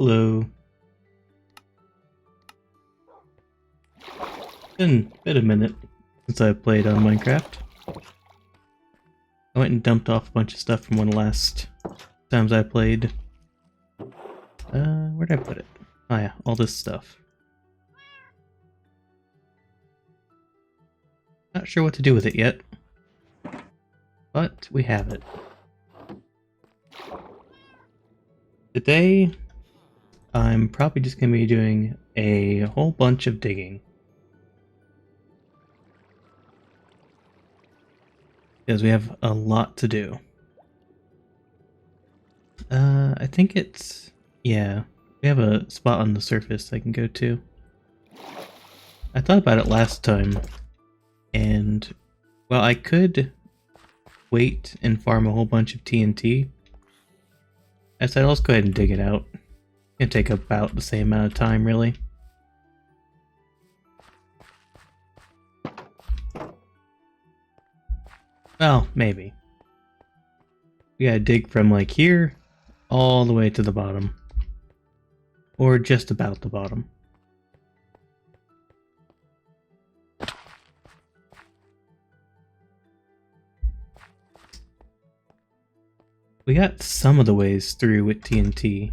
Hello. Been a minute since I played on Minecraft. I went and dumped off a bunch of stuff from one of the last times I played. Where'd I put it? Oh yeah, all this stuff. Not sure what to do with it yet, but we have it. Today, I'm probably just going to be doing a whole bunch of digging. Because we have a lot to do. I think it's... yeah, we have a spot on the surface I can go to. I thought about it last time, and... well, I could wait and farm a whole bunch of TNT. I said, let's go ahead and dig it out. It'll take about the same amount of time, really. Well, maybe. We gotta dig from like here all the way to the bottom. Or just about the bottom. We got some of the ways through with TNT.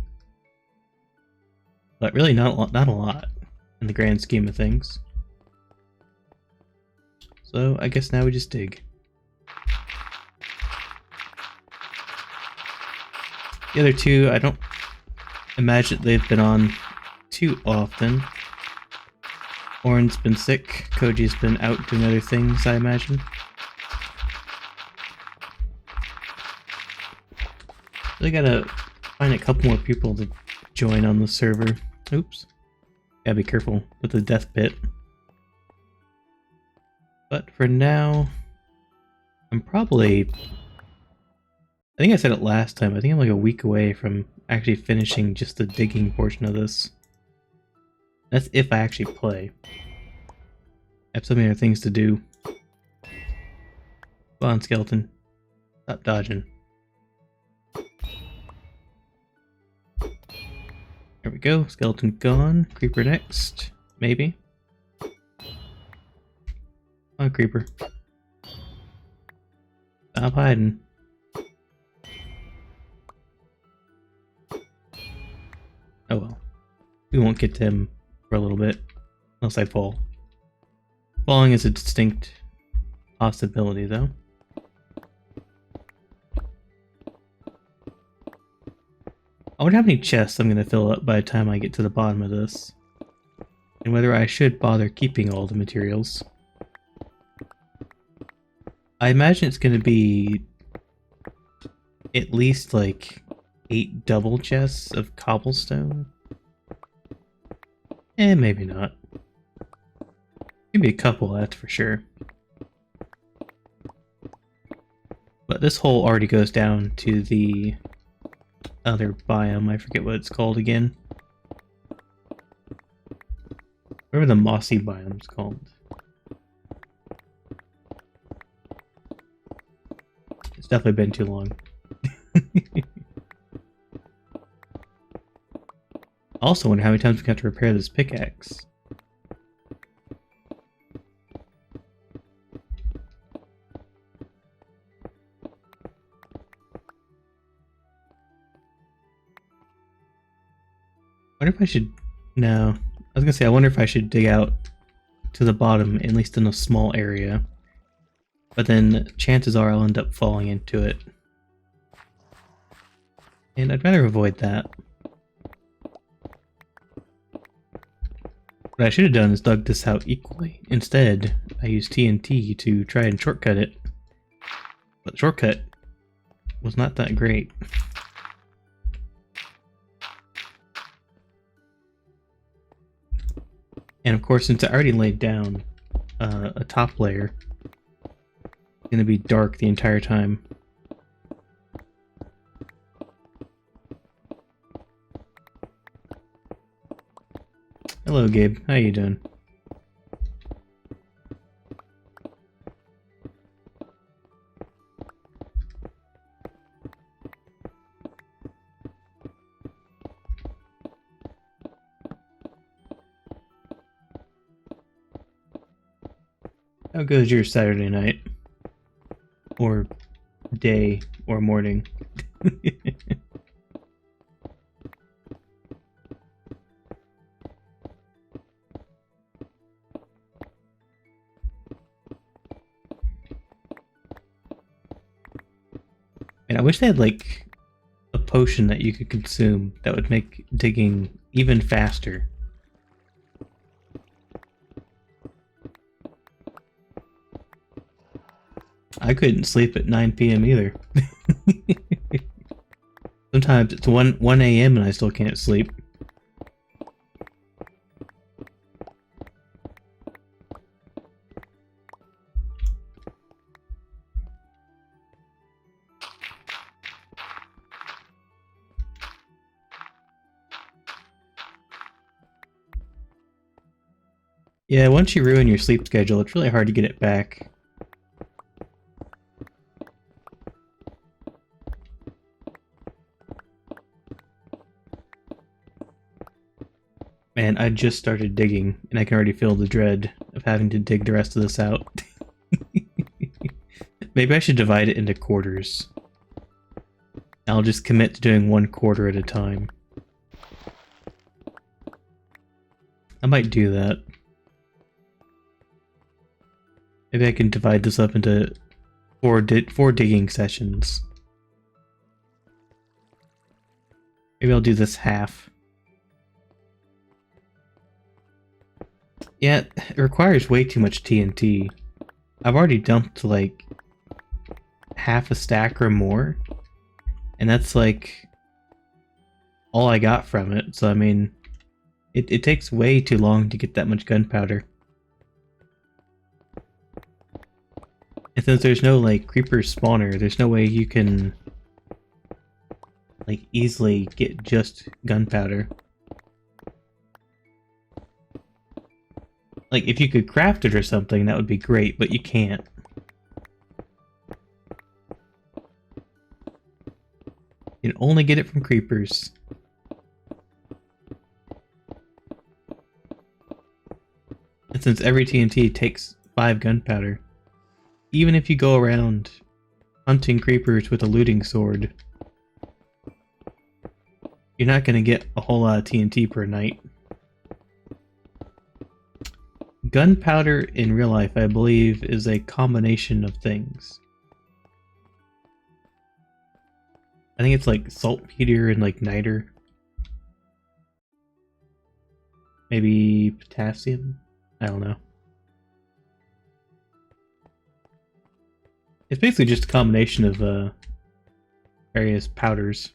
But really not a lot in the grand scheme of things. So I guess now we just dig. The other two, I don't imagine they've been on too often. Oren's been sick, Koji's been out doing other things, I imagine. Really gotta find a couple more people to join on the server. Oops. Gotta be careful with the death pit. But for now, I'm probably... I think I said it last time, I think I'm like a week away from actually finishing just the digging portion of this. That's if I actually play. I have so many other things to do. Come on, skeleton. Stop dodging. There we go, skeleton gone. Creeper next. Maybe. Come on, creeper. Stop hiding. Oh well. We won't get to him for a little bit. Unless I fall. Falling is a distinct possibility, though. I wonder how many chests I'm going to fill up by the time I get to the bottom of this. And whether I should bother keeping all the materials. I imagine it's going to be at least like 8 double chests of cobblestone. Maybe not. Maybe a couple, that's for sure. But this hole already goes down to the other biome. I forget what it's called again. Whatever the mossy biome's called. It's definitely been too long. Also wonder how many times we have to repair this pickaxe. I wonder if I should... no. I was gonna say, I wonder if I should dig out to the bottom, at least in a small area. But then chances are I'll end up falling into it. And I'd rather avoid that. What I should have done is dug this out equally. Instead, I used TNT to try and shortcut it. But the shortcut was not that great. And of course, since I already laid down a top layer, it's going to be dark the entire time. Hello, Gabe. How you doing? How goes your Saturday night? Or day or morning? And I wish they had like a potion that you could consume that would make digging even faster. I couldn't sleep at 9 p.m. either. Sometimes it's 1 a.m. and I still can't sleep. Yeah, once you ruin your sleep schedule, it's really hard to get it back. Man, I just started digging, and I can already feel the dread of having to dig the rest of this out. Maybe I should divide it into quarters. I'll just commit to doing 1/4 at a time. I might do that. Maybe I can divide this up into four digging sessions. Maybe I'll do this half. Yeah, it requires way too much TNT. I've already dumped like half a stack or more, and that's like all I got from it. So I mean, it takes way too long to get that much gunpowder. And since there's no like creeper spawner, there's no way you can like easily get just gunpowder. Like if you could craft it or something, that would be great, but you can't. You can only get it from creepers. And since every TNT takes 5 gunpowder, even if you go around hunting creepers with a looting sword, you're not going to get a whole lot of TNT per night. Gunpowder in real life, I believe, is a combination of things. I think it's like saltpeter and like niter. Maybe potassium? I don't know. It's basically just a combination of various powders.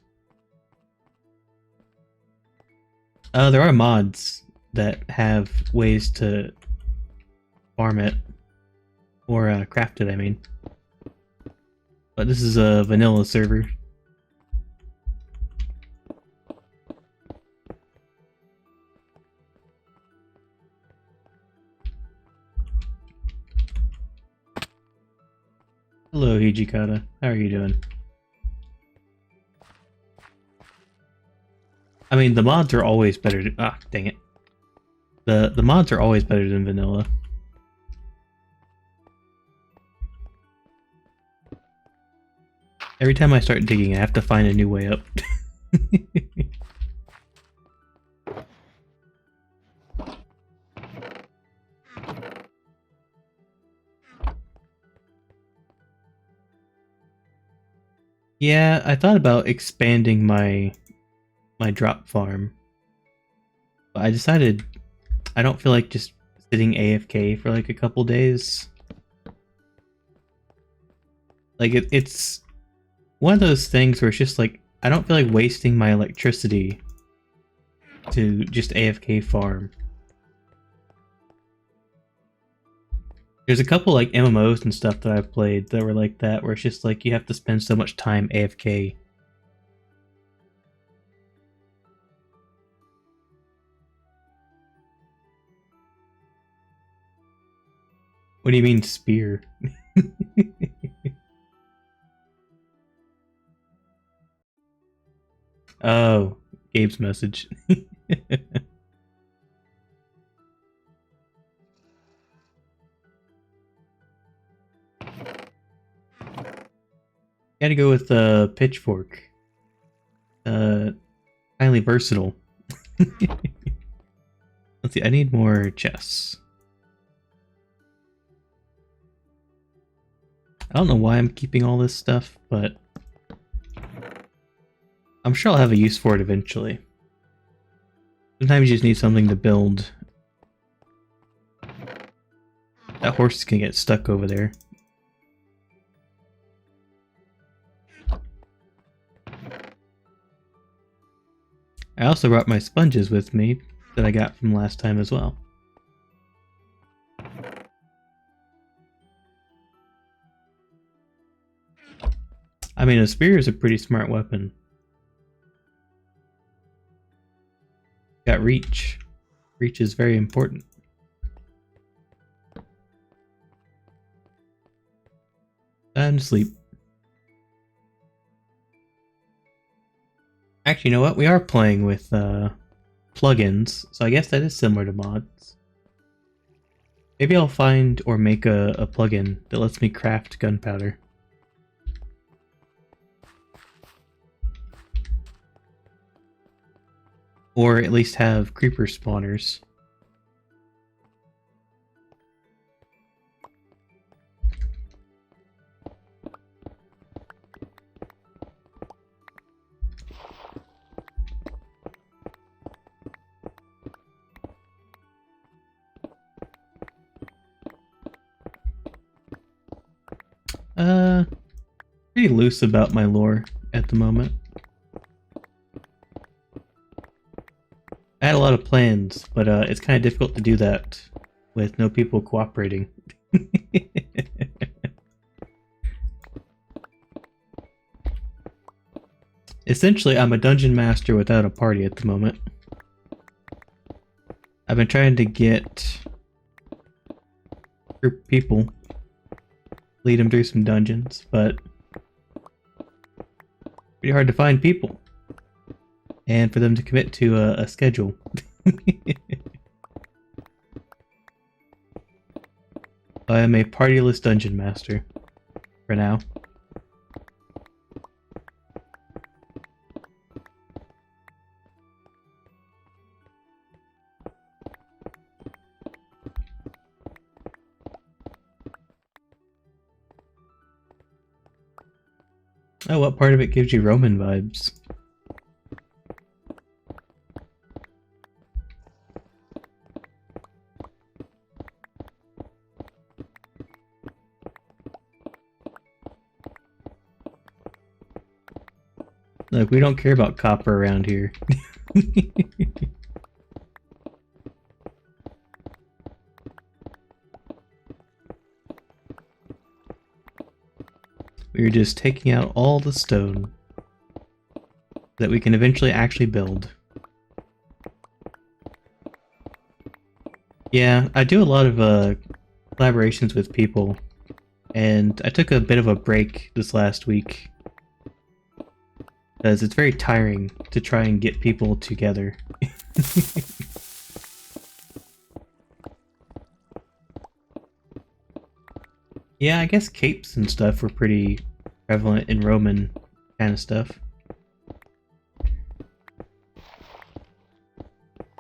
There are mods that have ways to farm it. Or craft it, I mean. But this is a vanilla server. Hello, Hijikata. How are you doing? I mean, the mods are always better to... Ah, dang it. The mods are always better than vanilla. Every time I start digging, I have to find a new way up. Yeah, I thought about expanding my drop farm. But I decided I don't feel like just sitting AFK for like a couple days. Like it's one of those things where it's just like I don't feel like wasting my electricity to just AFK farm. There's a couple like MMOs and stuff that I've played that were like that, where it's just like you have to spend so much time AFK. What do you mean spear? Oh, Gabe's message. Gotta go with the pitchfork. Highly versatile. Let's see, I need more chests. I don't know why I'm keeping all this stuff, but I'm sure I'll have a use for it eventually. Sometimes you just need something to build. That horse is gonna get stuck over there. I also brought my sponges with me that I got from last time as well. I mean, a spear is a pretty smart weapon. Got reach. Reach is very important. Time to sleep. Actually, you know what? We are playing with plugins, so I guess that is similar to mods. Maybe I'll find or make a plugin that lets me craft gunpowder. Or at least have creeper spawners. Pretty loose about my lore at the moment. I had a lot of plans, but it's kind of difficult to do that with no people cooperating. Essentially, I'm a dungeon master without a party at the moment. I've been trying to get a group of people, lead them through some dungeons, but pretty hard to find people. And for them to commit to a schedule. I am a partyless dungeon master. For now. Oh, what part of it gives you Roman vibes? Look, we don't care about copper around here. We're just taking out all the stone that we can eventually actually build. Yeah, I do a lot of collaborations with people, and I took a bit of a break this last week because it's very tiring to try and get people together. Yeah, I guess capes and stuff were pretty prevalent in Roman kind of stuff.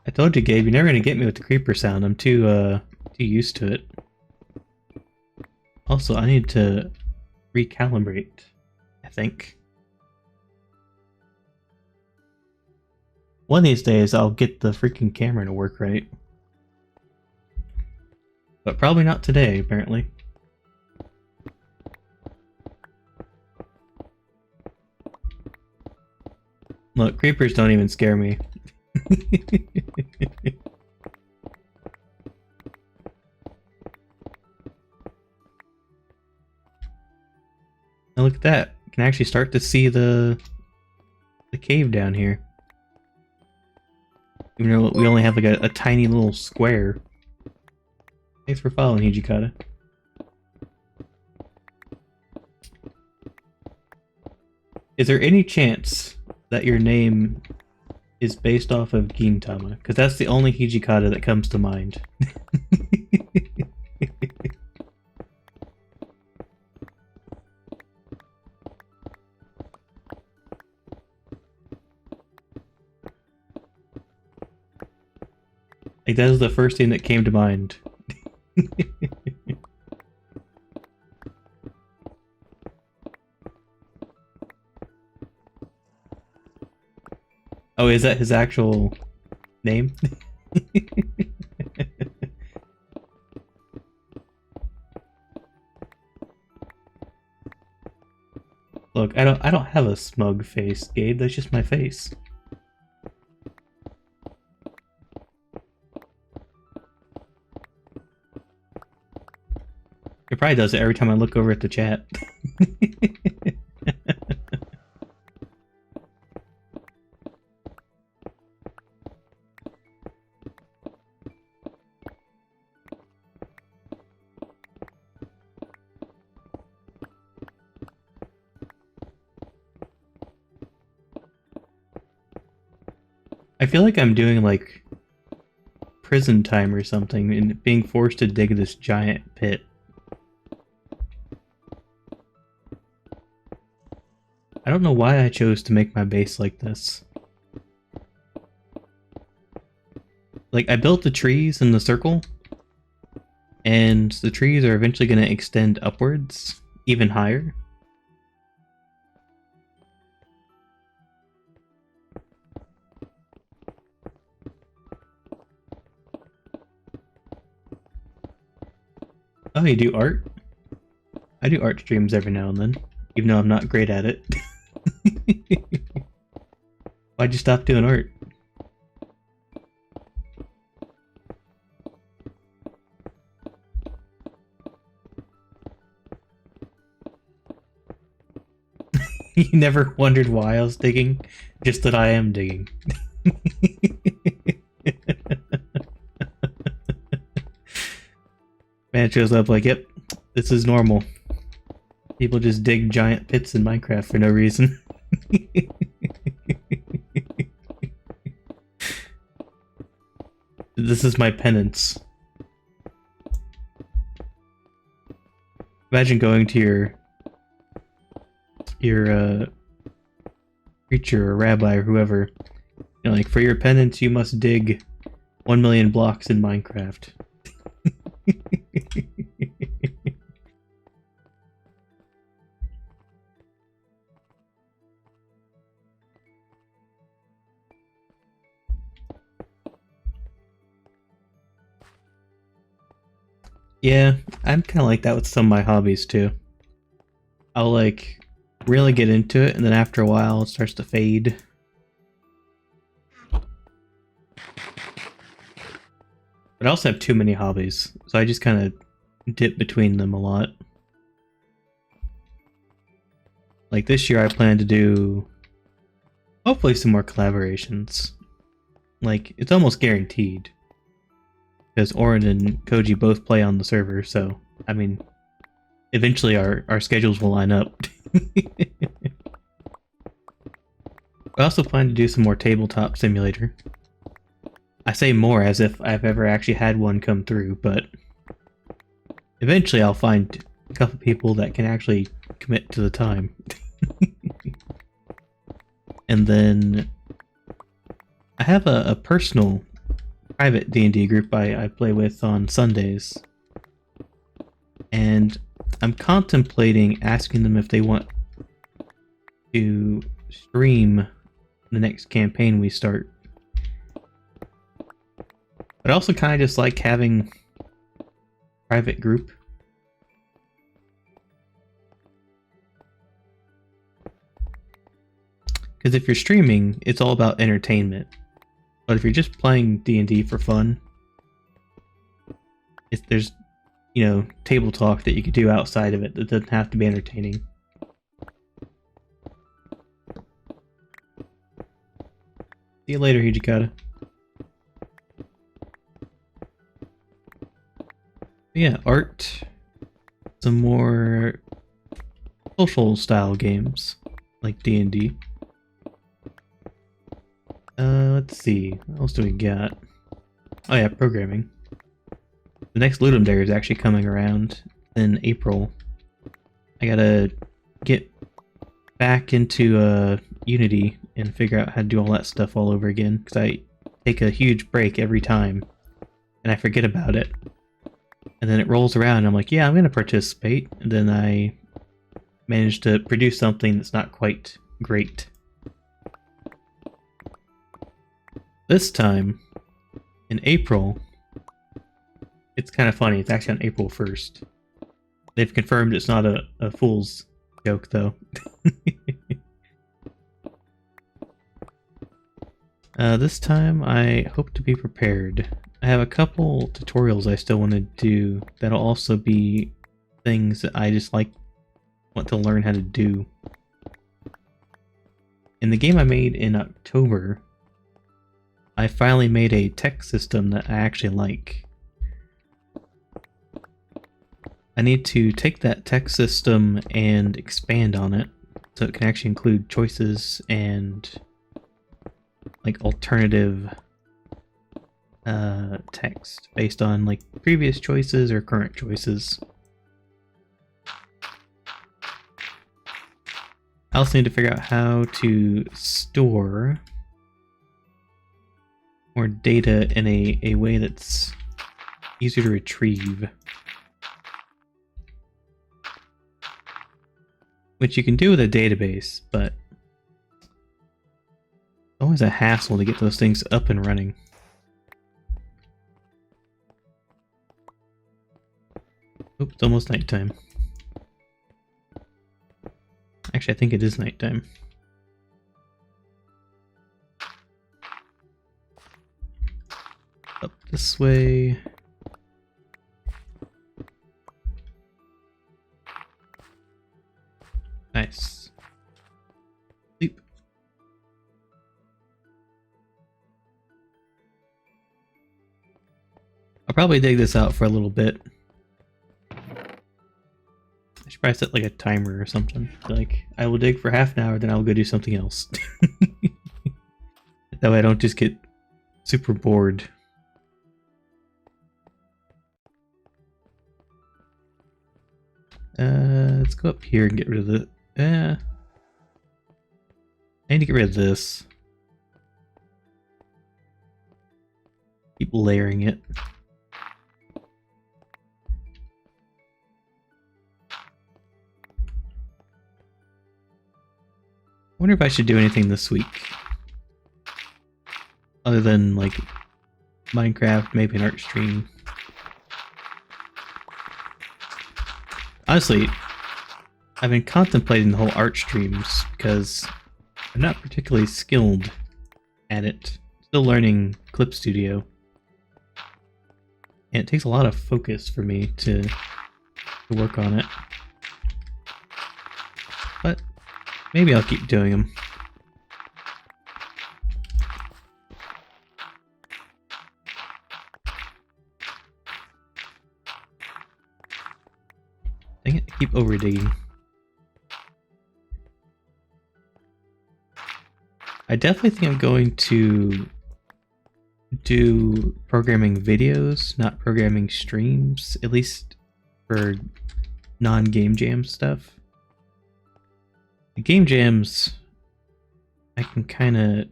I told you, Gabe, you're never gonna get me with the creeper sound. I'm too used to it. Also, I need to recalibrate, I think. One of these days, I'll get the freaking camera to work right. But probably not today, apparently. Look, creepers don't even scare me. Now look at that. You can actually start to see the cave down here. Even though we only have like a tiny little square. Thanks for following, Hijikata. Is there any chance that your name is based off of Gintama? Because that's the only Hijikata that comes to mind. Like, that was the first thing that came to mind. Oh, is that his actual name? Look, I don't have a smug face, Gabe. That's just my face. It probably does it every time I look over at the chat. I feel like I'm doing like prison time or something and being forced to dig this giant pit. I don't know why I chose to make my base like this. Like, I built the trees in the circle, and the trees are eventually going to extend upwards, even higher. Oh, you do art? I do art streams every now and then, even though I'm not great at it. Why'd you stop doing art? You never wondered why I was digging? Just that I am digging. Man shows up like, yep, this is normal. People just dig giant pits in Minecraft for no reason. This is my penance. Imagine going to your preacher or rabbi or whoever, you know, like, for your penance you must dig 1 million blocks in Minecraft. Yeah, I'm kind of like that with some of my hobbies too. I'll like really get into it, and then after a while it starts to fade. But I also have too many hobbies, so I just kind of dip between them a lot. Like this year I plan to do hopefully some more collaborations. Like, it's almost guaranteed. Because Orin and Koji both play on the server, so, I mean, eventually our schedules will line up. I also plan to do some more Tabletop Simulator. I say more as if I've ever actually had one come through, but eventually I'll find a couple people that can actually commit to the time. And then I have a personal private D&D group I play with on Sundays, and I'm contemplating asking them if they want to stream the next campaign we start. But I also kind of just like having a private group. Because if you're streaming, it's all about entertainment. But if you're just playing D&D for fun, there's, you know, table talk that you could do outside of it that doesn't have to be entertaining. See you later, Hijikata. Yeah, art. Some more social style games like D&D. Let's see. What else do we got? Oh yeah, programming. The next Ludum Dare is actually coming around in April. I gotta get back into Unity and figure out how to do all that stuff all over again, because I take a huge break every time. and I forget about it. And then it rolls around and I'm like, yeah, I'm going to participate. And then I manage to produce something that's not quite great. This time, in April, it's kind of funny. It's actually on April 1st. They've confirmed it's not a fool's joke, though. This time, I hope to be prepared. I have a couple tutorials I still want to do that'll also be things that I just want to learn how to do. In the game I made in October, I finally made a tech system that I actually like. I need to take that tech system and expand on it so it can actually include choices and like alternative text based on like previous choices or current choices. I also need to figure out how to store more data in a way that's easier to retrieve. Which you can do with a database, but it's always a hassle to get those things up and running. Oops, it's almost nighttime. Actually, I think it is nighttime. Up this way. Nice. Sleep. I'll probably dig this out for a little bit. I should probably set like a timer or something. Like, I will dig for half an hour, then I'll go do something else. That way I don't just get super bored. Let's go up here and get rid of the... I need to get rid of this. Keep layering it. I wonder if I should do anything this week. Other than, like, Minecraft, maybe an art stream. Honestly, I've been contemplating the whole art streams because I'm not particularly skilled at it. Still learning Clip Studio. And it takes a lot of focus for me to work on it. But maybe I'll keep doing them. Dang it, I keep over-digging. I definitely think I'm going to do programming videos, not programming streams, at least for non-game jam stuff. The game jams, I can kind of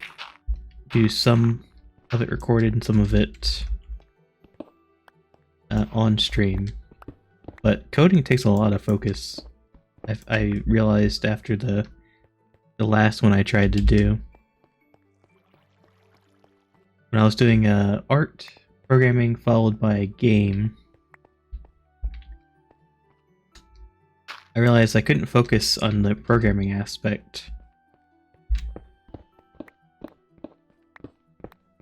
do some of it recorded and some of it on stream. But coding takes a lot of focus. I realized after the last one I tried to do. When I was doing art programming followed by a game, I realized I couldn't focus on the programming aspect.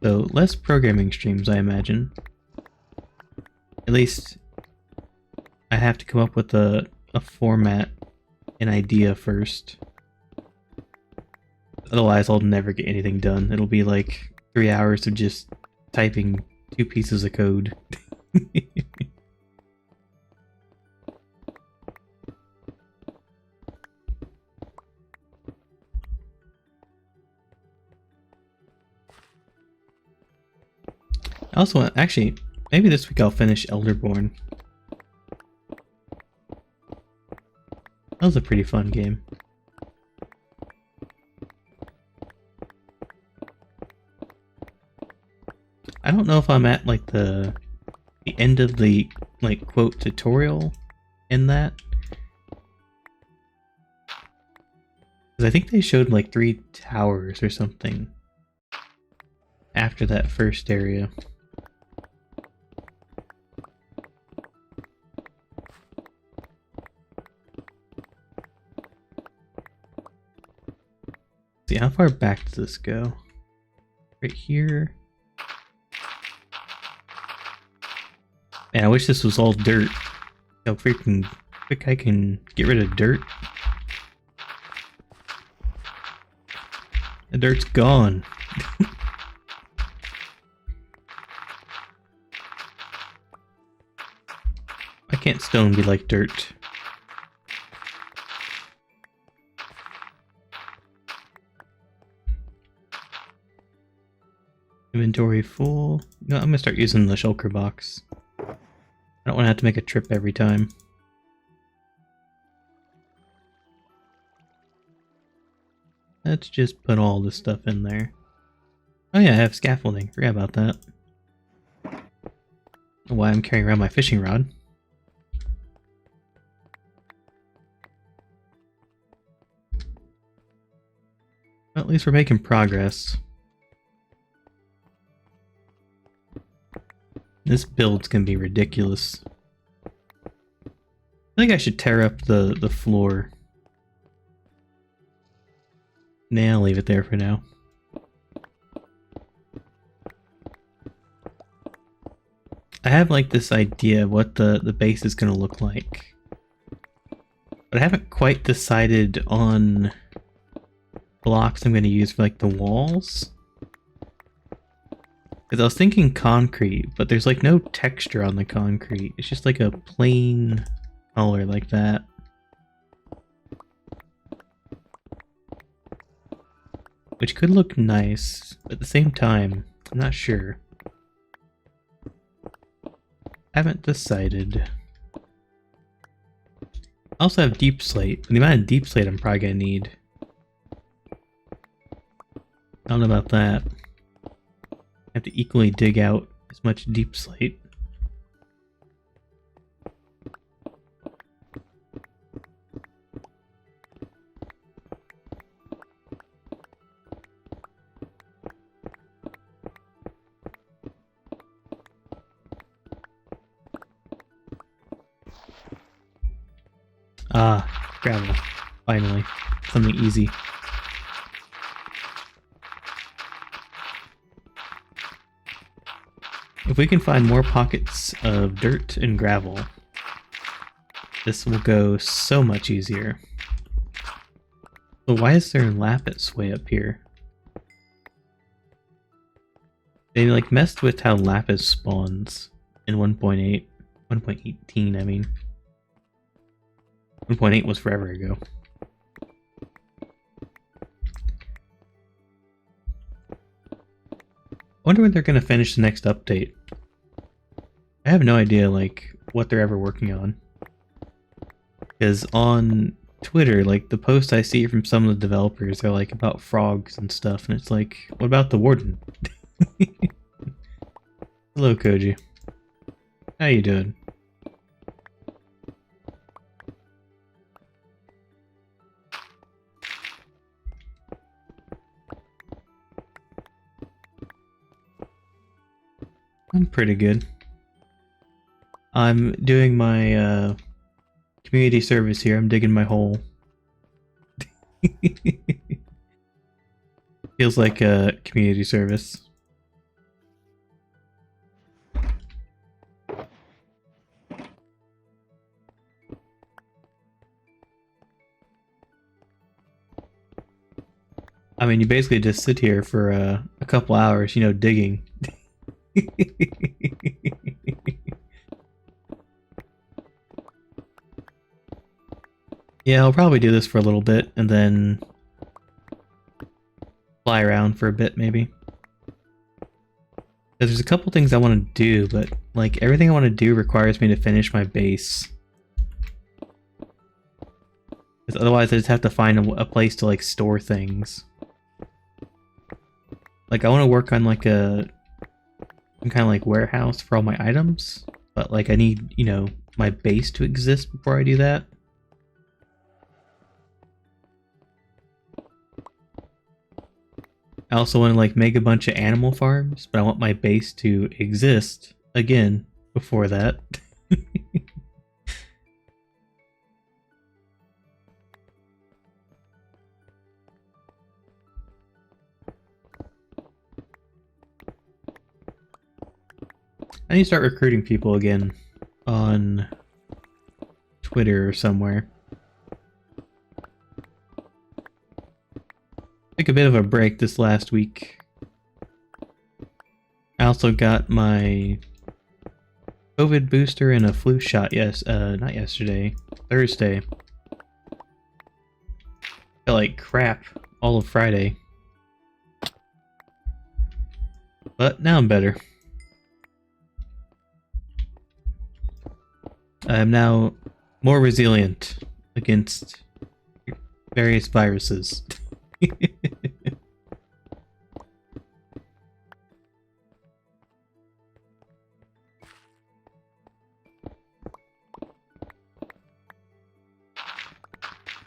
So less programming streams, I imagine. At least I have to come up with a format, an idea first. Otherwise I'll never get anything done. It'll be like 3 hours of just typing 2 pieces of code. I also want, actually, maybe this week I'll finish Elderborn. That was a pretty fun game. I don't know if I'm at like the the end of the, like, quote tutorial in that. Because I think they showed like 3 towers or something after that first area. See, how far back does this go? Right here. Man, I wish this was all dirt. How freaking quick I can get rid of dirt. The dirt's gone. Why can't stone be like dirt? Inventory full. No, I'm gonna start using the shulker box. I don't want to have to make a trip every time. Let's just put all this stuff in there. Oh yeah, I have scaffolding. Forgot about that. Why I'm carrying around my fishing rod. Well, at least we're making progress. This build's gonna be ridiculous. I think I should tear up the floor. Nah, I'll leave it there for now. I have like this idea of what the base is gonna look like. But I haven't quite decided on blocks I'm gonna use for like the walls. Because I was thinking concrete, but there's like no texture on the concrete. It's just like a plain color like that. Which could look nice, but at the same time, I'm not sure. Haven't decided. I also have deep slate, but the amount of deep slate I'm probably gonna need. I don't know about that. I have to equally dig out as much deep slate. Ah, gravel. Finally. Something easy. If we can find more pockets of dirt and gravel, this will go so much easier. So why is there lapis way up here? They like messed with how lapis spawns in 1.8. 1.18, I mean. 1.8 was forever ago. I wonder when they're gonna finish the next update. I have no idea, like, what they're ever working on. Because on Twitter, like, the posts I see from some of the developers are, like, about frogs and stuff, and it's like, what about the warden? Hello, Koji. How you doing? I'm pretty good. I'm doing my community service here. I'm digging my hole. Feels like a community service. I mean, you basically just sit here for a couple hours, you know, digging. Yeah, I'll probably do this for a little bit and then fly around for a bit, maybe. Because there's a couple things I want to do, but like everything I want to do requires me to finish my base. Because otherwise I just have to find a place to like store things. Like I want to work on like a some kind of like warehouse for all my items, but like I need, you know, my base to exist before I do that. I also want to like make a bunch of animal farms, but I want my base to exist again before that. I need to start recruiting people again on Twitter or somewhere. Took a bit of a break this last week. I also got my COVID booster and a flu shot, not yesterday, Thursday. Felt like crap all of Friday. But now I'm better. I'm now more resilient against various viruses.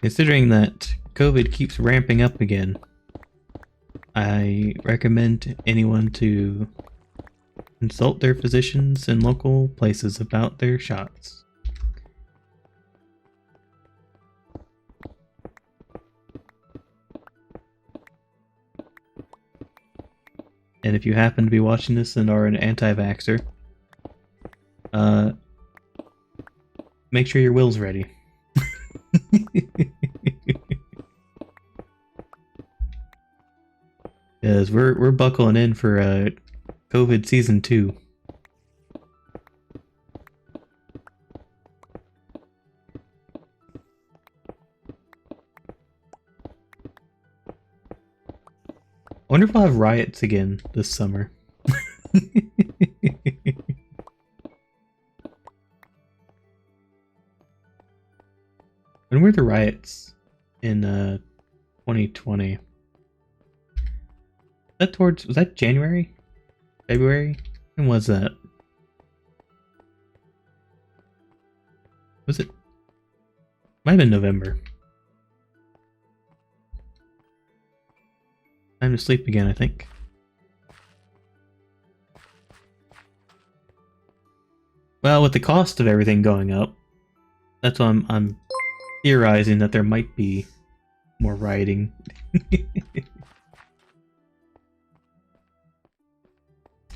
Considering that COVID keeps ramping up again, I recommend anyone to consult their physicians in local places about their shots. And if you happen to be watching this and are an anti-vaxxer, make sure your will's ready. Because we're buckling in for COVID Season 2. I wonder if I'll have riots again this summer. When were the riots in 2020? Was that January? February? When was that? Was it? Might have been November. Time to sleep again, I think. Well, with the cost of everything going up, that's why I'm theorizing that there might be more rioting.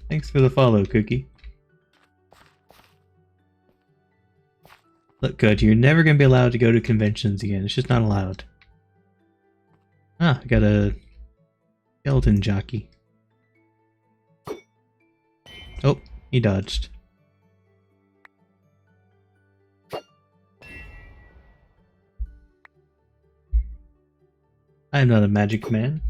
Thanks for the follow, Cookie. Look, good, you're never gonna be allowed to go to conventions again. It's just not allowed. Ah, I got a skeleton jockey. Oh, he dodged. I'm not a magic man.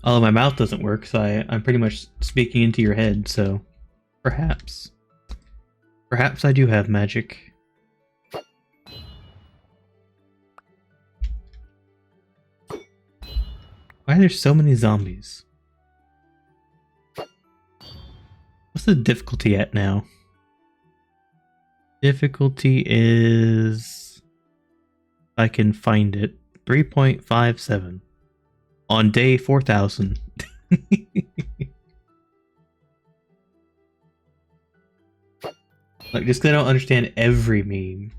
Although my mouth doesn't work, so I'm pretty much speaking into your head, so perhaps. Perhaps I do have magic. Why are there so many zombies? What's the difficulty at now? Difficulty is... I can find it. 3.57. On day 4000. Like, just 'cause I don't understand every meme.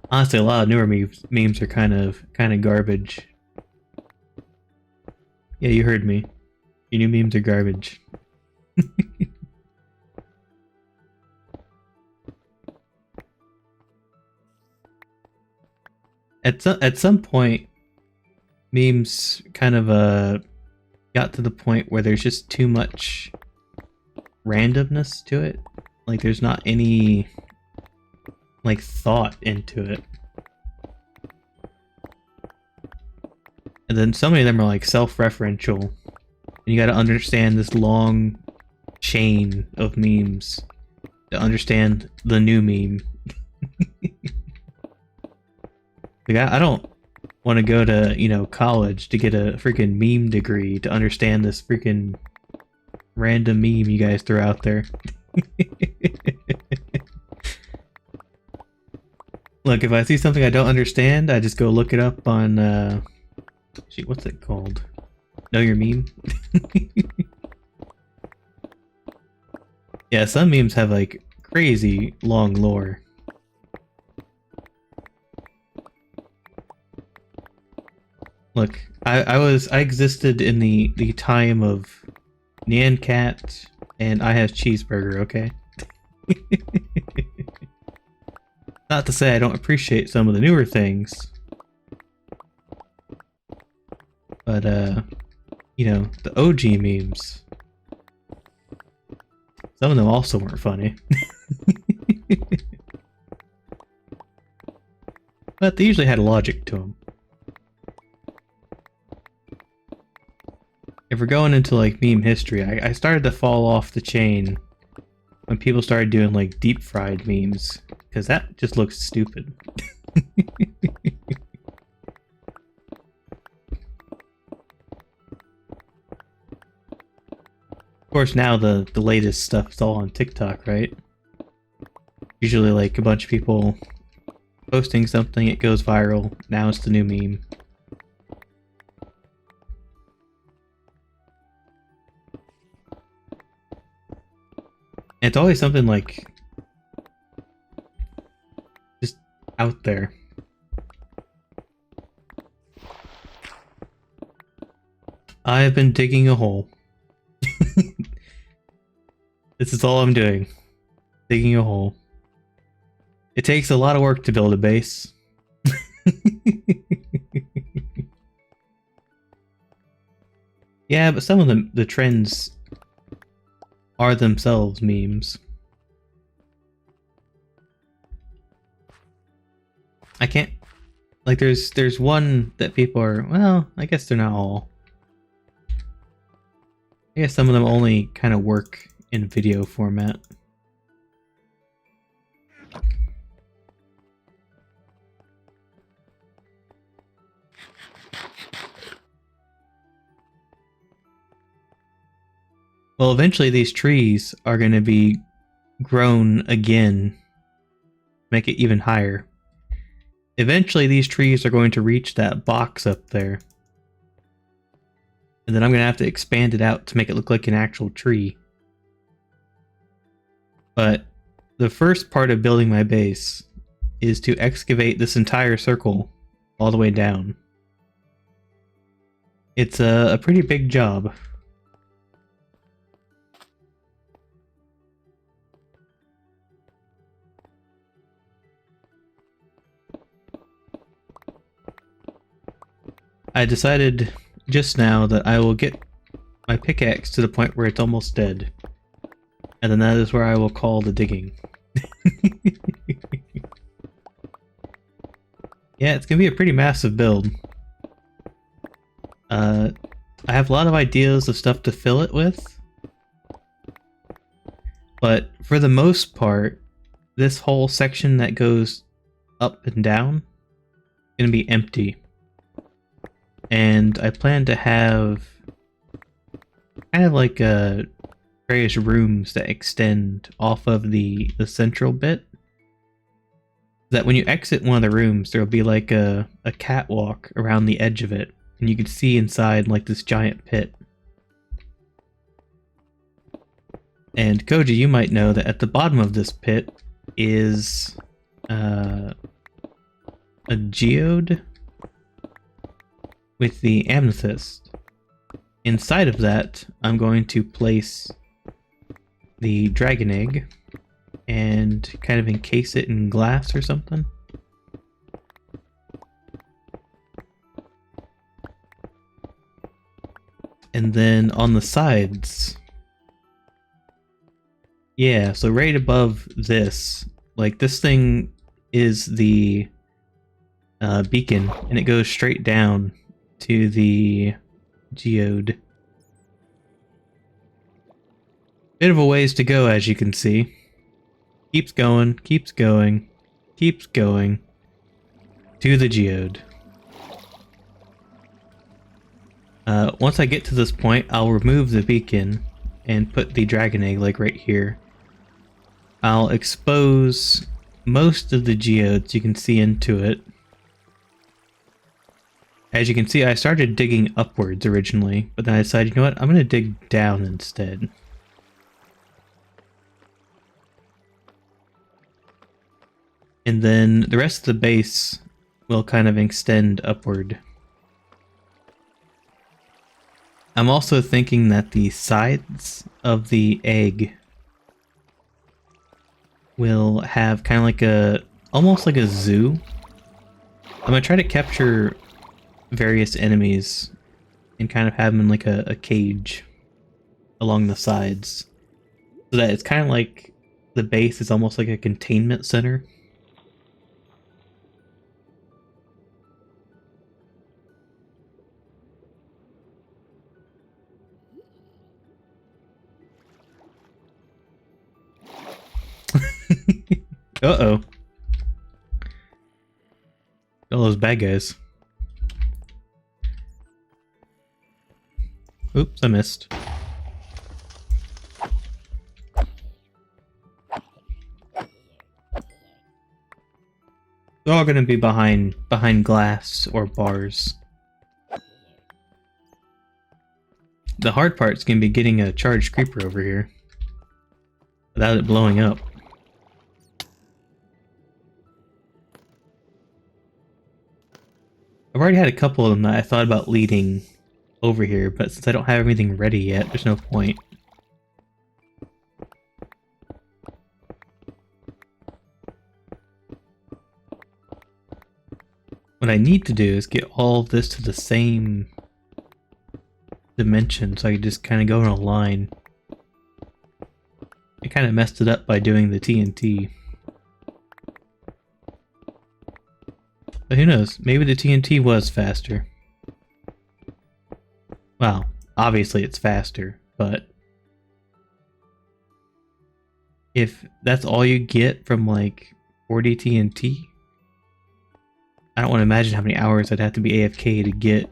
Honestly, a lot of newer memes are kind of garbage. Yeah, you heard me. Your new memes are garbage. At some point, memes kind of got to the point where there's just too much randomness to it. Like, there's not any like thought into it. And then so many of them are like self-referential. And you gotta understand this long chain of memes to understand the new meme. Like, I don't want to go to, you know, college to get a freaking meme degree to understand this freaking random meme you guys throw out there. Look, if I see something I don't understand, I just go look it up on, shoot, what's it called? Know Your Meme? Yeah, some memes have, like, crazy long lore. Look, I existed in the time of Nyan Cat and I Have Cheeseburger, okay? Not to say I don't appreciate some of the newer things. But, you know, the OG memes. Some of them also weren't funny. But they usually had a logic to them. If we're going into, like, meme history, I started to fall off the chain when people started doing, like, deep-fried memes. Because that just looks stupid. Of course, now the latest stuff is all on TikTok, right? Usually, like, a bunch of people posting something, it goes viral, now it's the new meme. And it's always something, like, just out there. I've been digging a hole. This is all I'm doing. Digging a hole. It takes a lot of work to build a base. Yeah, but some of the trends are themselves memes. I can't... Like, there's one that people are... Well, I guess they're not all. I guess some of them only kind of work in video format. Well, eventually these trees are going to be grown again. Make it even higher. Eventually these trees are going to reach that box up there. And then I'm going to have to expand it out to make it look like an actual tree. But the first part of building my base is to excavate this entire circle all the way down. It's a pretty big job. I decided just now that I will get my pickaxe to the point where it's almost dead. And then that is where I will call the digging. Yeah, it's gonna be a pretty massive build. I have a lot of ideas of stuff to fill it with. But for the most part, this whole section that goes up and down is gonna be empty. And I plan to have kind of like various rooms that extend off of the central bit. That when you exit one of the rooms, there'll be like a catwalk around the edge of it, and you can see inside like this giant pit. And Koji, you might know that at the bottom of this pit is a geode with the amethyst. Inside of that, I'm going to place the dragon egg and kind of encase it in glass or something. And then on the sides, yeah, so right above this, like this thing is the beacon, and it goes straight down to the geode. Bit of a ways to go, as you can see. Keeps going, keeps going, keeps going to the geode. Once I get to this point, I'll remove the beacon and put the dragon egg like right here. I'll expose most of the geodes you can see into it. As you can see, I started digging upwards originally, but then I decided, you know what, I'm going to dig down instead. And then the rest of the base will kind of extend upward. I'm also thinking that the sides of the egg will have kind of like a, almost like a zoo. I'm going to try to capture various enemies and kind of have them in like a cage along the sides. So that it's kind of like the base is almost like a containment center. Uh-oh. All those bad guys. Oops, I missed. They're all gonna be behind glass or bars. The hard part's gonna be getting a charged creeper over here without it blowing up. I've already had a couple of them that I thought about leading over here, but since I don't have everything ready yet, there's no point. What I need to do is get all of this to the same dimension so I can just kind of go in a line. I kind of messed it up by doing the TNT. But who knows, maybe the TNT was faster. Well, obviously it's faster, but if that's all you get from like 40 TNT, I don't want to imagine how many hours I'd have to be AFK to get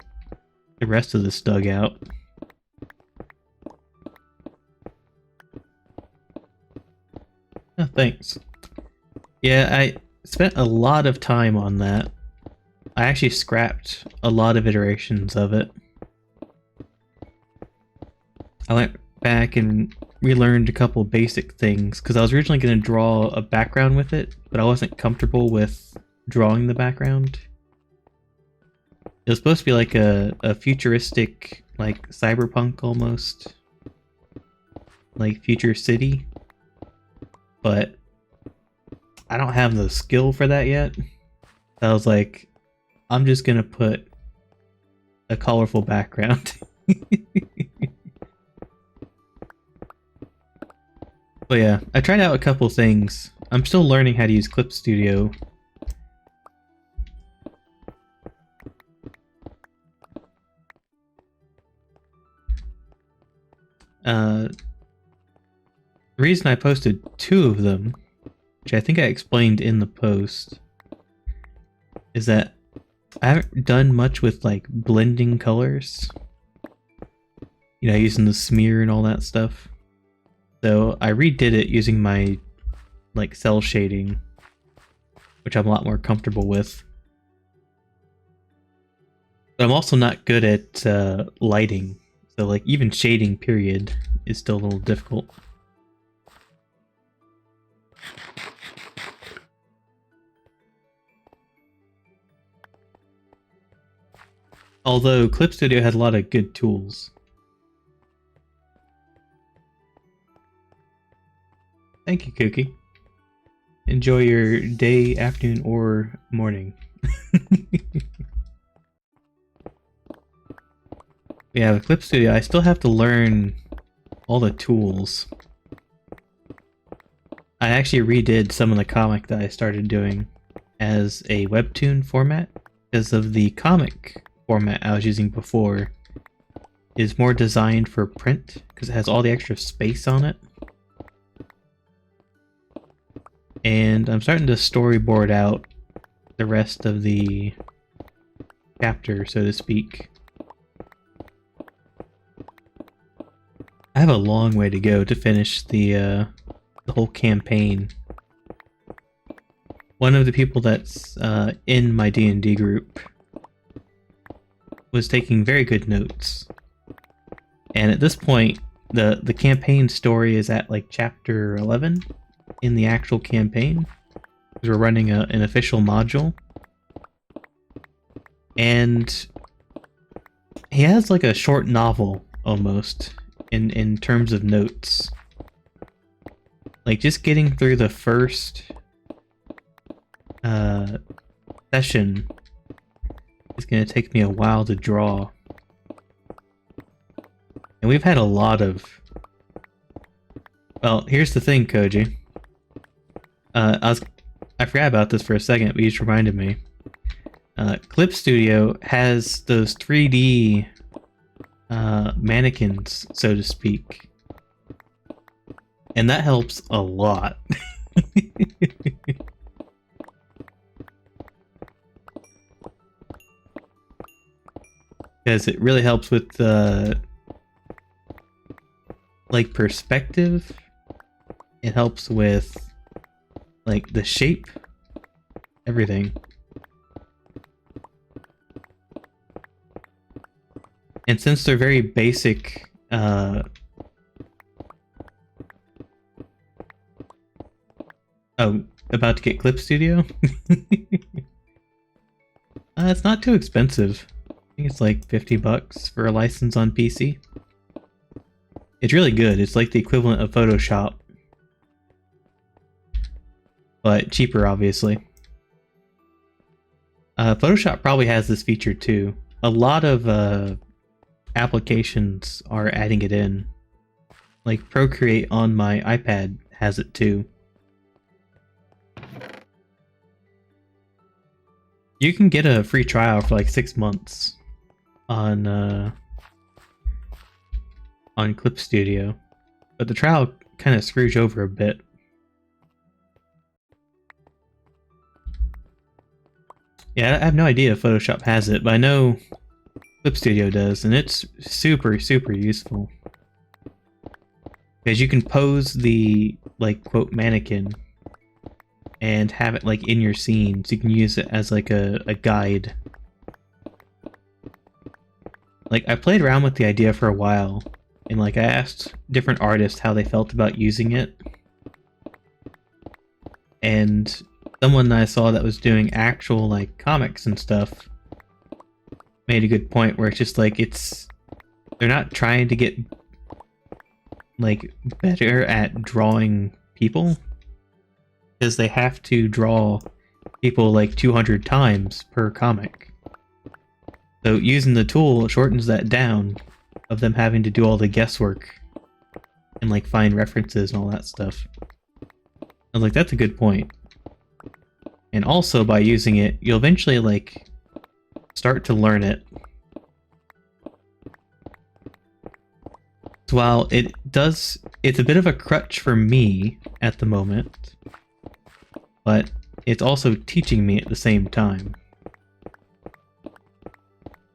the rest of this dug out. Oh, thanks. Yeah, I spent a lot of time on that. I actually scrapped a lot of iterations of it. I went back and relearned a couple basic things, because I was originally going to draw a background with it, but I wasn't comfortable with drawing the background. It was supposed to be like a futuristic, like cyberpunk almost, like future city, but I don't have the skill for that yet. I was like, I'm just gonna put a colorful background. But yeah, I tried out a couple things. I'm still learning how to use Clip Studio. The reason I posted 2 of them, which I think I explained in the post, is that I haven't done much with like blending colors. You know, using the smear and all that stuff. So I redid it using my like cell shading, which I'm a lot more comfortable with. But I'm also not good at lighting, so like even shading period is still a little difficult. Although Clip Studio had a lot of good tools. Thank you, Cookie. Enjoy your day, afternoon, or morning. Yeah, with Clip Studio, I still have to learn all the tools. I actually redid some of the comic that I started doing as a webtoon format, because of the comic format I was using before is more designed for print, because it has all the extra space on it. And I'm starting to storyboard out the rest of the chapter, so to speak. I have a long way to go to finish the whole campaign. One of the people that's in my D&D group was taking very good notes. And at this point, the campaign story is at like chapter 11 in the actual campaign. We're running an official module. And he has like a short novel almost in terms of notes. Like just getting through the first session is going to take me a while to draw. And we've had a lot of... Well, here's the thing, Koji. I forgot about this for a second, but you just reminded me. Clip Studio has those 3D mannequins, so to speak. And that helps a lot. Because it really helps with like perspective. It helps with like the shape, everything. And since they're very basic oh, about to get Clip Studio? It's not too expensive. I think it's like $50 for a license on PC. It's really good. It's like the equivalent of Photoshop. But cheaper, obviously. Photoshop probably has this feature too. A lot of applications are adding it in. Like Procreate on my iPad has it too. You can get a free trial for like 6 months on Clip Studio, but the trial kind of screws you over a bit. Yeah, I have no idea if Photoshop has it, but I know Clip Studio does, and it's super, super useful. Because you can pose the, like, quote, mannequin and have it, like, in your scene, so you can use it as, like, a guide. Like, I played around with the idea for a while, and, like, I asked different artists how they felt about using it. And someone that I saw that was doing actual, like, comics and stuff made a good point where it's just, like, they're not trying to get, like, better at drawing people. Because they have to draw people, like, 200 times per comic. So using the tool shortens that down of them having to do all the guesswork and, like, find references and all that stuff. I was like, that's a good point. And also, by using it, you'll eventually, like, start to learn it. So while it's a bit of a crutch for me at the moment, but it's also teaching me at the same time.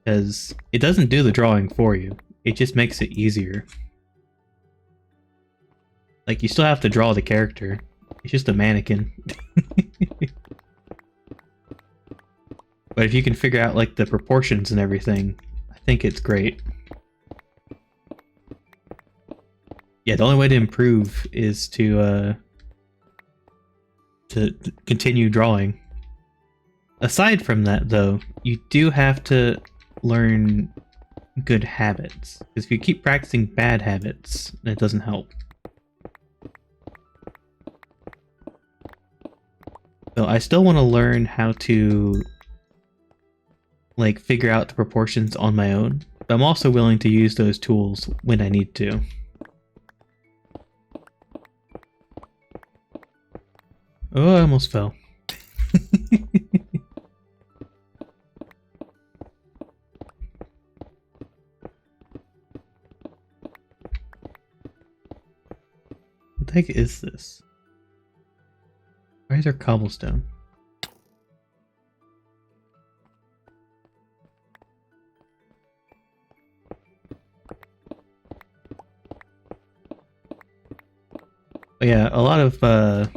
Because it doesn't do the drawing for you, it just makes it easier. Like, you still have to draw the character, it's just a mannequin. But if you can figure out, like, the proportions and everything, I think it's great. Yeah, the only way to improve is to continue drawing. Aside from that, though, you do have to learn good habits. Because if you keep practicing bad habits, it doesn't help. So I still want to learn how to, like, figure out the proportions on my own, but I'm also willing to use those tools when I need to. Oh, I almost fell. What the heck is this? is there cobblestone? But yeah, a lot of, I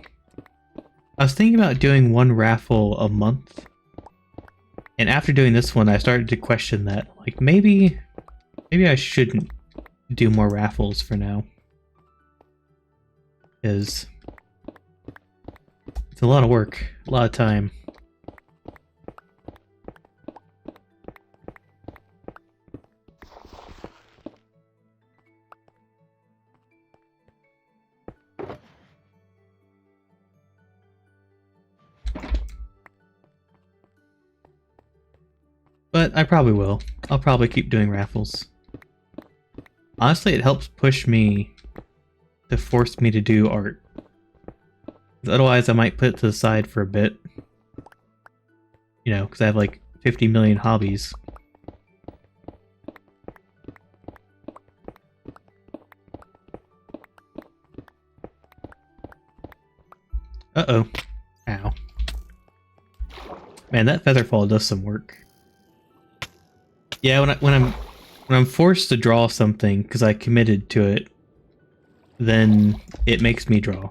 was thinking about doing one raffle a month. And after doing this one, I started to question that. Like, maybe I shouldn't do more raffles for now. Because it's a lot of work, a lot of time. But I probably will. I'll probably keep doing raffles. Honestly, it helps push me to force me to do art. Otherwise, I might put it to the side for a bit. You know, because I have like 50 million hobbies. Uh-oh. Ow. Man, that featherfall does some work. Yeah, when I'm forced to draw something because I committed to it, then it makes me draw.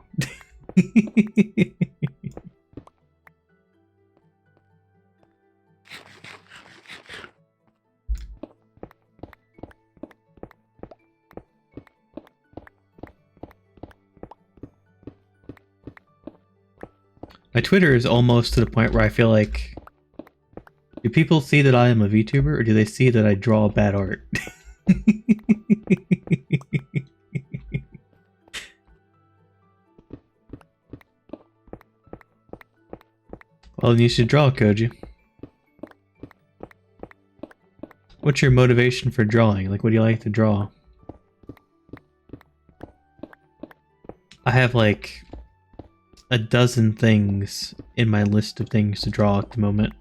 My Twitter is almost to the point where I feel like, do people see that I am a VTuber, or do they see that I draw bad art? Well, you should draw, Koji. What's your motivation for drawing? Like, what do you like to draw? I have like a dozen things in my list of things to draw at the moment.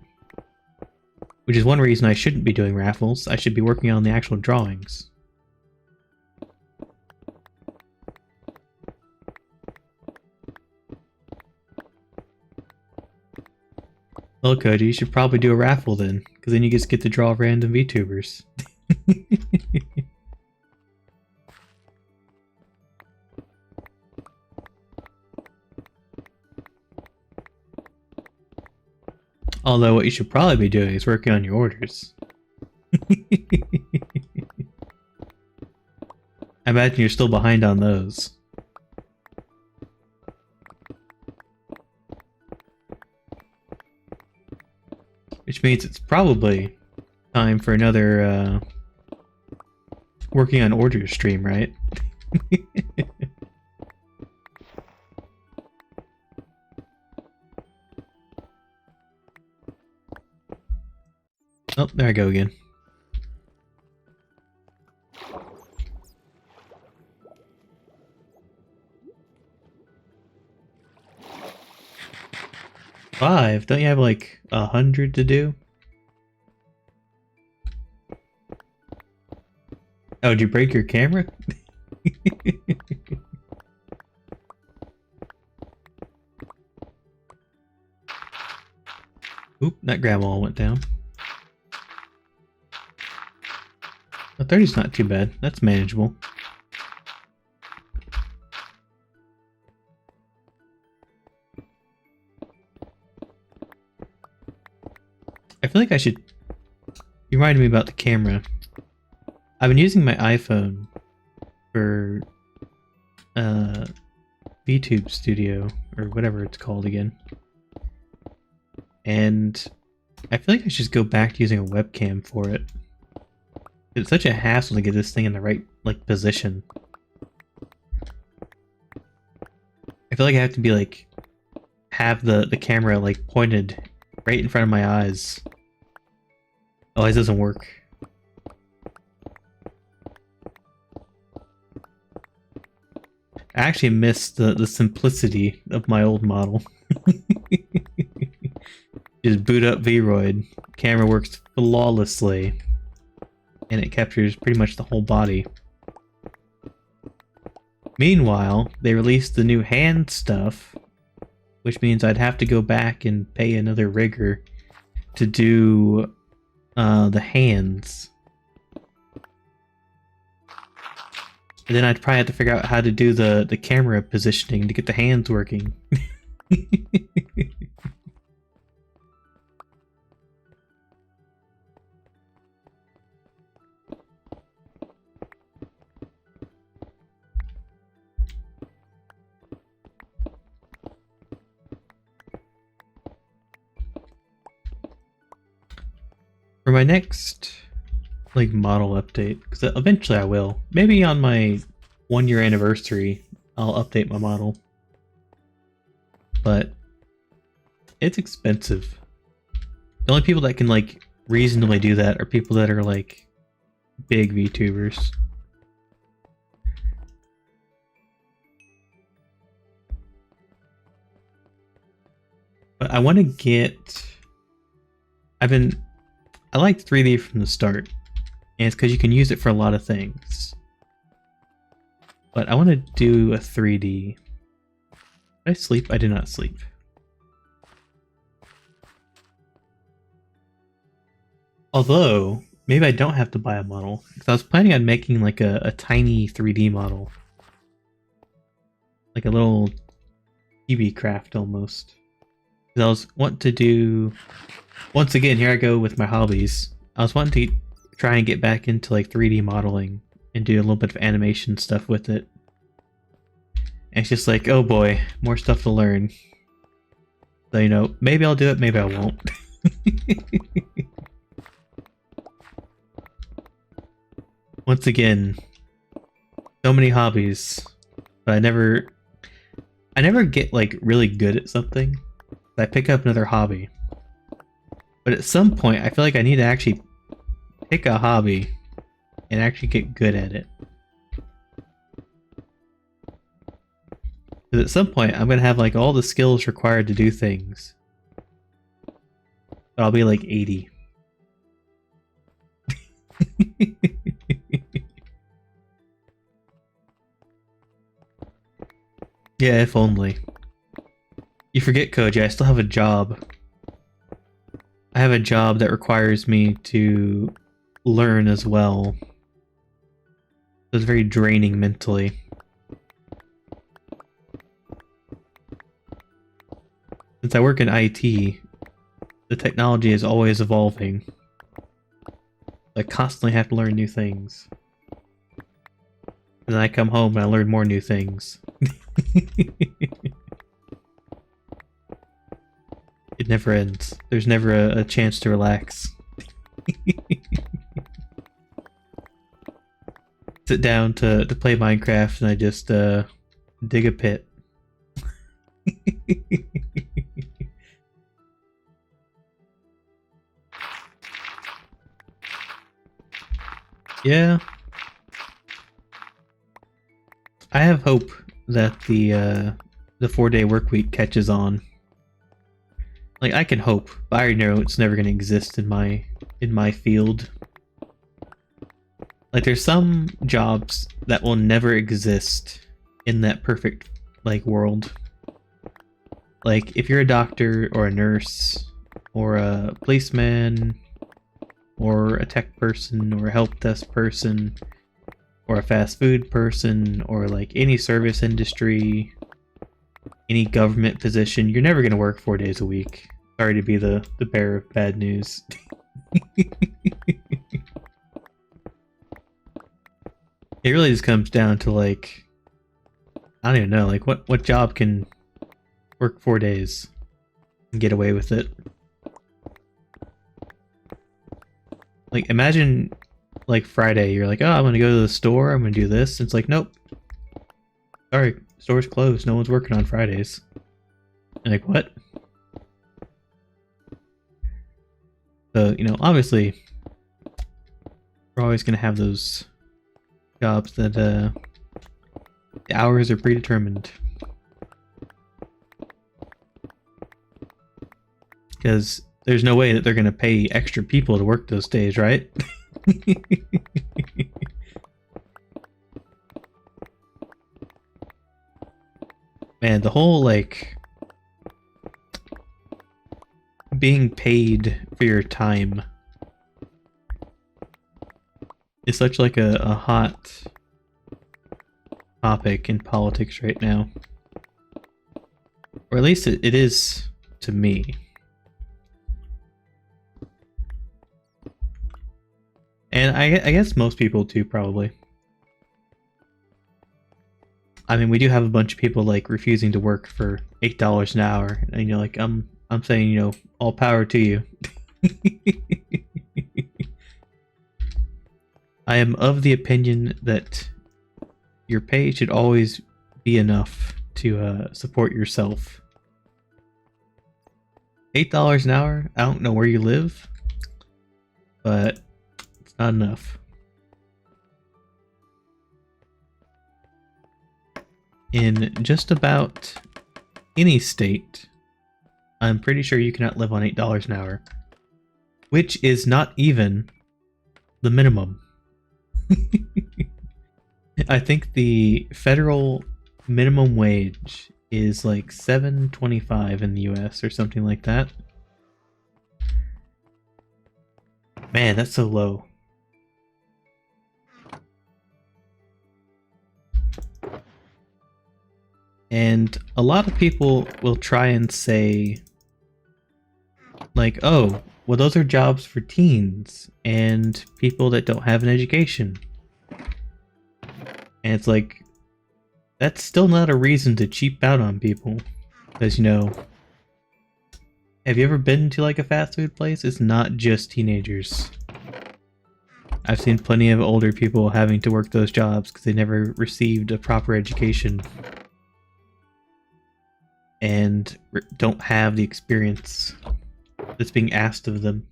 Which is one reason I shouldn't be doing raffles. I should be working on the actual drawings. Well, Cody, you should probably do a raffle then, because then you just get to draw random VTubers. Although what you should probably be doing is working on your orders. I imagine you're still behind on those. Which means it's probably time for another working on orders stream, right? Oh, there I go again. Five? Don't you have like 100 to do? Oh, did you break your camera? Oop, that grab wall went down. 30's not too bad. That's manageable. I feel like I should... You reminded me about the camera. I've been using my iPhone for VTube Studio, or whatever it's called again. And I feel like I should go back to using a webcam for it. It's such a hassle to get this thing in the right, like, position. I feel like I have to be, like, have the camera, like, pointed right in front of my eyes. Otherwise it doesn't work. I actually miss the simplicity of my old model. Just boot up Vroid. Camera works flawlessly. And it captures pretty much the whole body. Meanwhile, they released the new hand stuff, which means I'd have to go back and pay another rigger to do the hands. And then I'd probably have to figure out how to do the camera positioning to get the hands working. For my next like model update, because eventually I will. Maybe on my 1-year anniversary, I'll update my model. But it's expensive. The only people that can like reasonably do that are people that are like big VTubers. But I want to get. I liked 3D from the start. And it's because you can use it for a lot of things. But I want to do a 3D. Did I sleep? I did not sleep. Although, maybe I don't have to buy a model. Because I was planning on making like a tiny 3D model. Like a little TV craft almost. Because I was wanting to do... Once again, here I go with my hobbies. I was wanting to try and get back into like 3D modeling and do a little bit of animation stuff with it. And it's just like, oh boy, more stuff to learn. So, you know, maybe I'll do it, maybe I won't. Once again, so many hobbies, but I never get like really good at something. I pick up another hobby. But at some point, I feel like I need to actually pick a hobby and actually get good at it. Because at some point, I'm going to have like all the skills required to do things. But I'll be like 80. Yeah, if only. You forget, Koji, I still have a job. I have a job that requires me to learn as well. So it's very draining mentally. Since I work in IT, the technology is always evolving. I constantly have to learn new things. And then I come home and I learn more new things. It never ends. There's never a chance to relax. Sit down to play Minecraft and I just dig a pit. Yeah. I have hope that the 4-day work week catches on. Like, I can hope, but I already know it's never going to exist in my field. Like, there's some jobs that will never exist in that perfect, like, world. Like, if you're a doctor or a nurse or a policeman or a tech person or a help desk person or a fast food person or like any service industry, any government position, you're never going to work 4 days a week. Sorry to be the bearer of bad news. It really just comes down to like, I don't even know, like what job can work 4 days and get away with it? Like, imagine like Friday, you're like, oh, I'm gonna go to the store, I'm gonna do this. And it's like, nope. Sorry, store's closed, no one's working on Fridays. And like, what? So, you know, obviously, we're always gonna have those jobs that the hours are predetermined. Because there's no way that they're gonna pay extra people to work those days, right? Man, the whole, like, being paid for your time is such like a hot topic in politics right now. Or at least it is to me. And I guess most people too, probably. I mean, we do have a bunch of people like refusing to work for $8 an hour, and you're like, I'm saying, you know, all power to you. I am of the opinion that your pay should always be enough to support yourself. $8 an hour? I don't know where you live, but it's not enough. In just about any state, I'm pretty sure you cannot live on $8 an hour, which is not even the minimum. I think the federal minimum wage is like $7.25 in the US or something like that. Man, that's so low. And a lot of people will try and say, like, oh, well, those are jobs for teens and people that don't have an education. And it's like, that's still not a reason to cheap out on people. Because, you know, have you ever been to like a fast food place? It's not just teenagers. I've seen plenty of older people having to work those jobs because they never received a proper education. And don't have the experience that's being asked of them.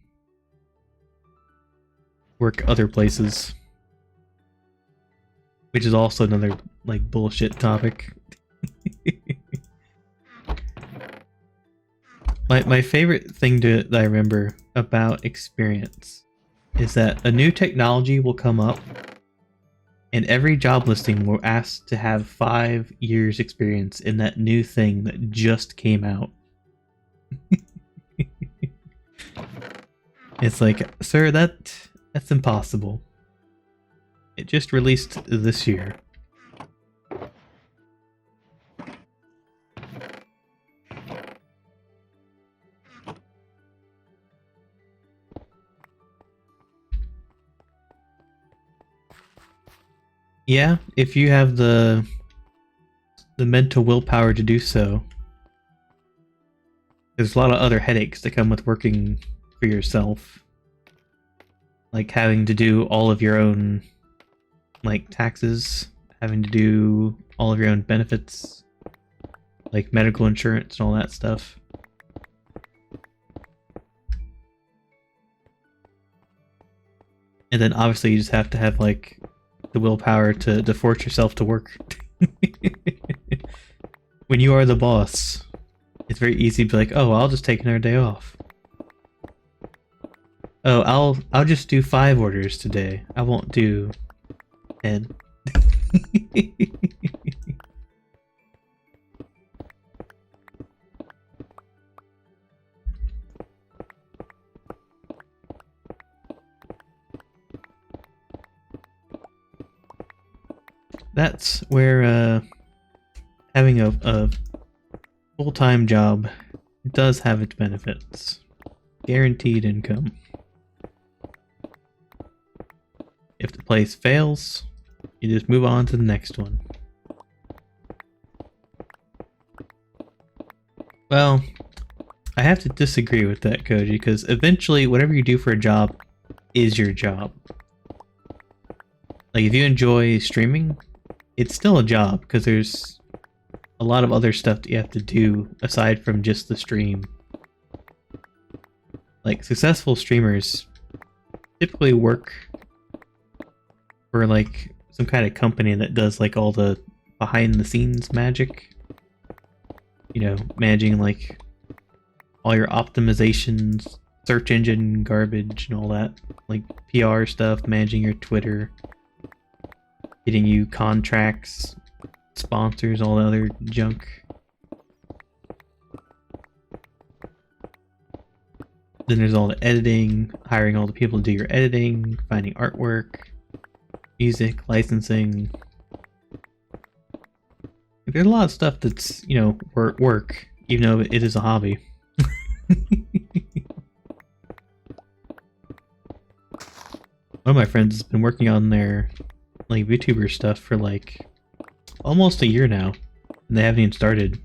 Work other places. Which is also another, like, bullshit topic. My favorite thing that I remember about experience is that a new technology will come up and every job listing will ask to have 5 years experience in that new thing that just came out. It's like, sir, that's impossible. It just released this year. Yeah, if you have the mental willpower to do so. There's a lot of other headaches that come with working for yourself. Like having to do all of your own, like, taxes, having to do all of your own benefits, like medical insurance and all that stuff. And then obviously you just have to have, like, the willpower to force yourself to work. When you are the boss, it's very easy to be like, oh, I'll just take another day off. Oh, I'll just do 5 orders today. I won't do 10. That's where having a full-time job does have its benefits. Guaranteed income. If the place fails, you just move on to the next one. Well, I have to disagree with that, Koji, because eventually whatever you do for a job is your job. Like, if you enjoy streaming, it's still a job, because there's a lot of other stuff that you have to do aside from just the stream. Like, successful streamers typically work for, like, some kind of company that does, like, all the behind-the-scenes magic. You know, managing, like, all your optimizations, search engine garbage, and all that. Like, PR stuff, managing your Twitter, getting you contracts, sponsors, all the other junk. Then there's all the editing, hiring all the people to do your editing, finding artwork, music, licensing. There's a lot of stuff that's, you know, work, even though it is a hobby. One of my friends has been working on their like Vtuber stuff for like almost a year now, and they haven't even started.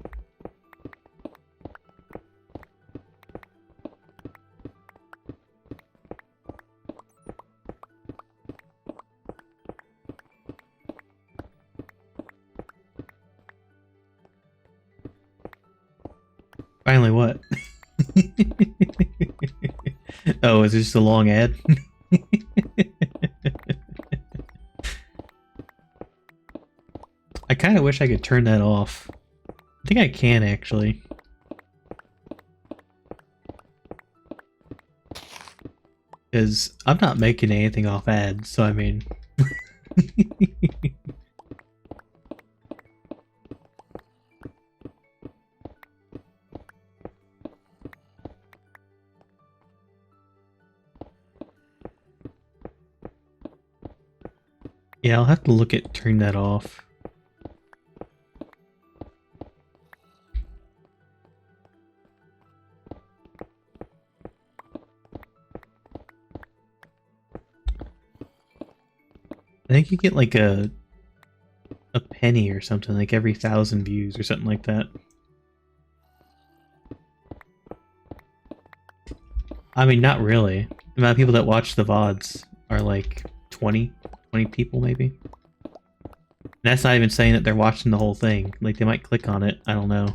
Finally, what? Oh, is it just a long ad? I kind of wish I could turn that off. I think I can, actually. Because I'm not making anything off ads, so I mean... Yeah, I'll have to look at turn that off. I think you get like a penny or something, like every 1,000 views or something like that. I mean, not really. The amount of people that watch the VODs are like 20 people maybe. And that's not even saying that they're watching the whole thing. Like, they might click on it, I don't know.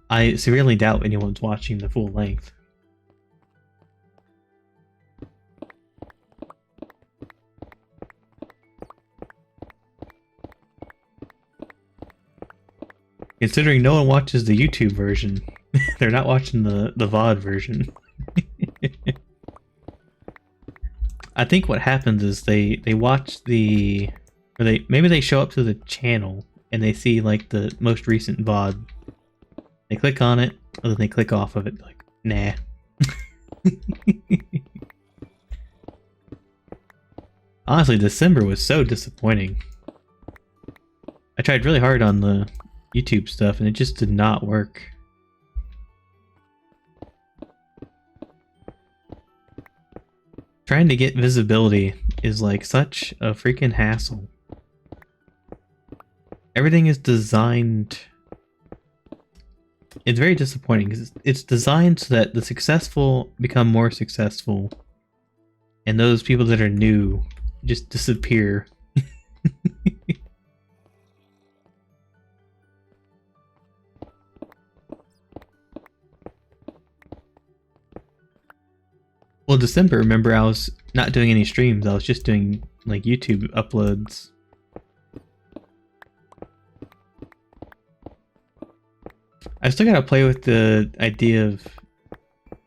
I severely doubt anyone's watching the full length. Considering no one watches the YouTube version, they're not watching the VOD version. I think what happens is they watch the... Or maybe they show up to the channel and they see like the most recent VOD. They click on it, and then they click off of it like, nah. Honestly, December was so disappointing. I tried really hard on the YouTube stuff and it just did not work. Trying to get visibility is like such a freaking hassle. Everything is designed... It's very disappointing because it's designed so that the successful become more successful and those people that are new just disappear. Well, December, remember, I was not doing any streams. I was just doing like YouTube uploads. I still gotta play with the idea of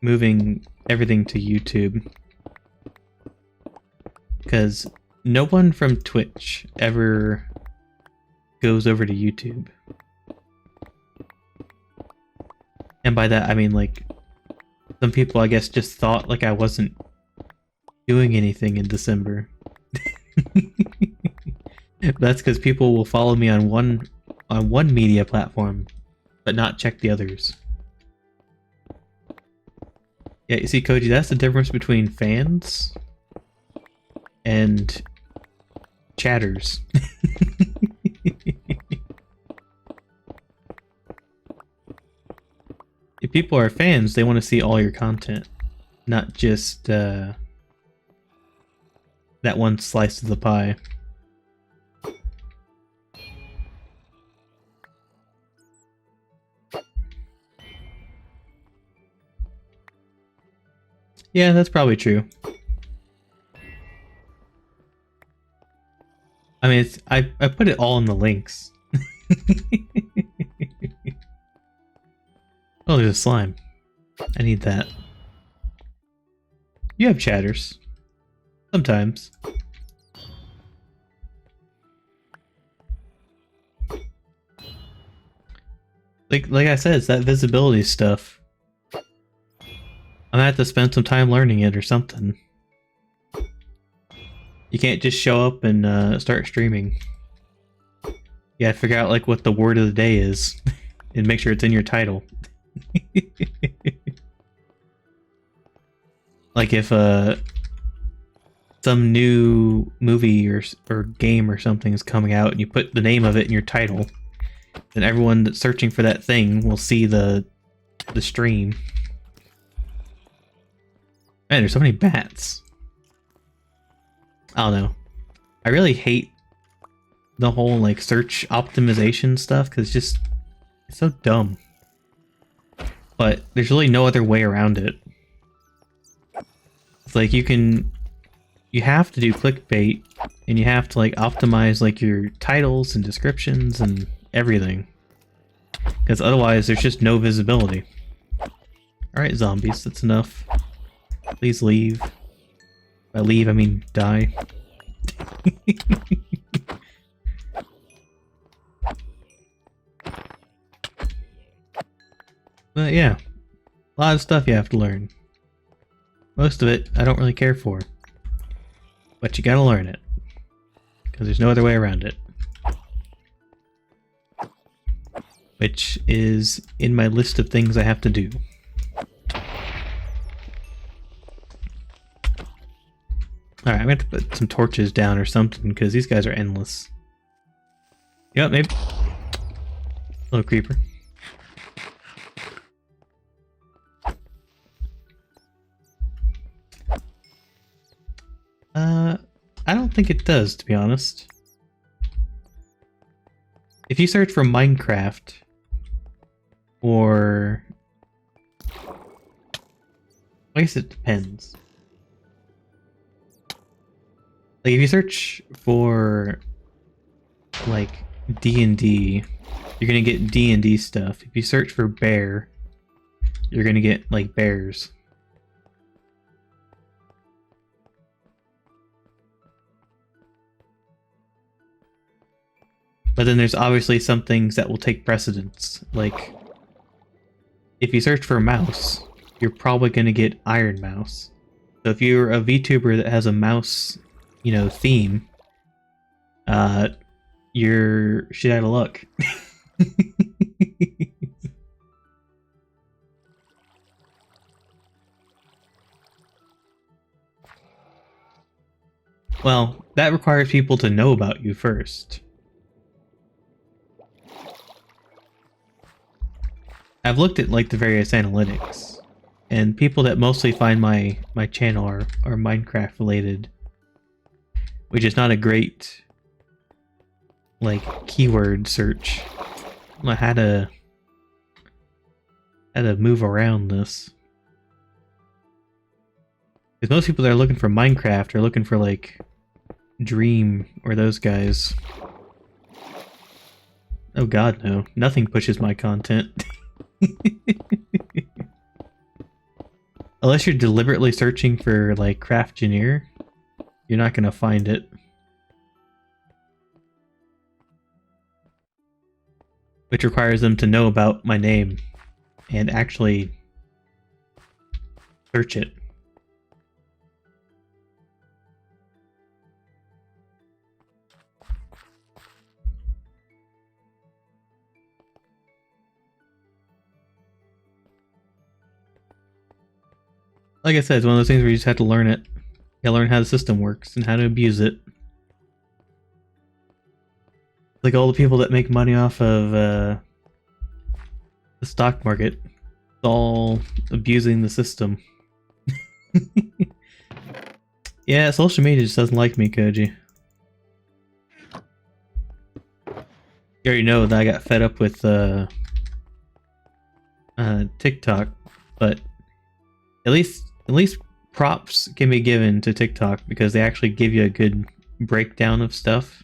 moving everything to YouTube. Because no one from Twitch ever goes over to YouTube. And by that, I mean, like, some people, I guess, just thought like I wasn't doing anything in December. That's because people will follow me on one media platform, but not check the others. Yeah, you see, Koji, that's the difference between fans and chatters. If people are fans, they want to see all your content, not just that one slice of the pie. Yeah, that's probably true. I mean, I put it all in the links. Oh, there's a slime. I need that. You have chatters. Sometimes. Like I said, it's that visibility stuff. I'm gonna have to spend some time learning it or something. You can't just show up and start streaming. You gotta figure out like what the word of the day is and make sure it's in your title. Like if some new movie or game or something is coming out and you put the name of it in your title, then everyone that's searching for that thing will see the stream. Man, there's so many bats. I don't know. I really hate the whole like search optimization stuff because it's so dumb. But there's really no other way around it. It's like you have to do clickbait and you have to like optimize like your titles and descriptions and everything. Because otherwise there's just no visibility. Alright, zombies, that's enough. Please leave. By leave, I mean die. But yeah, a lot of stuff you have to learn. Most of it I don't really care for. But you gotta learn it. Because there's no other way around it. Which is in my list of things I have to do. Alright, I'm gonna have to put some torches down or something, because these guys are endless. Yep, maybe. Little creeper. I don't think it does, to be honest. If you search for Minecraft, or... I guess it depends. Like, if you search for, like, D&D, you're gonna get D&D stuff. If you search for bear, you're gonna get, like, bears. But then there's obviously some things that will take precedence. Like, if you search for mouse, you're probably gonna get Iron Mouse. So if you're a VTuber that has a mouse, you know, theme, you're shit out of luck. Well, that requires people to know about you first. I've looked at like the various analytics, and people that mostly find my channel are Minecraft related, which is not a great like keyword search. I had to move around this. Because most people that are looking for Minecraft are looking for like Dream or those guys. Oh god, no. Nothing pushes my content. Unless you're deliberately searching for like Craftgineer, you're not gonna find it. Which requires them to know about my name and actually search it. Like I said, it's one of those things where you just have to learn it. You gotta learn how the system works and how to abuse it. Like all the people that make money off of the stock market, it's all abusing the system. Yeah, social media just doesn't like me, Koji. You already know that I got fed up with TikTok, but at least props can be given to TikTok because they actually give you a good breakdown of stuff.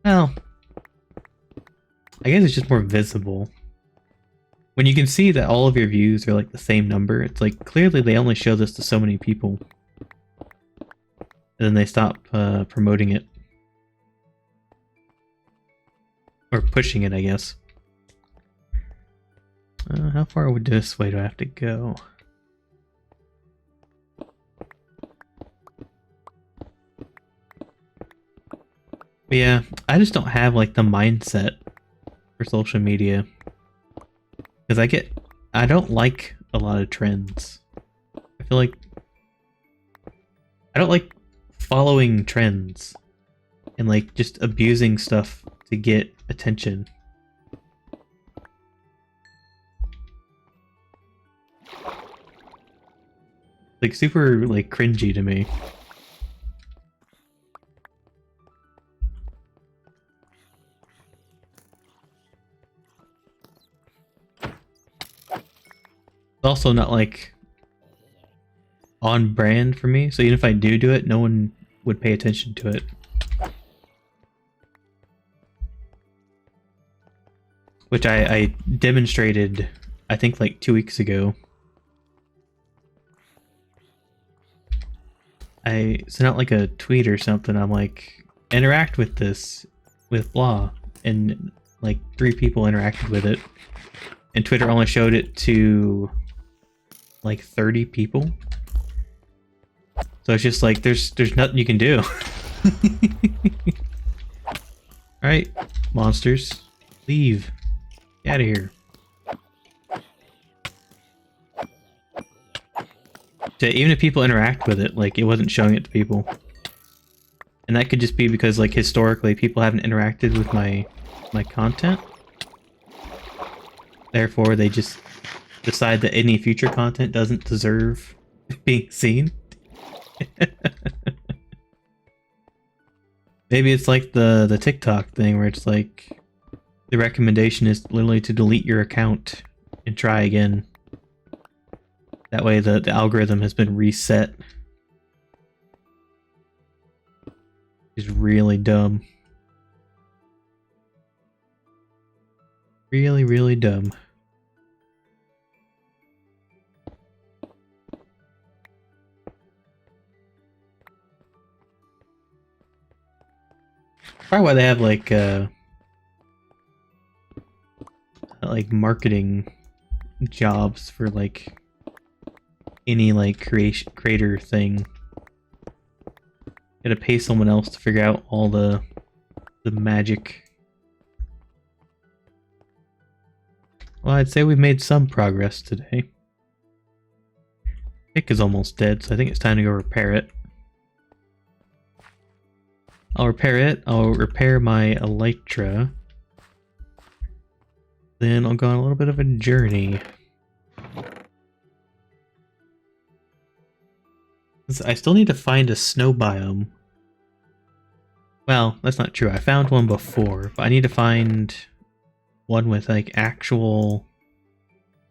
Well, I guess it's just more visible. When you can see that all of your views are like the same number, it's like clearly they only show this to so many people. And then they stop promoting it. Or pushing it, I guess. How far this way do I have to go? But yeah, I just don't have like the mindset for social media. Because I don't like a lot of trends. I feel like I don't like following trends and like just abusing stuff to get attention. Like super like cringy to me. It's also not like on brand for me, so even if I do it, no one would pay attention to it. Which I demonstrated, I think like 2 weeks ago. I sent out like a tweet or something. I'm like, interact with this, with blah, and like 3 people interacted with it, and Twitter only showed it to like 30 people. So it's just like there's nothing you can do. All right, monsters, leave, get out of here. So even if people interact with it, like it wasn't showing it to people. And that could just be because like historically people haven't interacted with my content. Therefore they just decide that any future content doesn't deserve being seen. Maybe it's like the TikTok thing where it's like the recommendation is literally to delete your account and try again. That way the algorithm has been reset. It's really dumb. Really, really dumb. Probably why they have like marketing jobs for like any like creator thing. Gotta pay someone else to figure out all the magic. Well, I'd say we've made some progress today. Pick is almost dead, so I think it's time to go repair it. I'll repair it. I'll repair my elytra. Then I'll go on a little bit of a journey. I still need to find a snow biome. Well, that's not true. I found one before, but I need to find one with like actual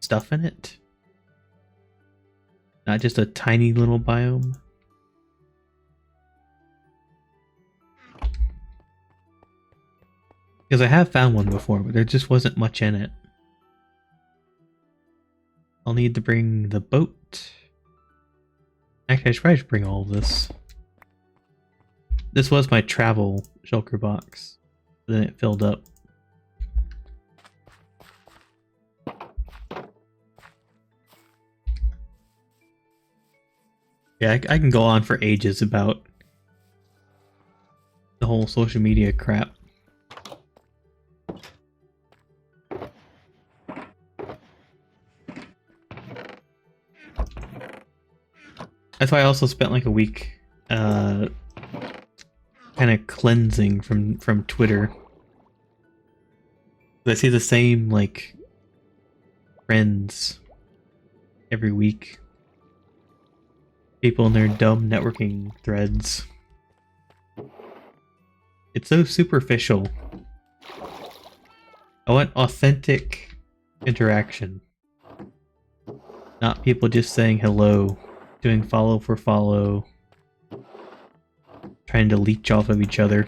stuff in it. Not just a tiny little biome. Because I have found one before, but there just wasn't much in it. I'll need to bring the boat. Actually, I should probably bring all of this. This was my travel shulker box. Then it filled up. Yeah, I can go on for ages about the whole social media crap. That's why I also spent like a week kind of cleansing from Twitter. I see the same like trends every week. People in their dumb networking threads. It's so superficial. I want authentic interaction. Not people just saying hello, doing follow for follow, trying to leech off of each other.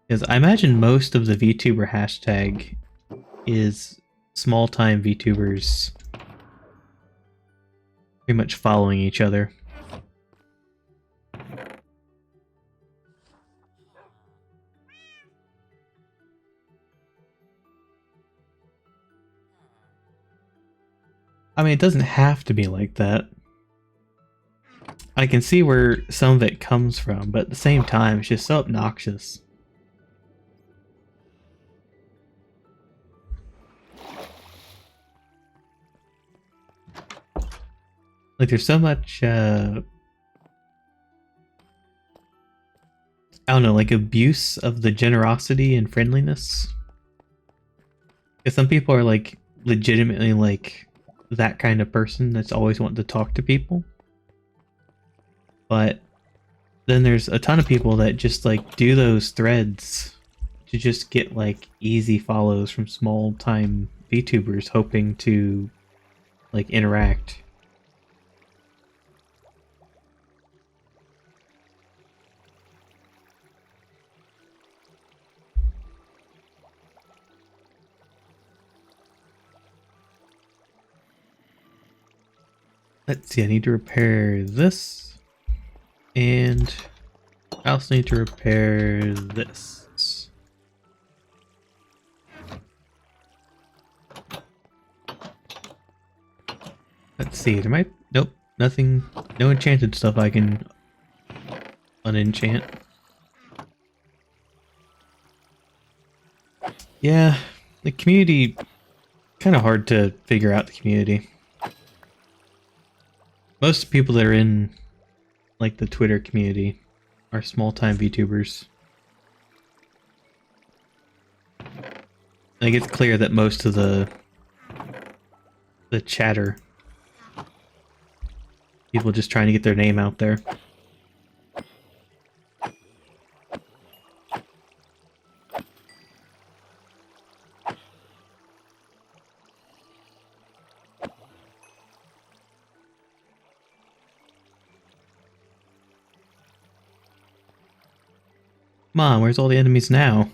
Because I imagine most of the Vtuber hashtag is small-time Vtubers pretty much following each other. I mean, it doesn't have to be like that. I can see where some of it comes from, but at the same time, it's just so obnoxious. Like, there's so much, I don't know, like abuse of the generosity and friendliness. Because some people are like legitimately like that kind of person that's always wanting to talk to people. But then there's a ton of people that just like do those threads to just get like easy follows from small time VTubers hoping to like interact. Let's see, I need to repair this, and I also need to repair this. Let's see, there might... Nope, nothing, no enchanted stuff I can unenchant. Yeah, the community, kind of hard to figure out the community. Most people that are in, like, the Twitter community are small-time VTubers. I think it's clear that most of the chatter, people just trying to get their name out there. Mom, where's all the enemies now?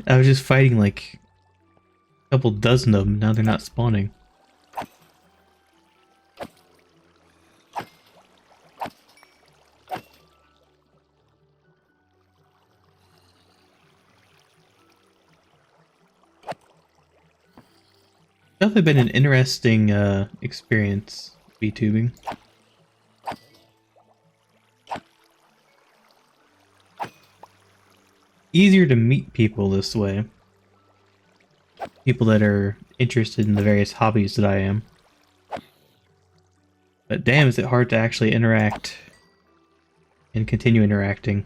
I was just fighting like a couple dozen of them, now they're not spawning. Definitely been an interesting experience VTubing. Easier to meet people this way. People that are interested in the various hobbies that I am. But damn, is it hard to actually interact and continue interacting.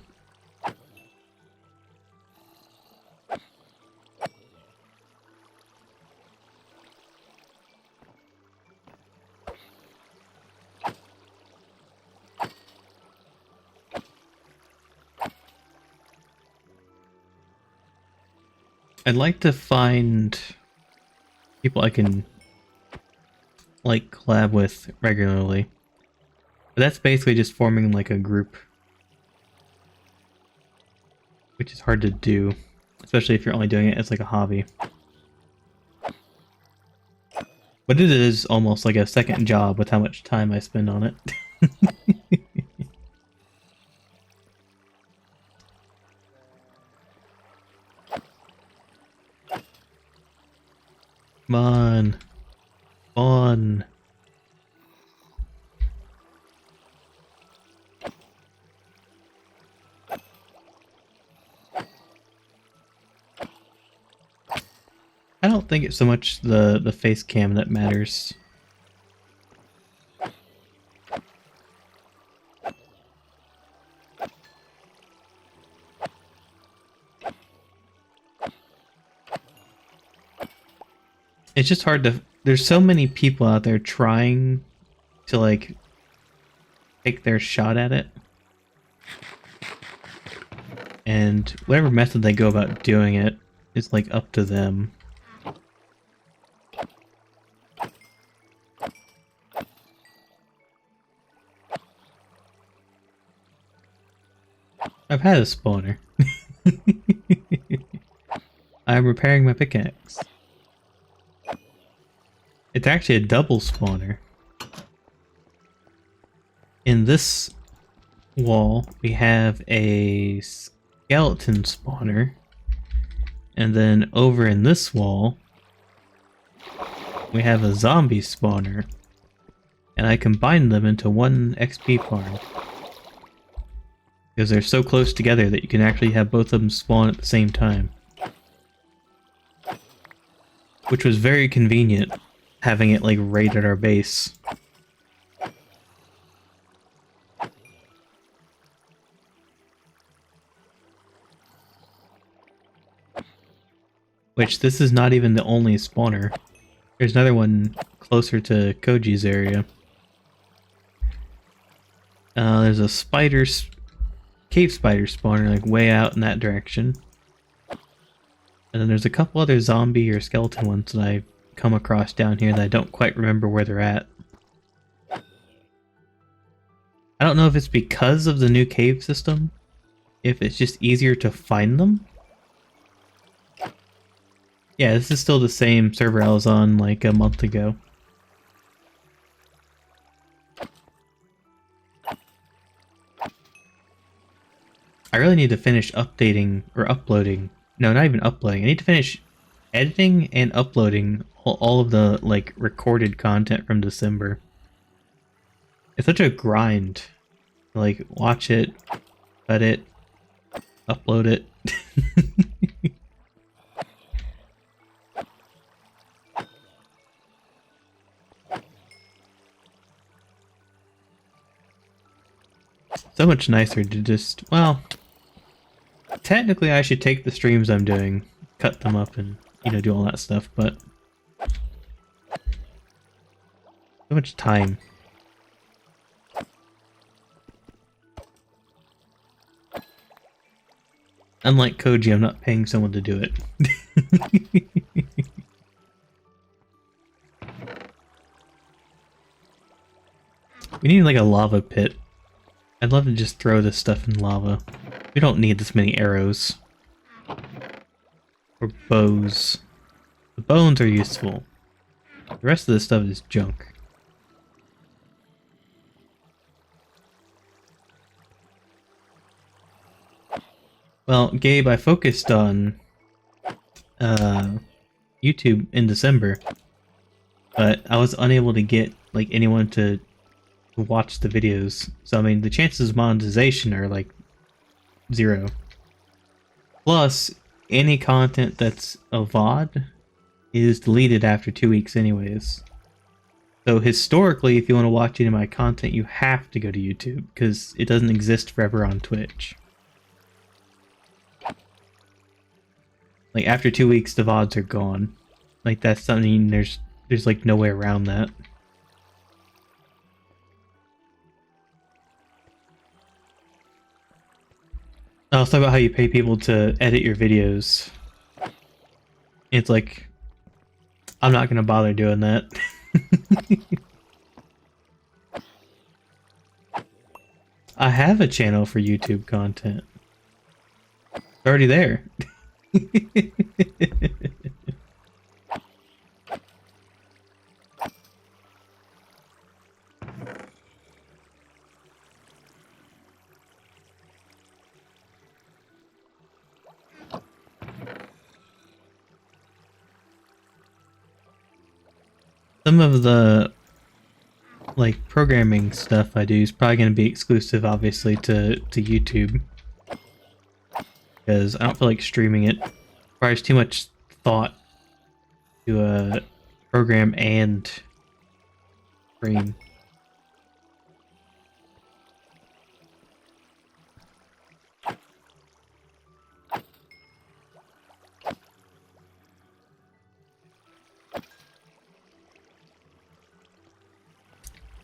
I'd like to find people I can like collab with regularly. But that's basically just forming like a group, which is hard to do, especially if you're only doing it as like a hobby. But it is almost like a second job with how much time I spend on it. Come on. Come on. I don't think it's so much the face cam that matters. It's just hard to... There's so many people out there trying to, like, take their shot at it. And whatever method they go about doing it is, like, up to them. I've had a spawner. I'm repairing my pickaxe. It's actually a double spawner. In this wall, we have a skeleton spawner. And then over in this wall, we have a zombie spawner. and I combined them into one XP farm. Because they're so close together that you can actually have both of them spawn at the same time. Which was very convenient, having it like right at our base. Which, this is not even the only spawner. There's another one closer to Koji's area. There's a cave spider spawner like way out in that direction. And then there's a couple other zombie or skeleton ones that I've come across down here that I don't quite remember where they're at. I don't know if it's because of the new cave system, if it's just easier to find them. Yeah, this is still the same server I was on like a month ago. I really need to finish updating or uploading. No, not even uploading. I need to finish editing and uploading all of the like recorded content from December. It's such a grind. Like, watch it, cut it, upload it. So much nicer to just, well, technically I should take the streams I'm doing, cut them up and, you know, do all that stuff, but so much time. Unlike Koji, I'm not paying someone to do it. We need like a lava pit. I'd love to just throw this stuff in lava. We don't need this many arrows. Or bows. The bones are useful. The rest of this stuff is junk. Well, Gabe, I focused on YouTube in December, but I was unable to get like anyone to watch the videos. So I mean, the chances of monetization are like 0. Plus, any content that's a VOD is deleted after 2 weeks anyways. So historically, if you want to watch any of my content, you have to go to YouTube, because it doesn't exist forever on Twitch. Like, after 2 weeks, the VODs are gone. Like, that's something, there's like no way around that. I'll talk about how you pay people to edit your videos. It's like, I'm not gonna bother doing that. I have a channel for YouTube content. It's already there. Some of the like programming stuff I do is probably going to be exclusive, obviously, to YouTube, because I don't feel like streaming it. It requires too much thought to program and stream.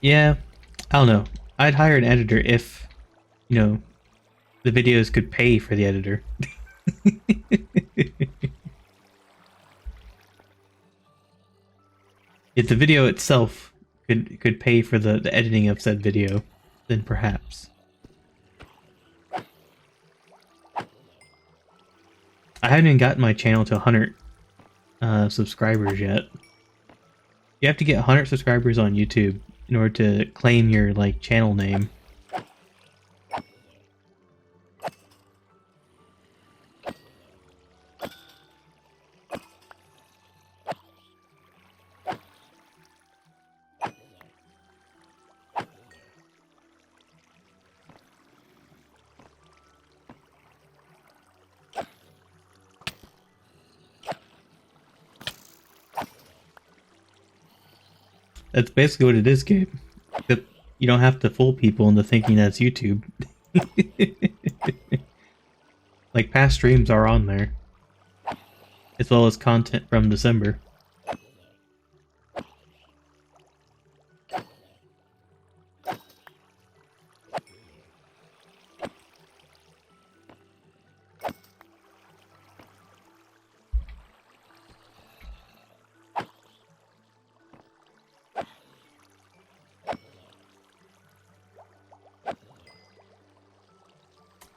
Yeah, I don't know. I'd hire an editor if, you know, the videos could pay for the editor. If the video itself could pay for the editing of said video, then perhaps. I haven't even gotten my channel to 100 subscribers yet. You have to get 100 subscribers on YouTube in order to claim your like channel name. That's basically what it is, Gabe. Except you don't have to fool people into thinking that's YouTube. Like, past streams are on there, as well as content from December.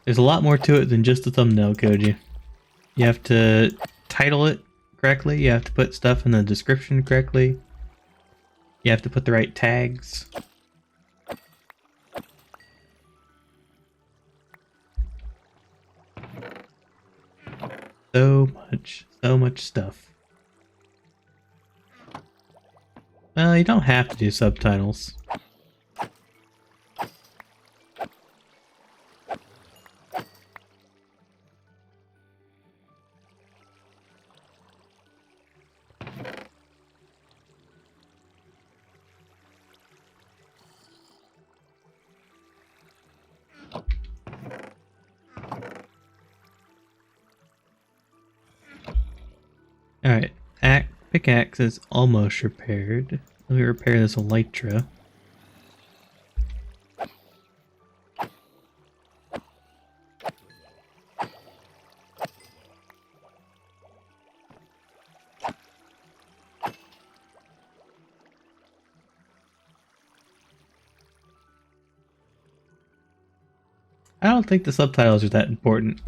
There's a lot more to it than just the thumbnail, Koji. You have to title it correctly, you have to put stuff in the description correctly, you have to put the right tags. So much stuff. Well, you don't have to do subtitles. Alright, pickaxe is almost repaired. Let me repair this elytra. I don't think the subtitles are that important.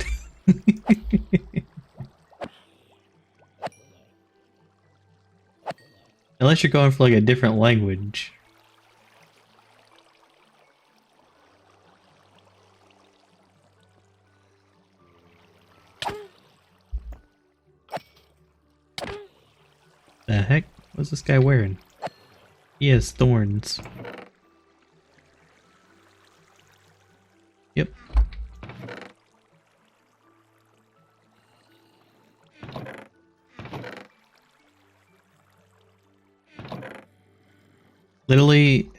Unless you're going for like a different language. The heck? What's this guy wearing? He has thorns. Yep. Literally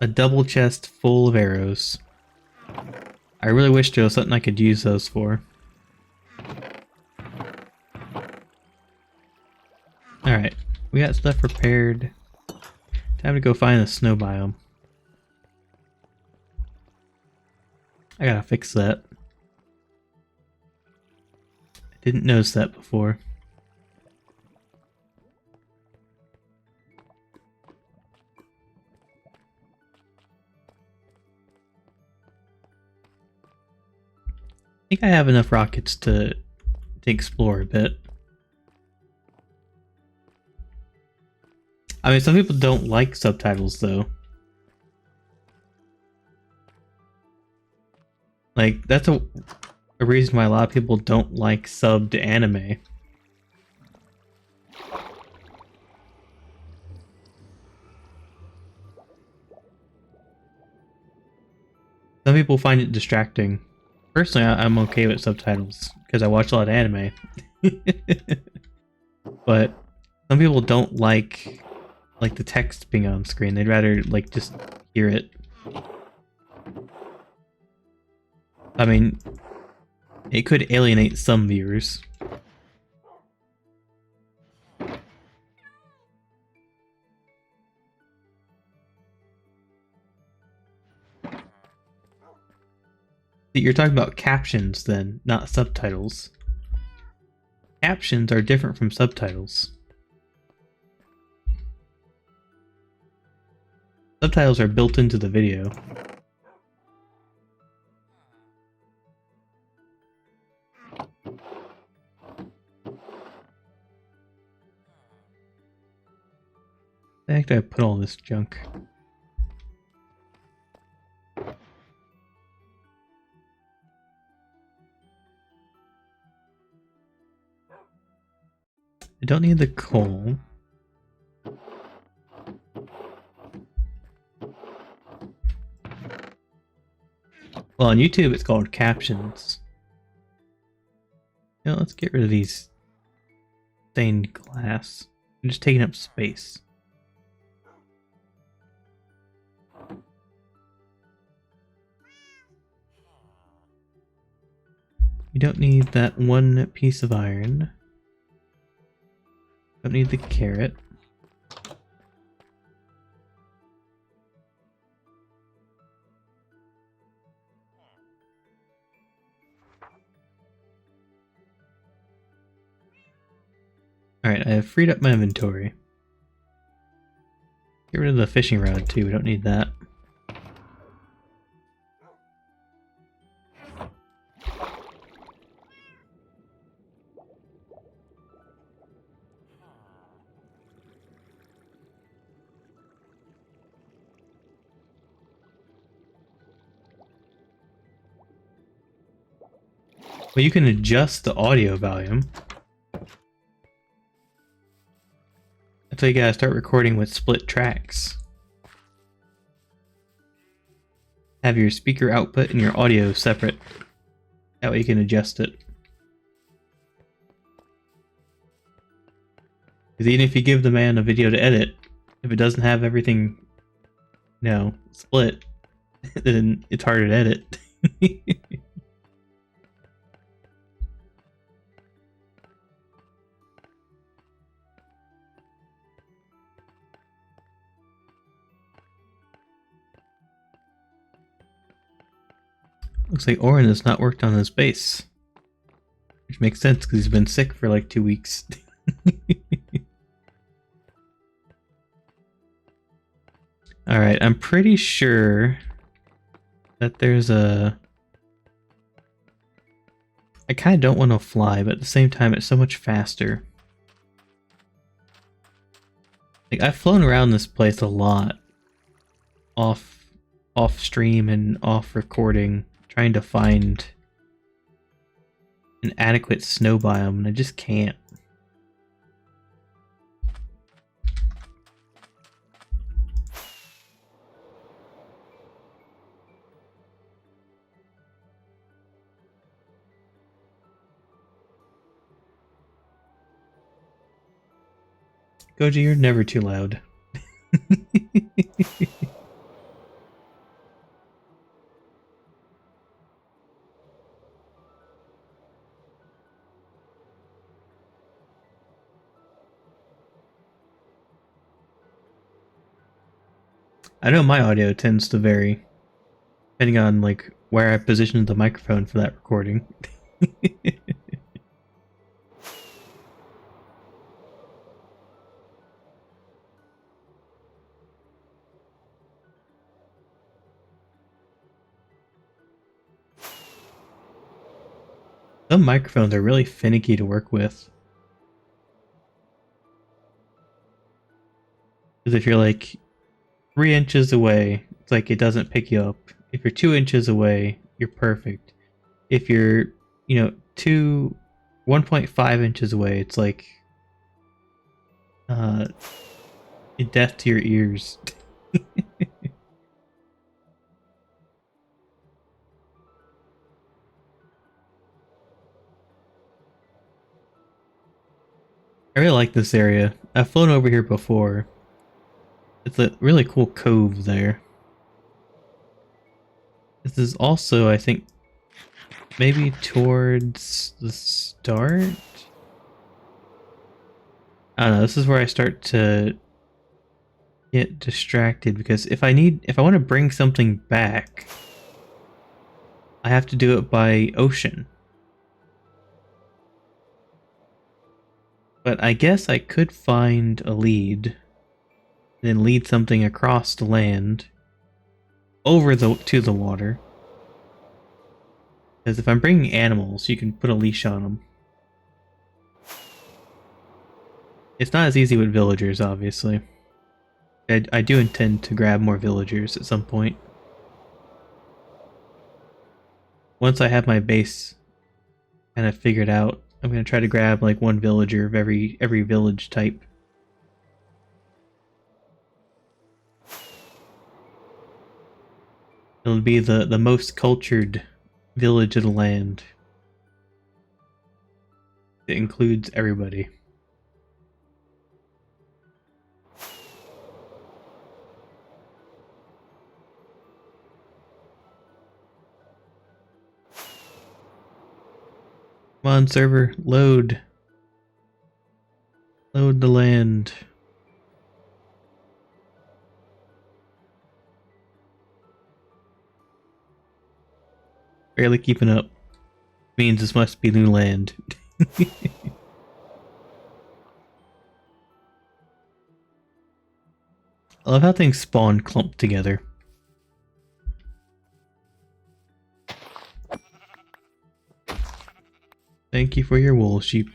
a double chest full of arrows. I really wish there was something I could use those for. Alright, we got stuff repaired. Time to go find the snow biome. I gotta fix that. I didn't notice that before. I think I have enough rockets to explore a bit. I mean, some people don't like subtitles, though. Like, that's a reason why a lot of people don't like subbed anime. Some people find it distracting. Personally, I'm okay with subtitles, because I watch a lot of anime. But some people don't like the text being on screen. They'd rather, like, just hear it. I mean, it could alienate some viewers. You're talking about captions then, not subtitles. Captions are different from subtitles. Subtitles are built into the video. The heck did I put all this junk? I don't need the coal. Well, on YouTube it's called captions. You know, let's get rid of these stained glass. I'm just taking up space. You don't need that one piece of iron. Don't need the carrot. Alright, I have freed up my inventory. Get rid of the fishing rod too, we don't need that. Well, you can adjust the audio volume. That's why you gotta start recording with split tracks. Have your speaker output and your audio separate. That way you can adjust it. Because even if you give the man a video to edit, if it doesn't have everything, you know, split, then it's harder to edit. Looks like Orin has not worked on his base. Which makes sense because he's been sick for like 2 weeks. Alright, I'm pretty sure that there's a... I kind of don't want to fly, but at the same time it's so much faster. Like, I've flown around this place a lot. Off stream and off recording, trying to find an adequate snow biome, and I just can't. Goji, you're never too loud. I know my audio tends to vary, depending on like where I positioned the microphone for that recording. Some microphones are really finicky to work with. Because if you're like 3 inches away, it's like it doesn't pick you up. If you're 2 inches away, you're perfect. If you're, 1.5 inches away, it's like death to your ears. I really like this area. I've flown over here before. It's a really cool cove there. This is also, I think, maybe towards the start? I don't know, this is where I start to get distracted, because if I want to bring something back, I have to do it by ocean. But I guess I could find a lead, then lead something across the land, over to the water. Because if I'm bringing animals, you can put a leash on them. It's not as easy with villagers, obviously. I do intend to grab more villagers at some point. Once I have my base kind of figured out, I'm going to try to grab like one villager of every village type. It'll be the most cultured village of the land. It includes everybody. on, server, load. Load the land. Barely keeping up. Means this must be new land. I love how things spawn clumped together. Thank you for your wool, sheep.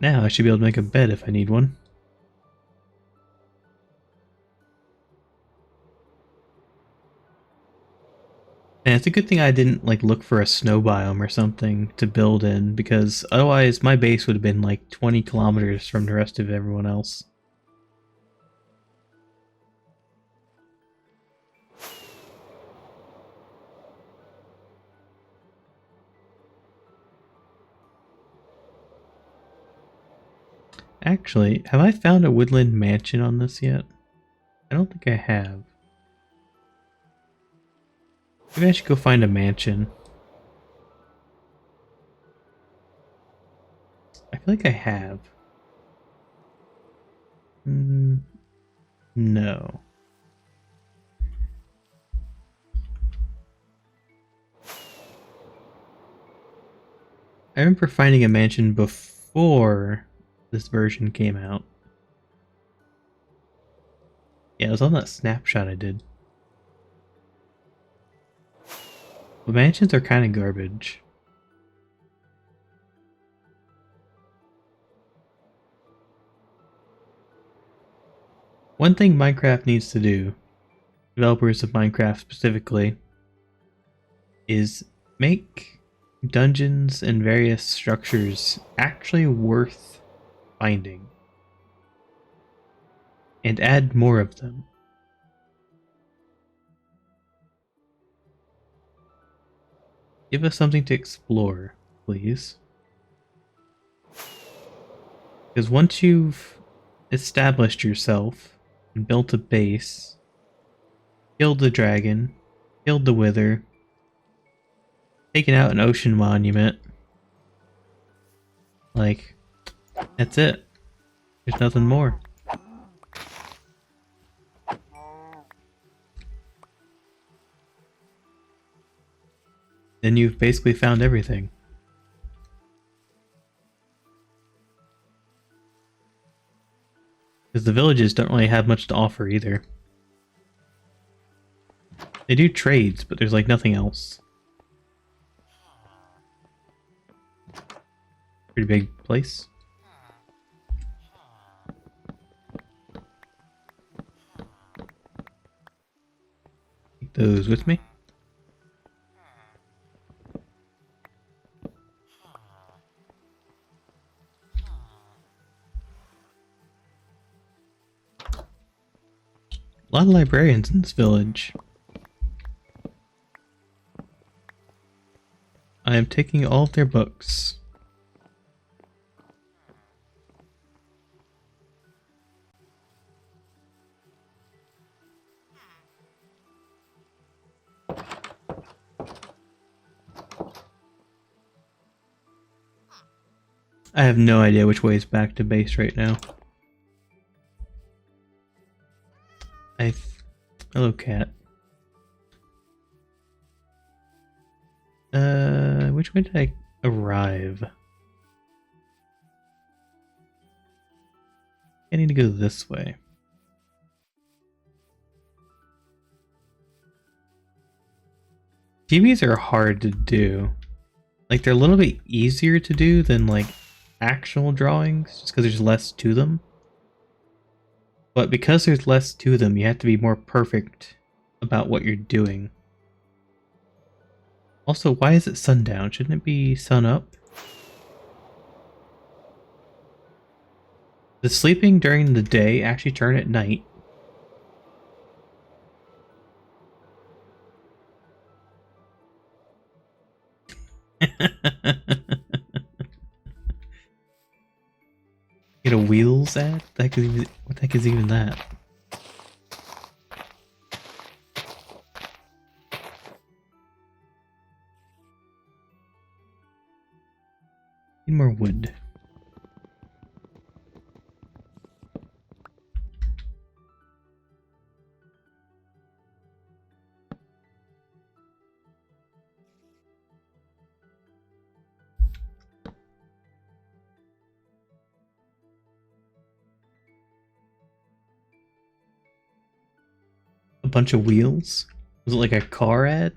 Now I should be able to make a bed if I need one. And it's a good thing I didn't like look for a snow biome or something to build in, because otherwise my base would have been like 20 kilometers from the rest of everyone else. Actually, have I found a woodland mansion on this yet? I don't think I have. Maybe I should go find a mansion. I feel like I have. No. I remember finding a mansion before this version came out. Yeah, it was on that snapshot I did. The mansions are kind of garbage. One thing Minecraft needs to do, developers of Minecraft specifically, is make dungeons and various structures actually worth finding. And add more of them. Give us something to explore, please. Because once you've established yourself and built a base, killed the dragon, killed the wither, taken out an ocean monument, like, that's it. There's nothing more. Then you've basically found everything. Because the villages don't really have much to offer either. They do trades, but there's like nothing else. Pretty big place. Take those with me. A lot of librarians in this village. I am taking all of their books. I have no idea which way is back to base right now. Hello, cat. Which way did I arrive? I need to go this way. TVs are hard to do. Like, they're a little bit easier to do than, like, actual drawings, just because there's less to them. But because there's less to them, you have to be more perfect about what you're doing. Also, why is it sundown? Shouldn't it be sun up? Does sleeping during the day actually turn at night? Get a wheels ad? What the heck is even that? Need more wood. A bunch of wheels? Was it like a car ad?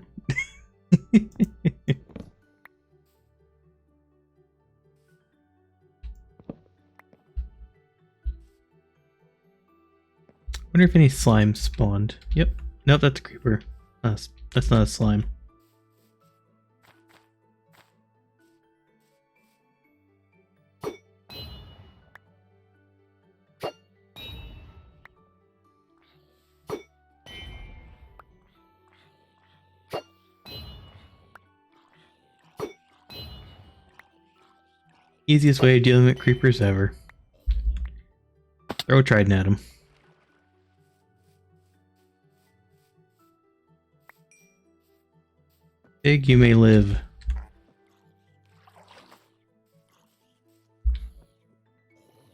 Wonder if any slime spawned. Yep. Nope, that's a creeper. That's not a slime. Easiest way of dealing with creepers ever. Throw a trident at them. Big, you may live.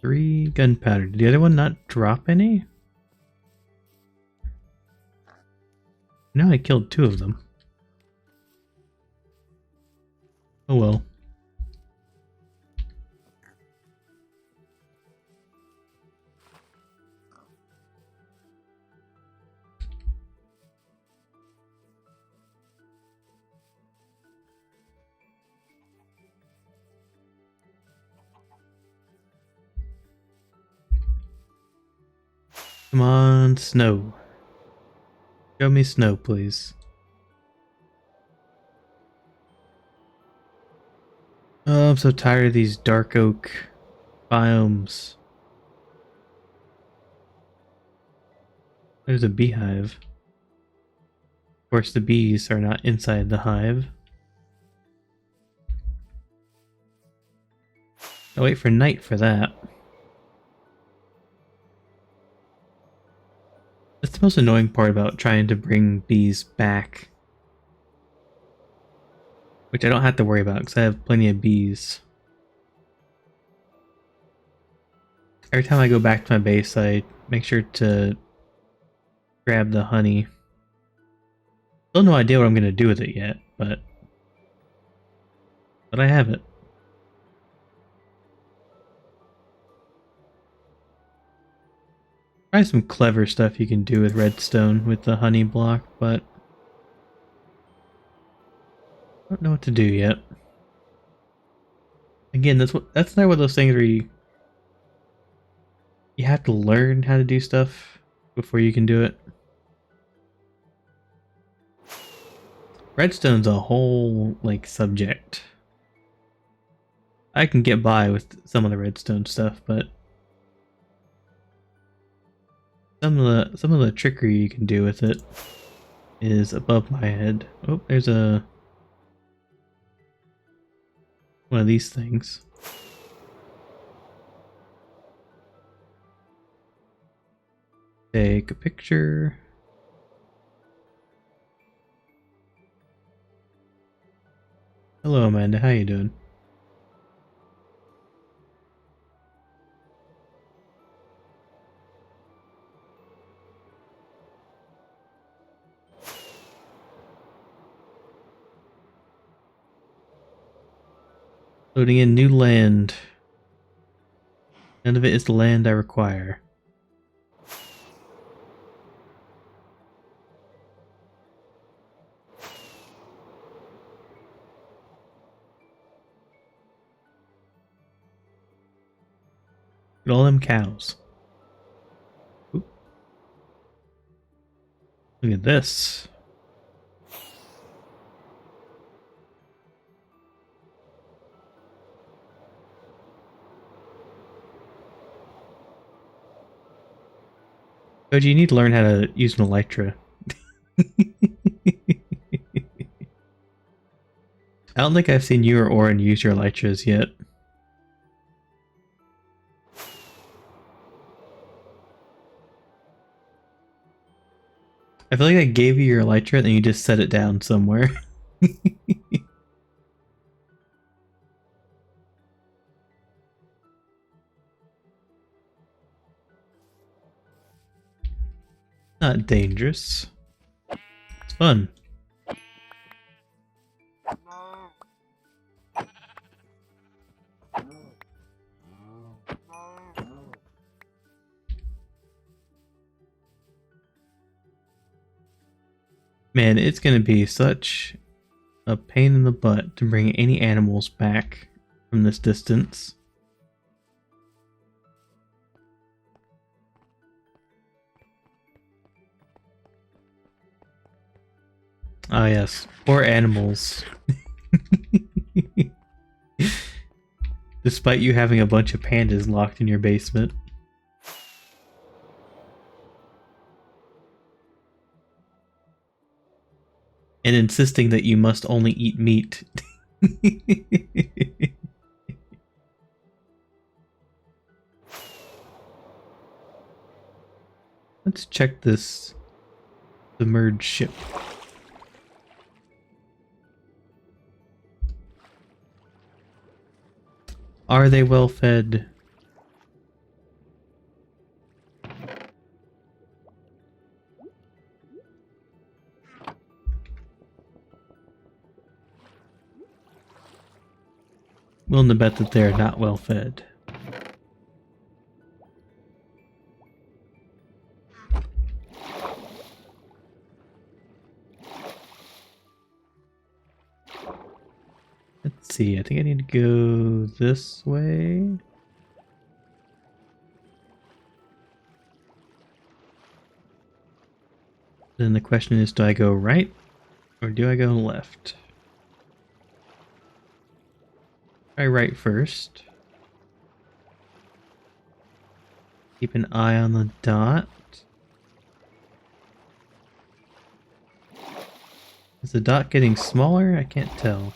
Three gunpowder. Did the other one not drop any? No, I killed two of them. Oh well. Come on, snow. Show me snow, please. Oh, I'm so tired of these dark oak biomes. There's a beehive. Of course, the bees are not inside the hive. I'll wait for night for that. That's the most annoying part about trying to bring bees back. Which I don't have to worry about because I have plenty of bees. Every time I go back to my base, I make sure to grab the honey. Still no idea what I'm going to do with it yet, but I have it. Probably some clever stuff you can do with redstone with the honey block, but I don't know what to do yet. Again, that's not one of those things where you have to learn how to do stuff before you can do it. Redstone's a whole like subject. I can get by with some of the redstone stuff, but some of the trickery you can do with it is above my head. Oh, there's one of these things. Take a picture. Hello, Amanda. How you doing? Loading in new land. None of it is the land I require. Look at all them cows. Oop. Look at this. Koji, you need to learn how to use an elytra. I don't think I've seen you or Orin use your elytras yet. I feel like I gave you your elytra and then you just set it down somewhere. Not dangerous. It's fun. Man, it's gonna be such a pain in the butt to bring any animals back from this distance. Ah yes, poor animals. Despite you having a bunch of pandas locked in your basement. And insisting that you must only eat meat. Let's check this submerged ship. Are they well fed? Willing to bet that they're not well fed. Let's see, I think I need to go this way. Then the question is, do I go right or do I go left? Try right first. Keep an eye on the dot. Is the dot getting smaller? I can't tell.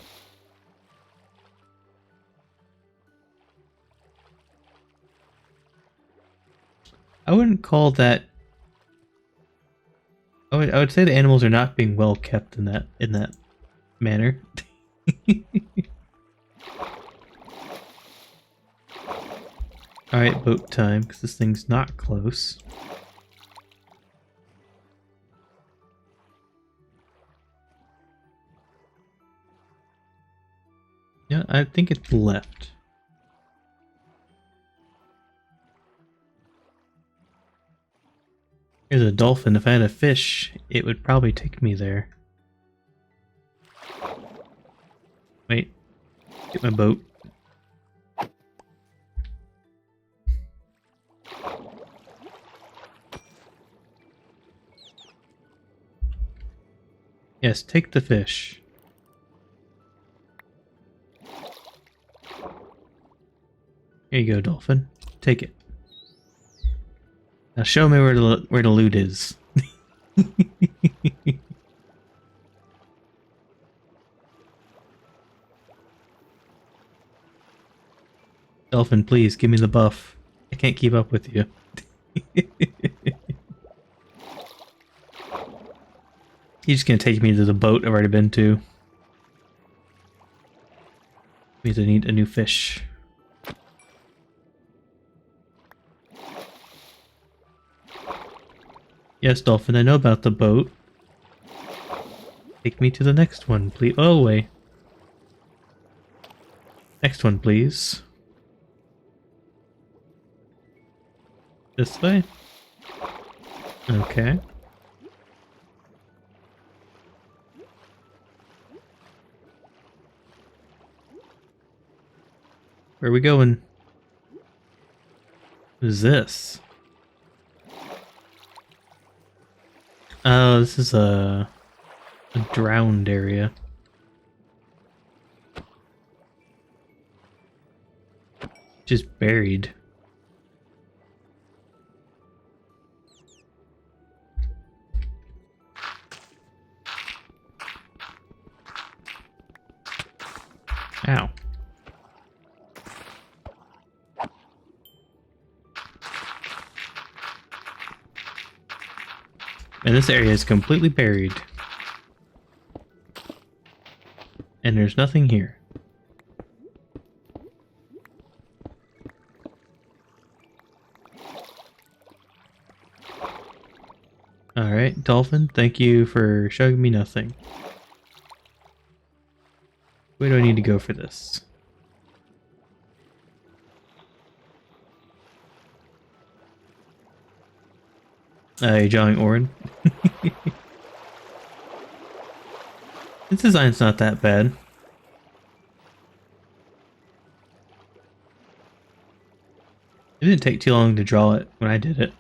I wouldn't call that. I would say the animals are not being well kept in that manner. Alright, boat time, because this thing's not close. Yeah, I think it's left. Here's a dolphin. If I had a fish, it would probably take me there. Wait. Get my boat. Yes, take the fish. Here you go, dolphin. Take it. Now show me where the loot is. Dolphin, please give me the buff. I can't keep up with you. He's just gonna take me to the boat I've already been to. Means I need a new fish. Yes, Dolphin, I know about the boat. Take me to the next one, please. Oh, wait. Next one, please. This way? Okay. Where are we going? What is this? Oh, this is a drowned area. Just buried. Ow. And this area is completely buried. And there's nothing here. Alright, Dolphin, thank you for showing me nothing. Where do I need to go for this? You're drawing Orin? This design's not that bad. It didn't take too long to draw it when I did it.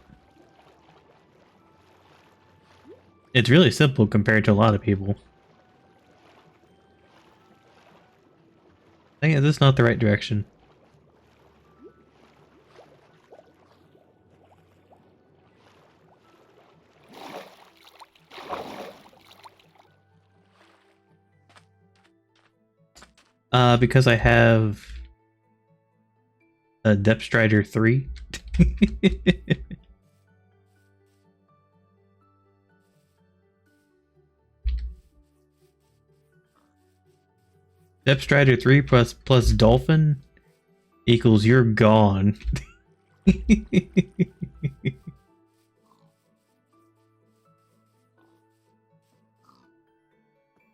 It's really simple compared to a lot of people. Dang it, this is not the right direction. Because I have a Depth Strider 3. Depth Strider 3 plus Dolphin equals you're gone.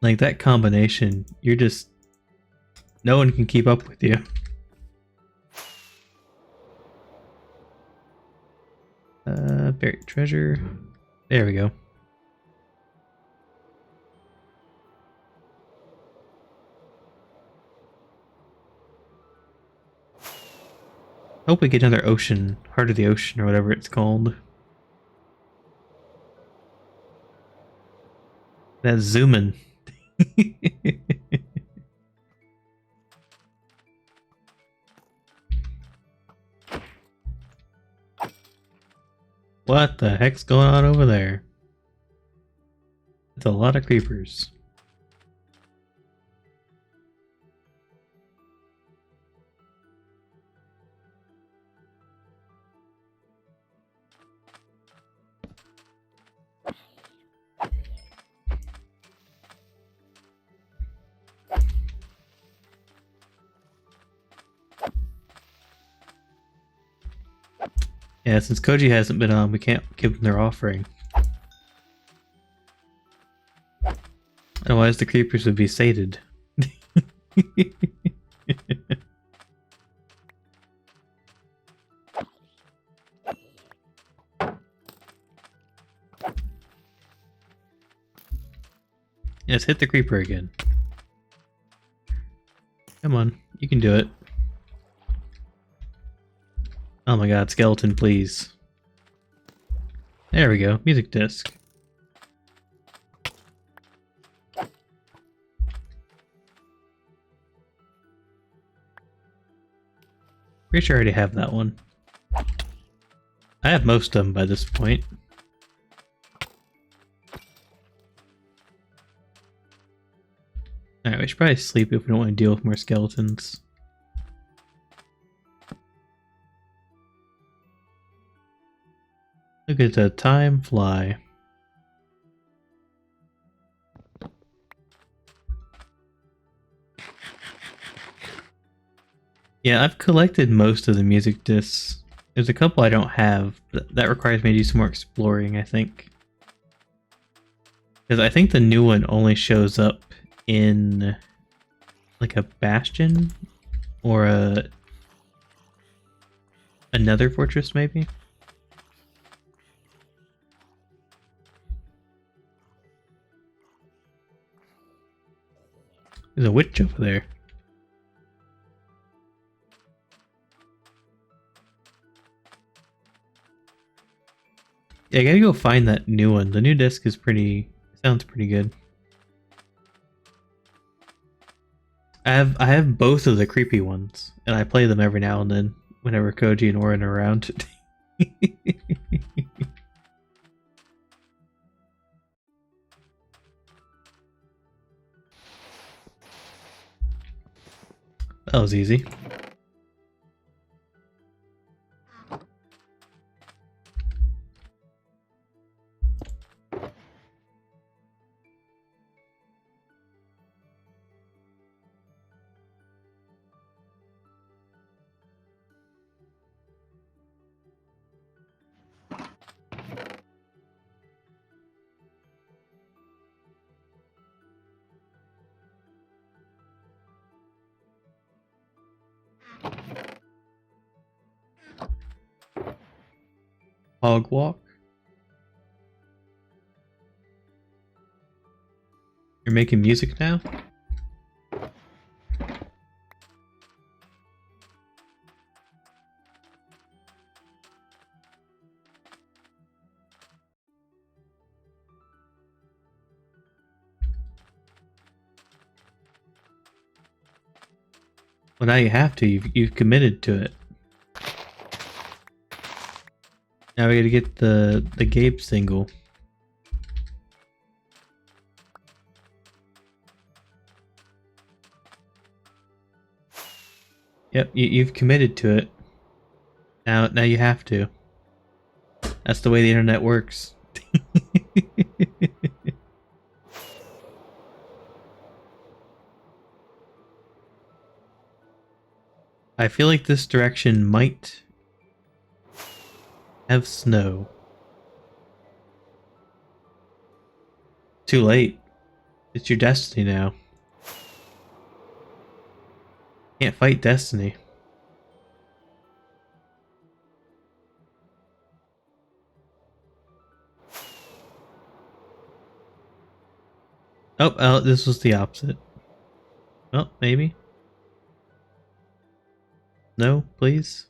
Like that combination, you're just... no one can keep up with you. Buried treasure. There we go. Hope we get another ocean, Heart of the Ocean or whatever it's called. That's zooming. What the heck's going on over there? It's a lot of creepers. Yeah, since Koji hasn't been on, we can't give them their offering. Otherwise the creepers would be sated. Yes, hit the creeper again. Come on, you can do it. Oh my god, skeleton, please. There we go, music disc. Pretty sure I already have that one. I have most of them by this point. Alright, we should probably sleep if we don't want to deal with more skeletons. Look at the time fly. Yeah, I've collected most of the music discs. There's a couple I don't have, but that requires me to do some more exploring, I think. Because I think the new one only shows up in like a bastion or another fortress maybe. There's a witch over there. Yeah, I gotta go find that new one. The new disc is sounds pretty good. I have both of the creepy ones, and I play them every now and then whenever Koji and Orin are around. That was easy. Hog walk. You're making music now? Well, now you have to. You've committed to it. Now we gotta get the Gabe single. Yep, you've committed to it. Now you have to. That's the way the internet works. I feel like this direction might have snow. Too late. It's your destiny now. Can't fight destiny. Oh, this was the opposite. Oh, maybe. No, please.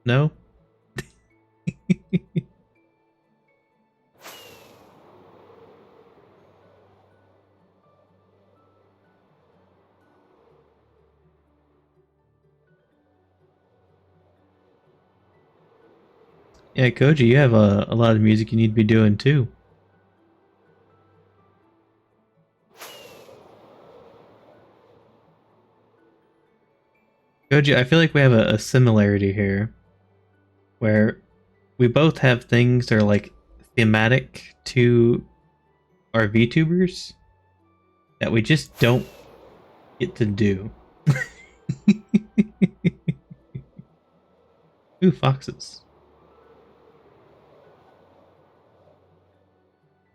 No. Yeah, Koji, you have a lot of music you need to be doing too. Koji, I feel like we have a similarity here, where we both have things that are like thematic to our VTubers that we just don't get to do. Ooh, foxes.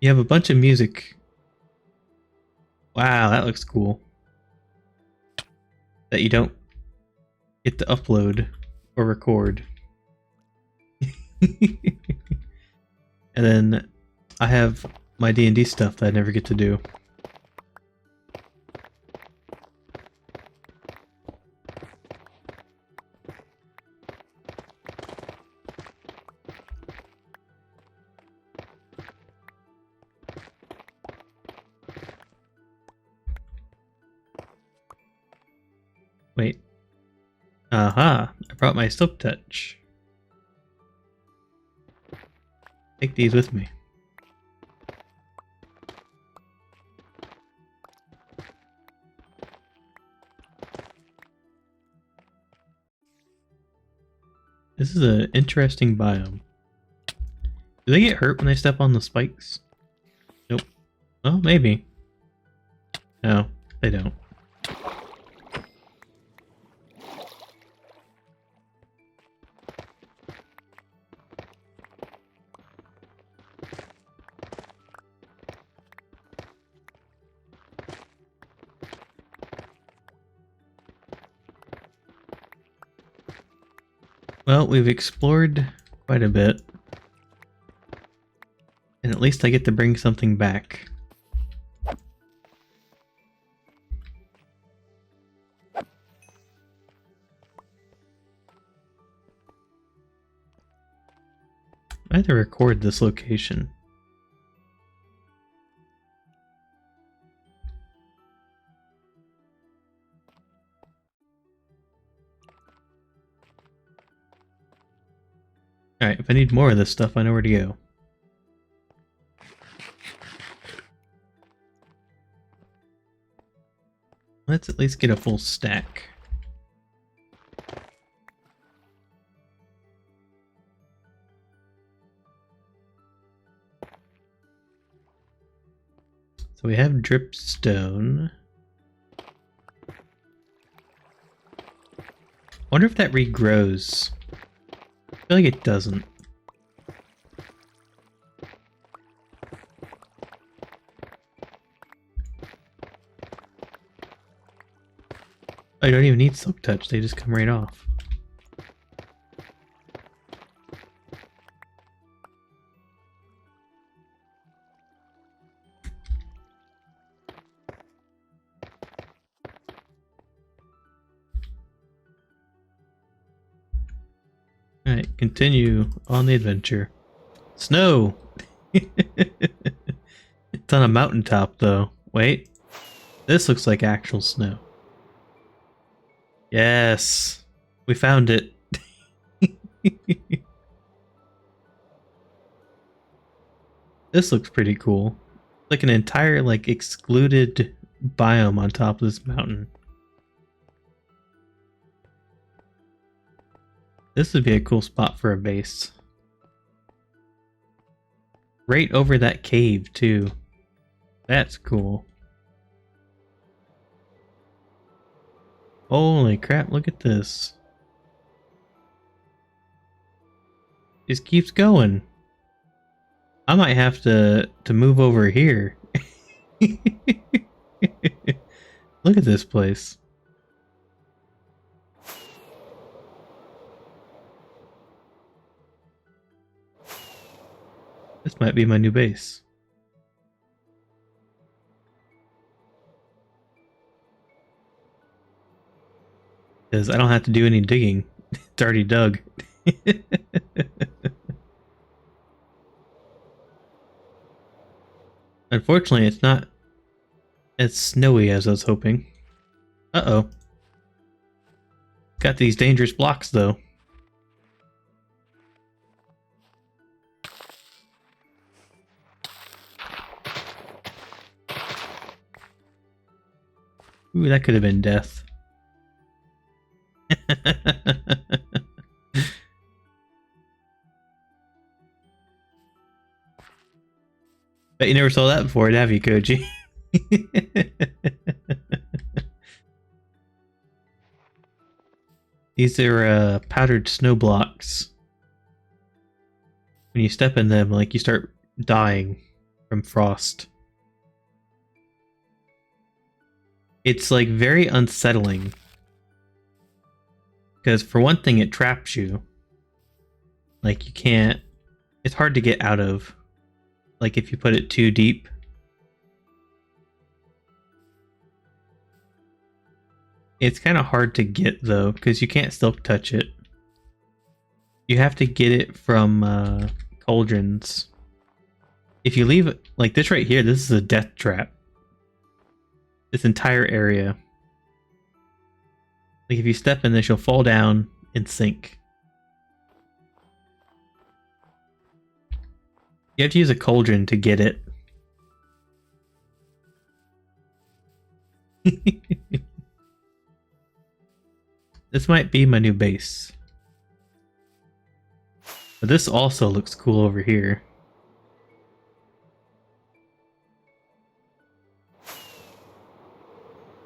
You have a bunch of music. Wow, that looks cool. That you don't get to upload or record. And then I have my D&D stuff that I never get to do. Wait. Aha! I brought my silk touch. Take these with me. This is an interesting biome. Do they get hurt when they step on the spikes? Nope. Oh, maybe. No, they don't. Well, we've explored quite a bit. And at least I get to bring something back. I have to record this location. Alright, if I need more of this stuff, I know where to go. Let's at least get a full stack. So we have dripstone. I wonder if that regrows. I feel like it doesn't. I don't even need silk touch, they just come right off. Alright, continue on the adventure. Snow! It's on a mountaintop, though. Wait. This looks like actual snow. Yes! We found it. This looks pretty cool. Like an entire, like, excluded biome on top of this mountain. This would be a cool spot for a base. Right over that cave, too. That's cool. Holy crap, look at this. Just keeps going. I might have to move over here. Look at this place. This might be my new base. Because I don't have to do any digging. It's already dug. Unfortunately, it's not as snowy as I was hoping. Uh-oh. Got these dangerous blocks, though. Ooh, that could have been death. Bet you never saw that before, have you, Koji? These are powdered snow blocks. When you step in them, like, you start dying from frost. It's, like, very unsettling. Because, for one thing, it traps you. Like, you can't... It's hard to get out of. Like, if you put it too deep. It's kind of hard to get, though, because you can't still touch it. You have to get it from cauldrons. If you leave it, like this right here, this is a death trap. This entire area. Like, if you step in this, you'll fall down and sink. You have to use a cauldron to get it. This might be my new base. But this also looks cool over here.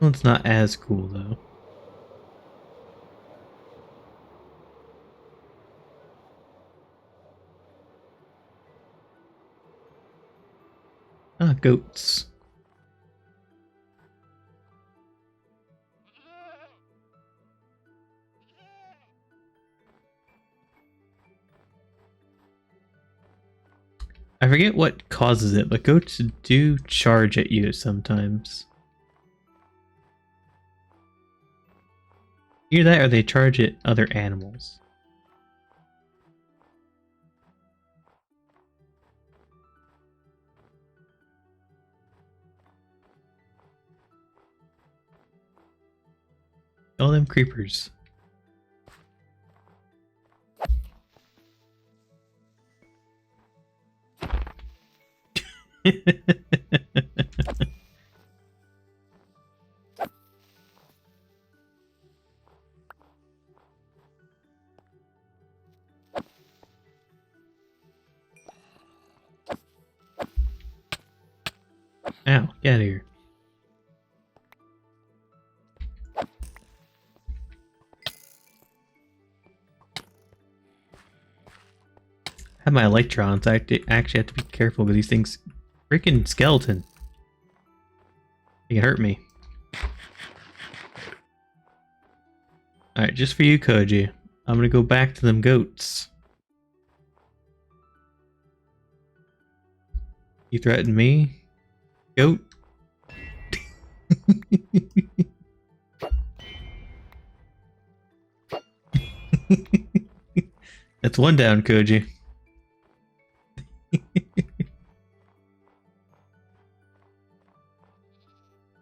Well, it's not as cool, though. Ah, goats. I forget what causes it, but goats do charge at you sometimes. Either that or they charge at other animals. All them creepers. Ow, get out of here. I have my electrons. I actually have to be careful with these things. Freaking skeleton. They can hurt me. Alright, just for you, Koji. I'm gonna go back to them goats. You threaten me? Goat? That's one down, Koji.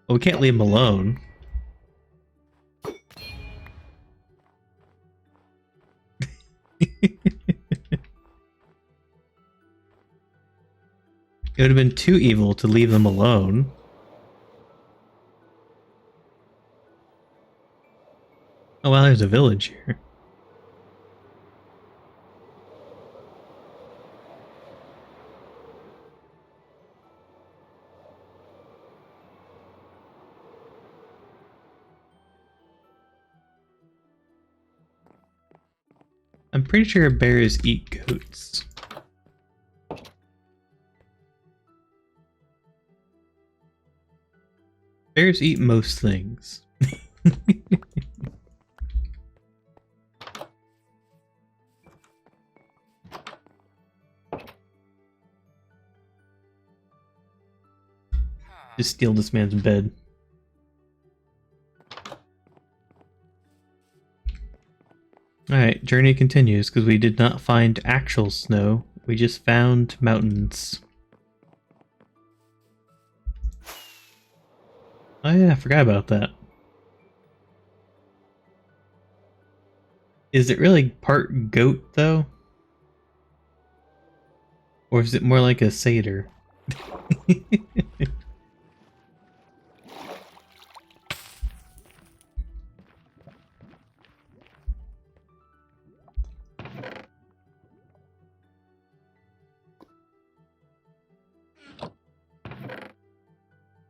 Well, we can't leave him alone. It would have been too evil to leave them alone. Oh wow, there's a village here. I'm pretty sure bears eat goats. Bears eat most things. Just steal this man's bed. Alright, journey continues because we did not find actual snow. We just found mountains. Oh yeah, I forgot about that. Is it really part goat though? Or is it more like a satyr?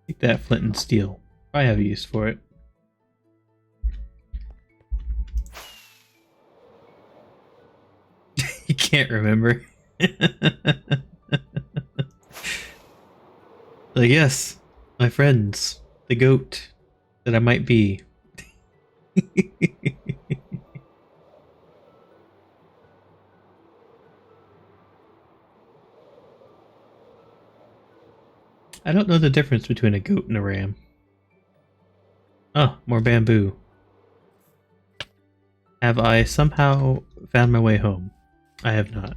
Take that flint and steel. I have use for it. You can't remember. Like, yes, my friends, the goat that I might be. I don't know the difference between a goat and a ram. Oh, more bamboo. Have I somehow found my way home? I have not.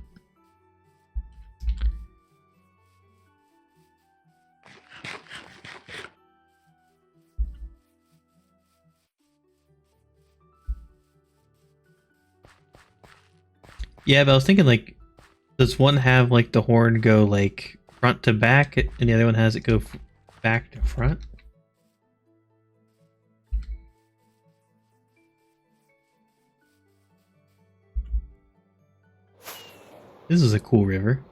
Yeah, but I was thinking, like, does one have, like, the horn go, like, front to back, and the other one has it go back to front? This is a cool river.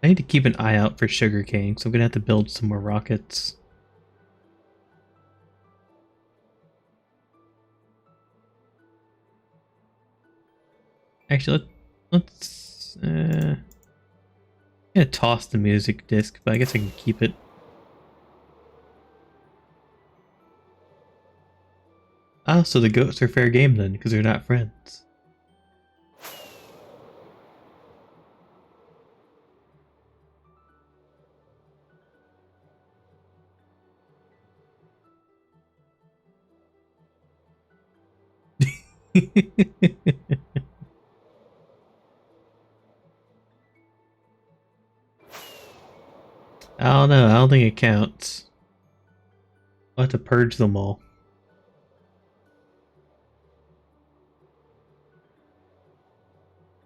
I need to keep an eye out for sugarcane, so I'm gonna have to build some more rockets. Actually, let's I'm gonna toss the music disc, but I guess I can keep it. Ah, so the goats are fair game then, because they're not friends. I don't know, I don't think it counts. I'll have to purge them all.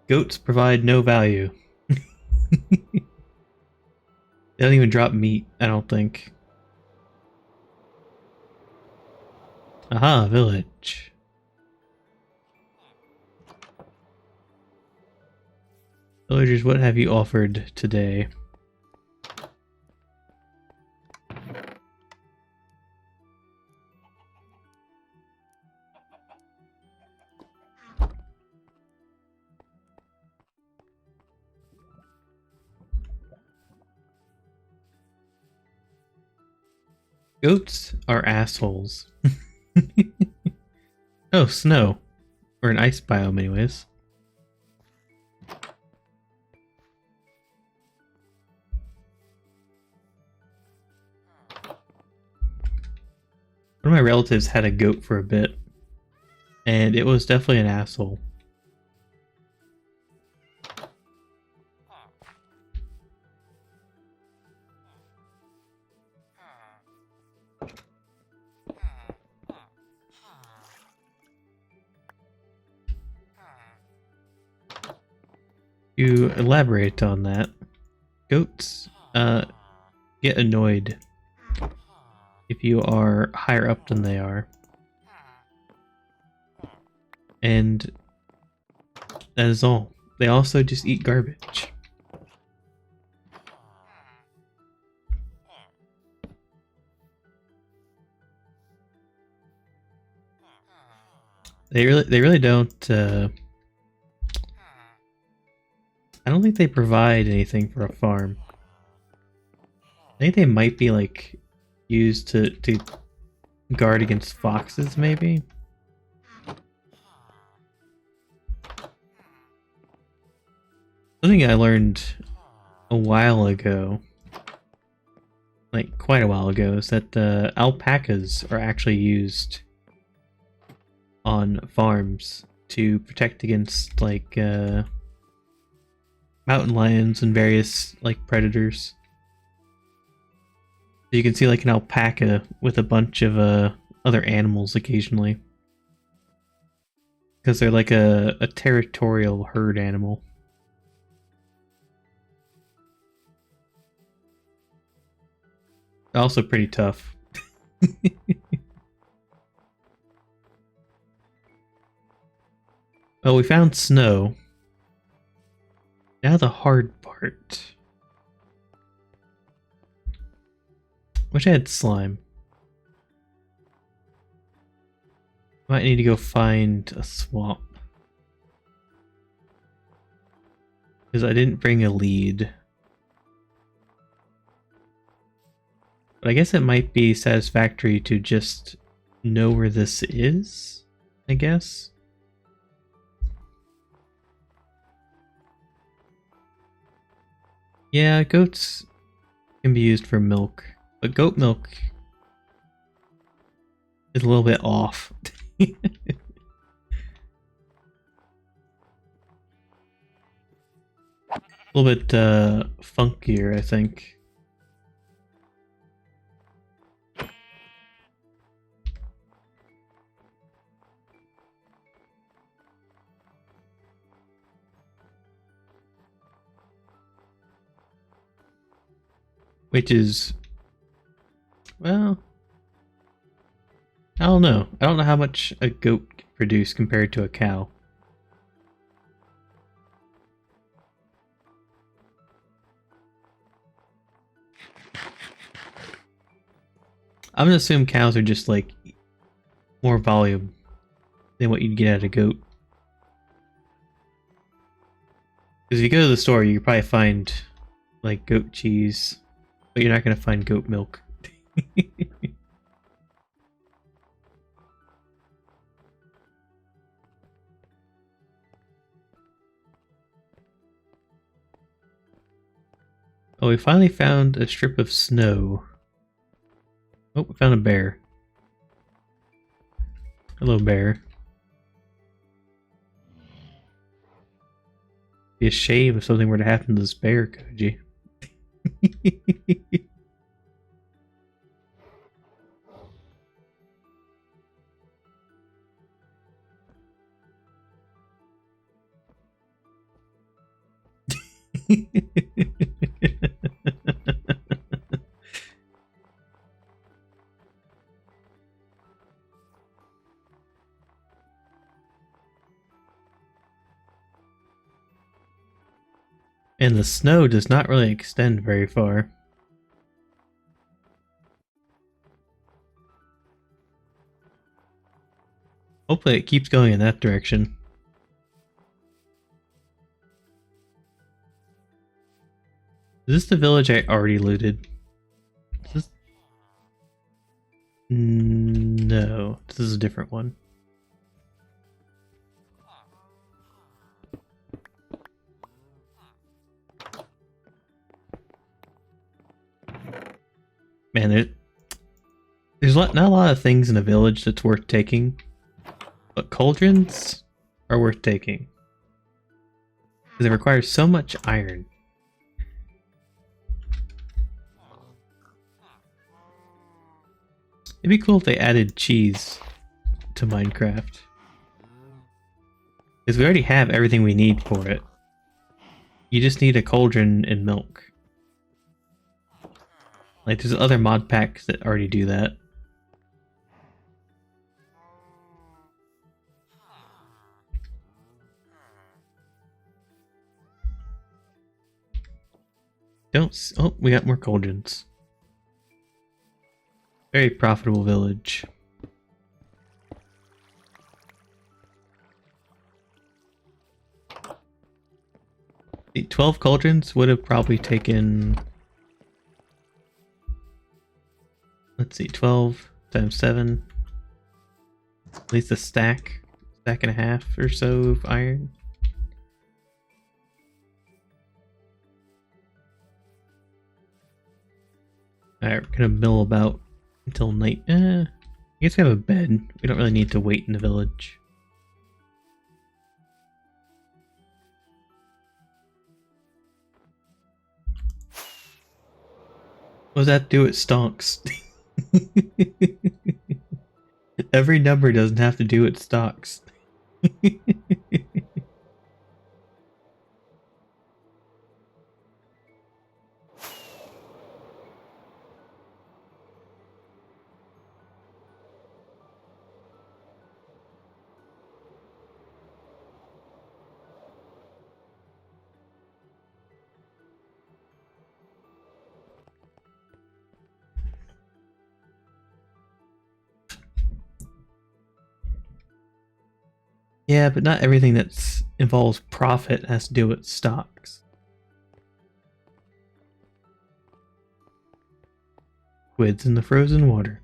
Goats provide no value. They don't even drop meat, I don't think. Aha, village. Villagers, what have you offered today? Goats are assholes. Oh, snow. Or an ice biome anyways. What One of my relatives had a goat for a bit, and it was definitely an asshole. To elaborate on that, goats get annoyed if you are higher up than they are. And that is all. They also just eat garbage. They really don't I don't think they provide anything for a farm. I think they might be like used to guard against foxes, maybe. Something I learned a while ago, like quite a while ago, is that the alpacas are actually used on farms to protect against like mountain lions and various like predators. So you can see like an alpaca with a bunch of other animals occasionally, because they're like a territorial herd animal. Also pretty tough. Oh, we found snow. Now the hard part. Wish I had slime. Might need to go find a swamp. Because I didn't bring a lead. But I guess it might be satisfactory to just know where this is, I guess. Yeah, goats can be used for milk, but goat milk is a little bit off. A little bit funkier, I think. Which is, well, I don't know. I don't know how much a goat can produce compared to a cow. I'm gonna assume cows are just like more volume than what you'd get out of a goat. Because if you go to the store, you could probably find like goat cheese, but you're not gonna find goat milk. Oh, we finally found a strip of snow. Oh, we found a bear. Hello, bear. Be a shame if something were to happen to this bear, Koji. And the snow does not really extend very far. Hopefully it keeps going in that direction. Is this the village I already looted? Is this... No, this is a different one. Man, there's not a lot of things in a village that's worth taking, but cauldrons are worth taking. Because it requires so much iron. It'd be cool if they added cheese to Minecraft. Because we already have everything we need for it. You just need a cauldron and milk. Like, there's other mod packs that already do that. Oh, we got more cauldrons. Very profitable village. 12 cauldrons would have probably taken... Let's see, 12 times 7. At least a stack and a half or so of iron. Alright, we're gonna mill about until night. I guess we have a bed. We don't really need to wait in the village. What does that do? It stonks. Every number doesn't have to do it stocks. Yeah, but not everything that involves profit has to do with stocks. Squids in the frozen water.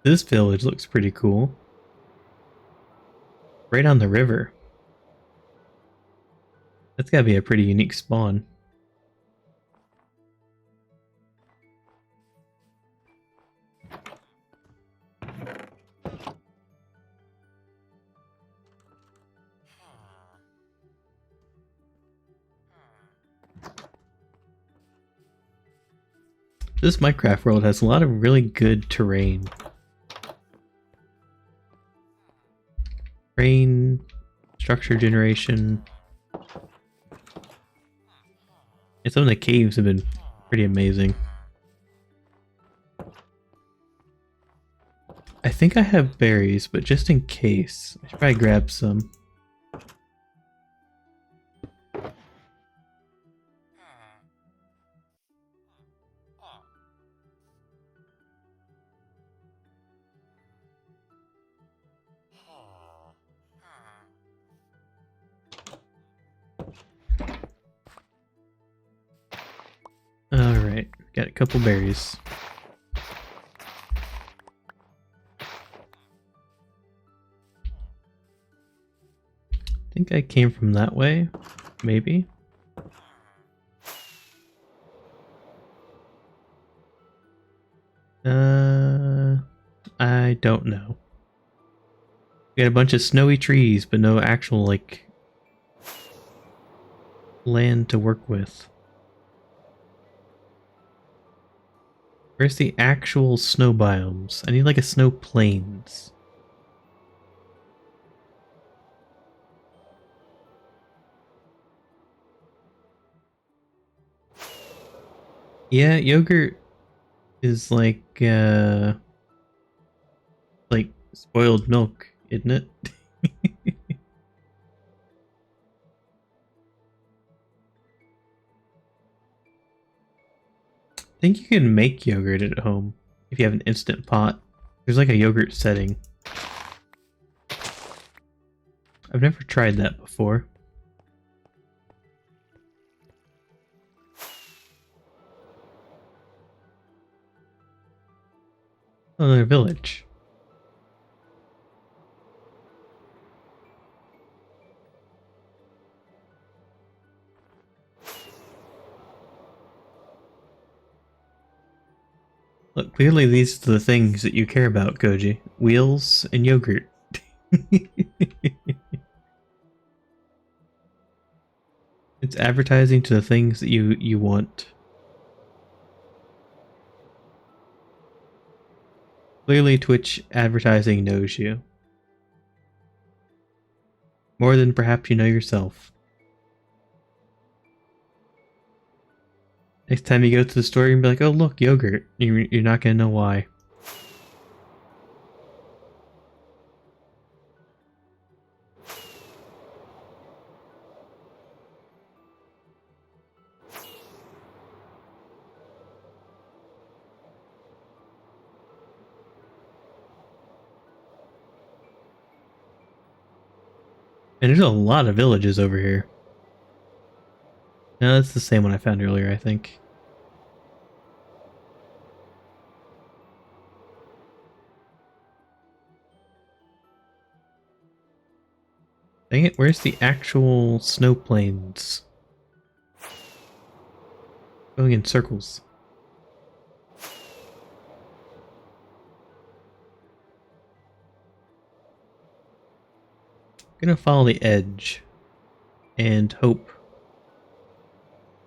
This village looks pretty cool. Right on the river. That's gotta be a pretty unique spawn. This Minecraft world has a lot of really good terrain. Rain, structure generation. And some of the caves have been pretty amazing. I think I have berries, but just in case, I should probably grab some. Alright, got a couple berries. I think I came from that way, maybe. I don't know. We got a bunch of snowy trees, but no actual, like, land to work with. Where's the actual snow biomes? I need, like, a snow plains. Yeah, yogurt is like spoiled milk, isn't it? I think you can make yogurt at home if you have an instant pot. There's like a yogurt setting. I've never tried that before. Another village. Look, clearly these are the things that you care about, Koji. Wheels and yogurt. It's advertising to the things that you want. Clearly Twitch advertising knows you. More than perhaps you know yourself. Next time you go to the store, you're gonna be like, oh look, yogurt. You're not gonna know why. And there's a lot of villages over here. No, that's the same one I found earlier, I think. Dang it, where's the actual snow plains? Going in circles. I'm gonna follow the edge and hope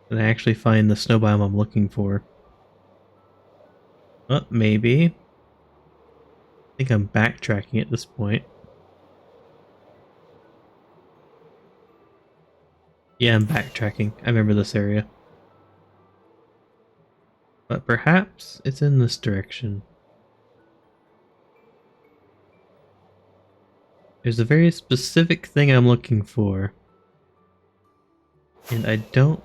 that I actually find the snow biome I'm looking for. Maybe. I think I'm backtracking at this point. Yeah, I'm backtracking. I remember this area. But perhaps it's in this direction. There's a very specific thing I'm looking for. And I don't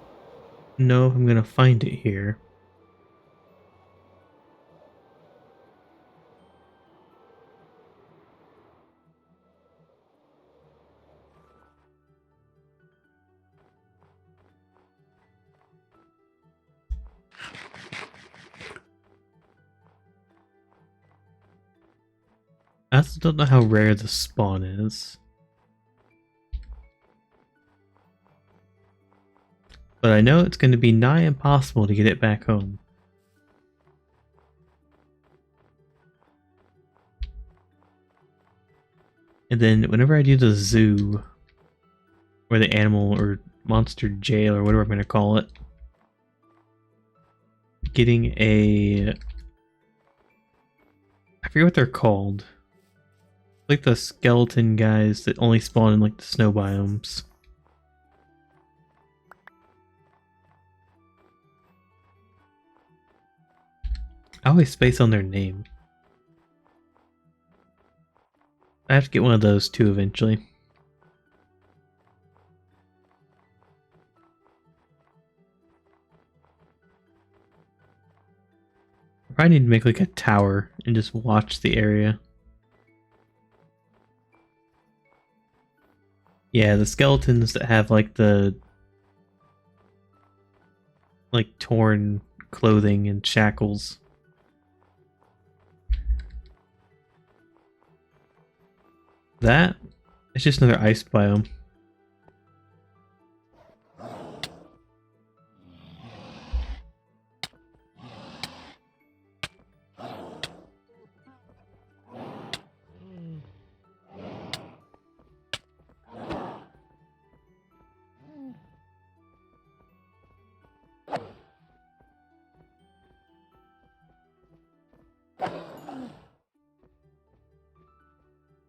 know if I'm gonna find it here. I also don't know how rare the spawn is. But I know it's going to be nigh impossible to get it back home. And then whenever I do the zoo, or the animal or monster jail or whatever I'm going to call it, getting a... I forget what they're called. Like the skeleton guys that only spawn in like the snow biomes. I always space on their name. I have to get one of those too eventually. I probably need to make like a tower and just watch the area. Yeah, the skeletons that have like the torn clothing and shackles. That it's just another ice biome.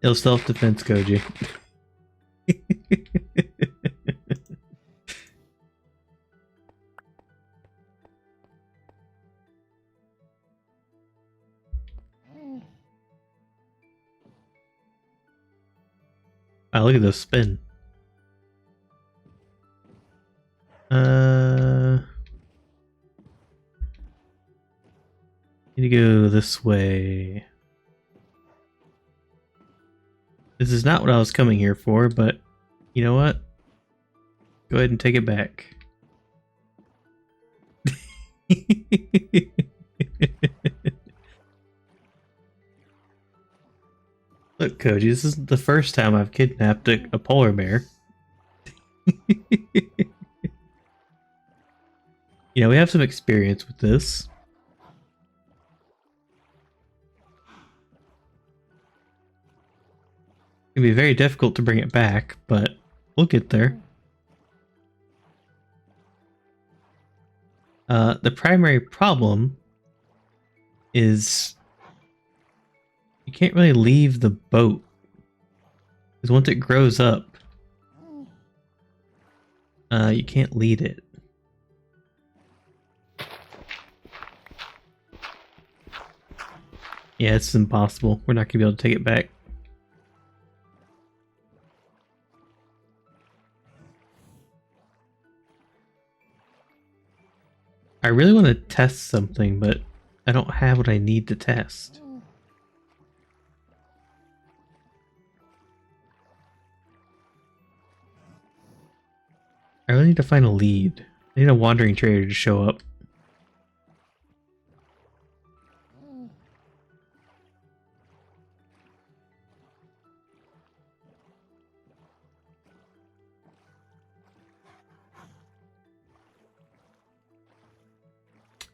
It'll self-defense, Koji. Wow, look at this spin. Need to go this way. This is not what I was coming here for, but you know what? Go ahead and take it back. Look, Koji, this isn't the first time I've kidnapped a polar bear. You know, we have some experience with this. It'd be very difficult to bring it back, but we'll get there. The primary problem is you can't really leave the boat. Because once it grows up, you can't lead it. Yeah, it's impossible. We're not going to be able to take it back. I really want to test something, but I don't have what I need to test. I really need to find a lead. I need a wandering trader to show up.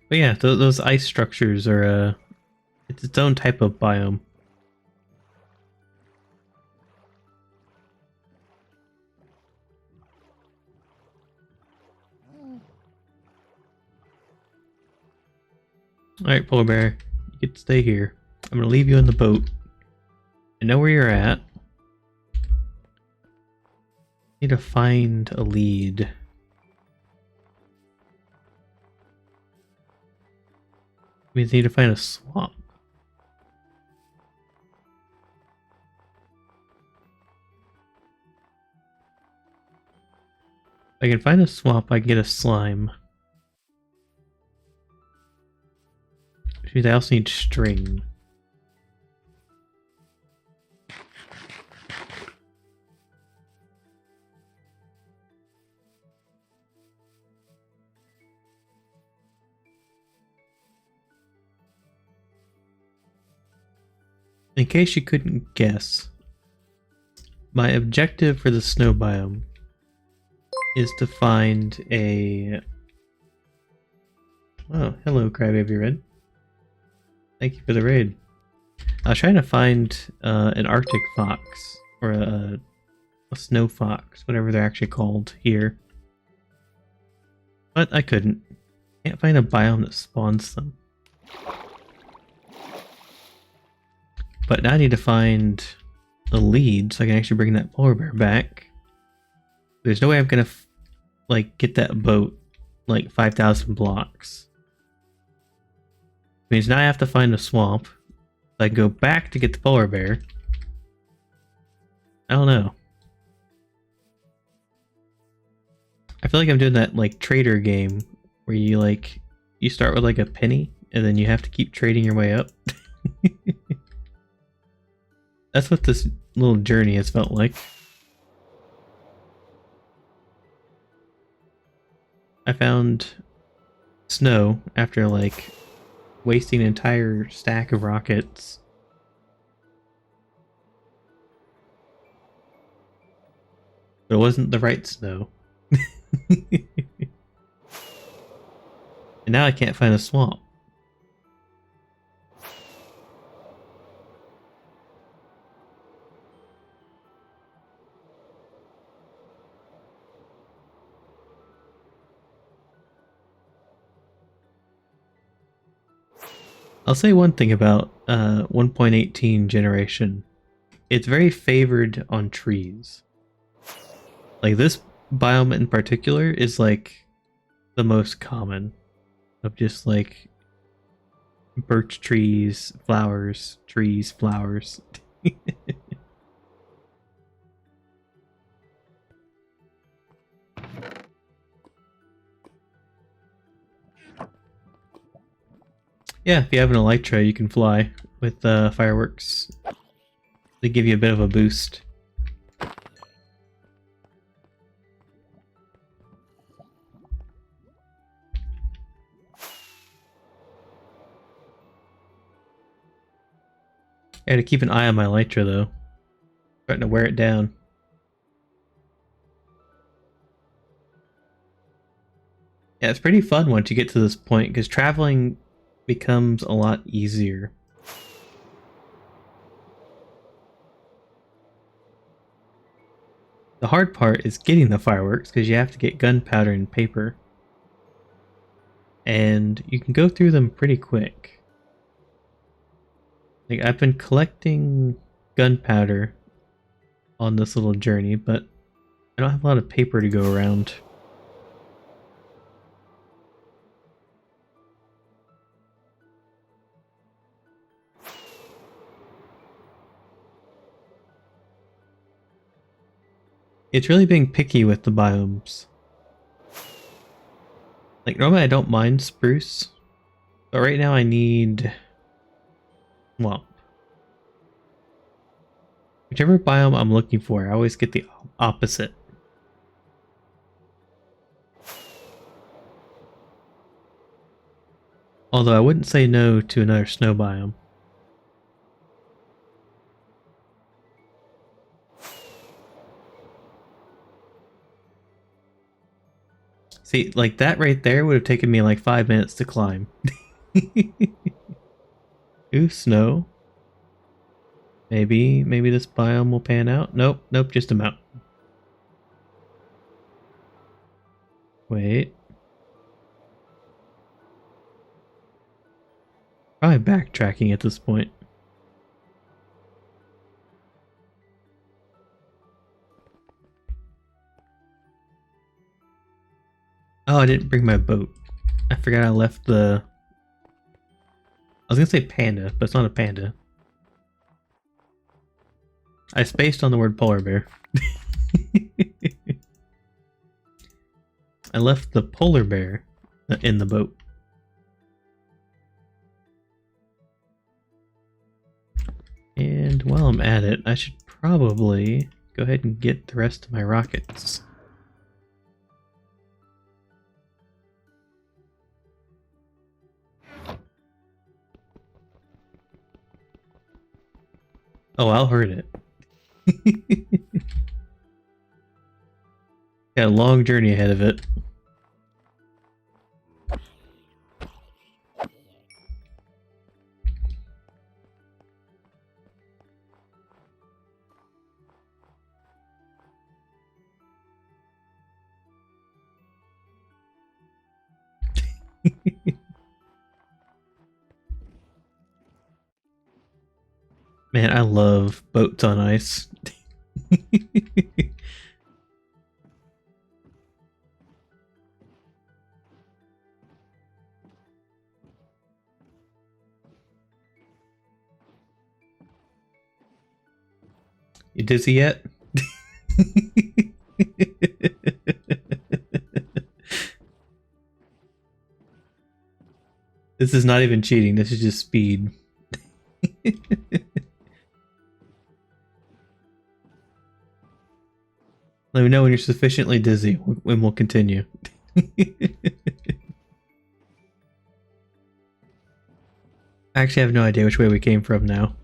But yeah, those ice structures are it's its own type of biome. Alright, polar bear, you get to stay here. I'm gonna leave you in the boat. I know where you're at. Need to find a lead. We need to find a swamp. If I can find a swamp, I can get a slime. Which means I also need string. In case you couldn't guess, my objective for the snow biome is to find a... Oh, hello, Crybaby Red. Thank you for the raid. I was trying to find an Arctic fox, or a snow fox, whatever they're actually called here. But I couldn't. Can't find a biome that spawns them. But now I need to find a lead so I can actually bring that polar bear back. There's no way I'm gonna like get that boat like 5,000 blocks. Means now I have to find a swamp. So I can go back to get the polar bear. I don't know. I feel like I'm doing that like trader game where you start with like a penny and then you have to keep trading your way up. That's what this little journey has felt like. I found snow after like wasting an entire stack of rockets. But it wasn't the right snow. And now I can't find a swamp. I'll say one thing about 1.18 generation. It's very favored on trees. Like this biome in particular is like the most common of just like birch trees, flowers, trees, flowers. Yeah, if you have an elytra, you can fly with fireworks. They give you a bit of a boost. I gotta keep an eye on my elytra though. Starting to wear it down. Yeah, it's pretty fun once you get to this point because traveling becomes a lot easier. The hard part is getting the fireworks because you have to get gunpowder and paper. And you can go through them pretty quick. Like, I've been collecting gunpowder on this little journey, but I don't have a lot of paper to go around. It's really being picky with the biomes. Like, normally I don't mind spruce, but right now I need swamp. Whichever biome I'm looking for, I always get the opposite. Although I wouldn't say no to another snow biome. See, like that right there would have taken me like 5 minutes to climb. Ooh, snow. Maybe this biome will pan out. Nope, nope, just a mountain. Wait. Probably backtracking at this point. Oh, I didn't bring my boat. I forgot I left the... I was gonna say panda, but it's not a panda. I spaced on the word polar bear. I left the polar bear in the boat. And while I'm at it, I should probably go ahead and get the rest of my rockets. Oh, I'll hurt it. Got a long journey ahead of it. Man, I love boats on ice. You dizzy yet? This is not even cheating, this is just speed. Let me know when you're sufficiently dizzy, when we'll continue. I actually have no idea which way we came from now.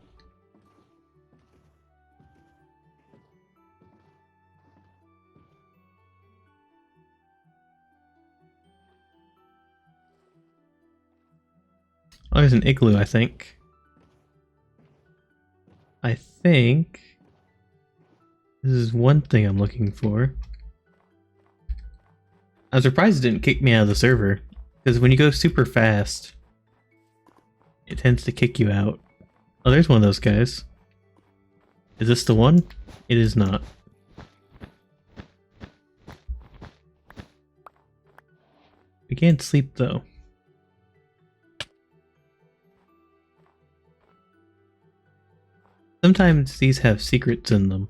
Oh, there's an igloo, I think. I think this is one thing I'm looking for. I'm surprised it didn't kick me out of the server, because when you go super fast, it tends to kick you out. Oh, there's one of those guys. Is this the one? It is not. We can't sleep though. Sometimes these have secrets in them.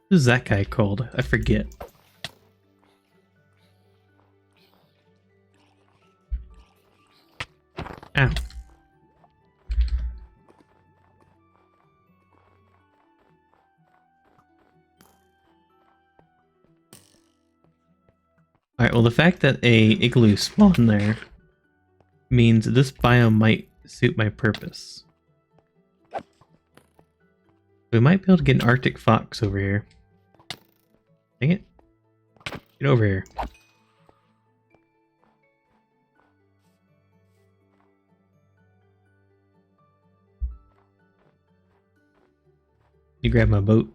What is that guy called? I forget. Ow. Alright, well the fact that a igloo spawned there means this biome might suit my purpose. We might be able to get an Arctic fox over here. Dang it. Get over here. You grab my boat.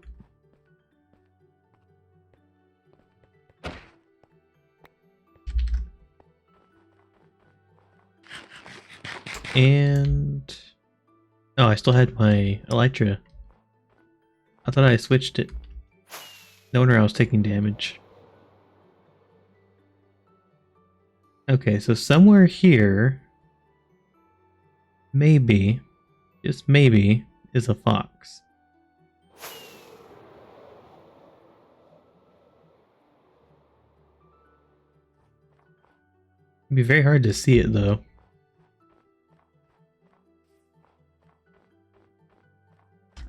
And... oh, I still had my elytra. I thought I switched it. No wonder I was taking damage. Okay, so somewhere here, maybe, just maybe, is a fox. It'd be very hard to see it though.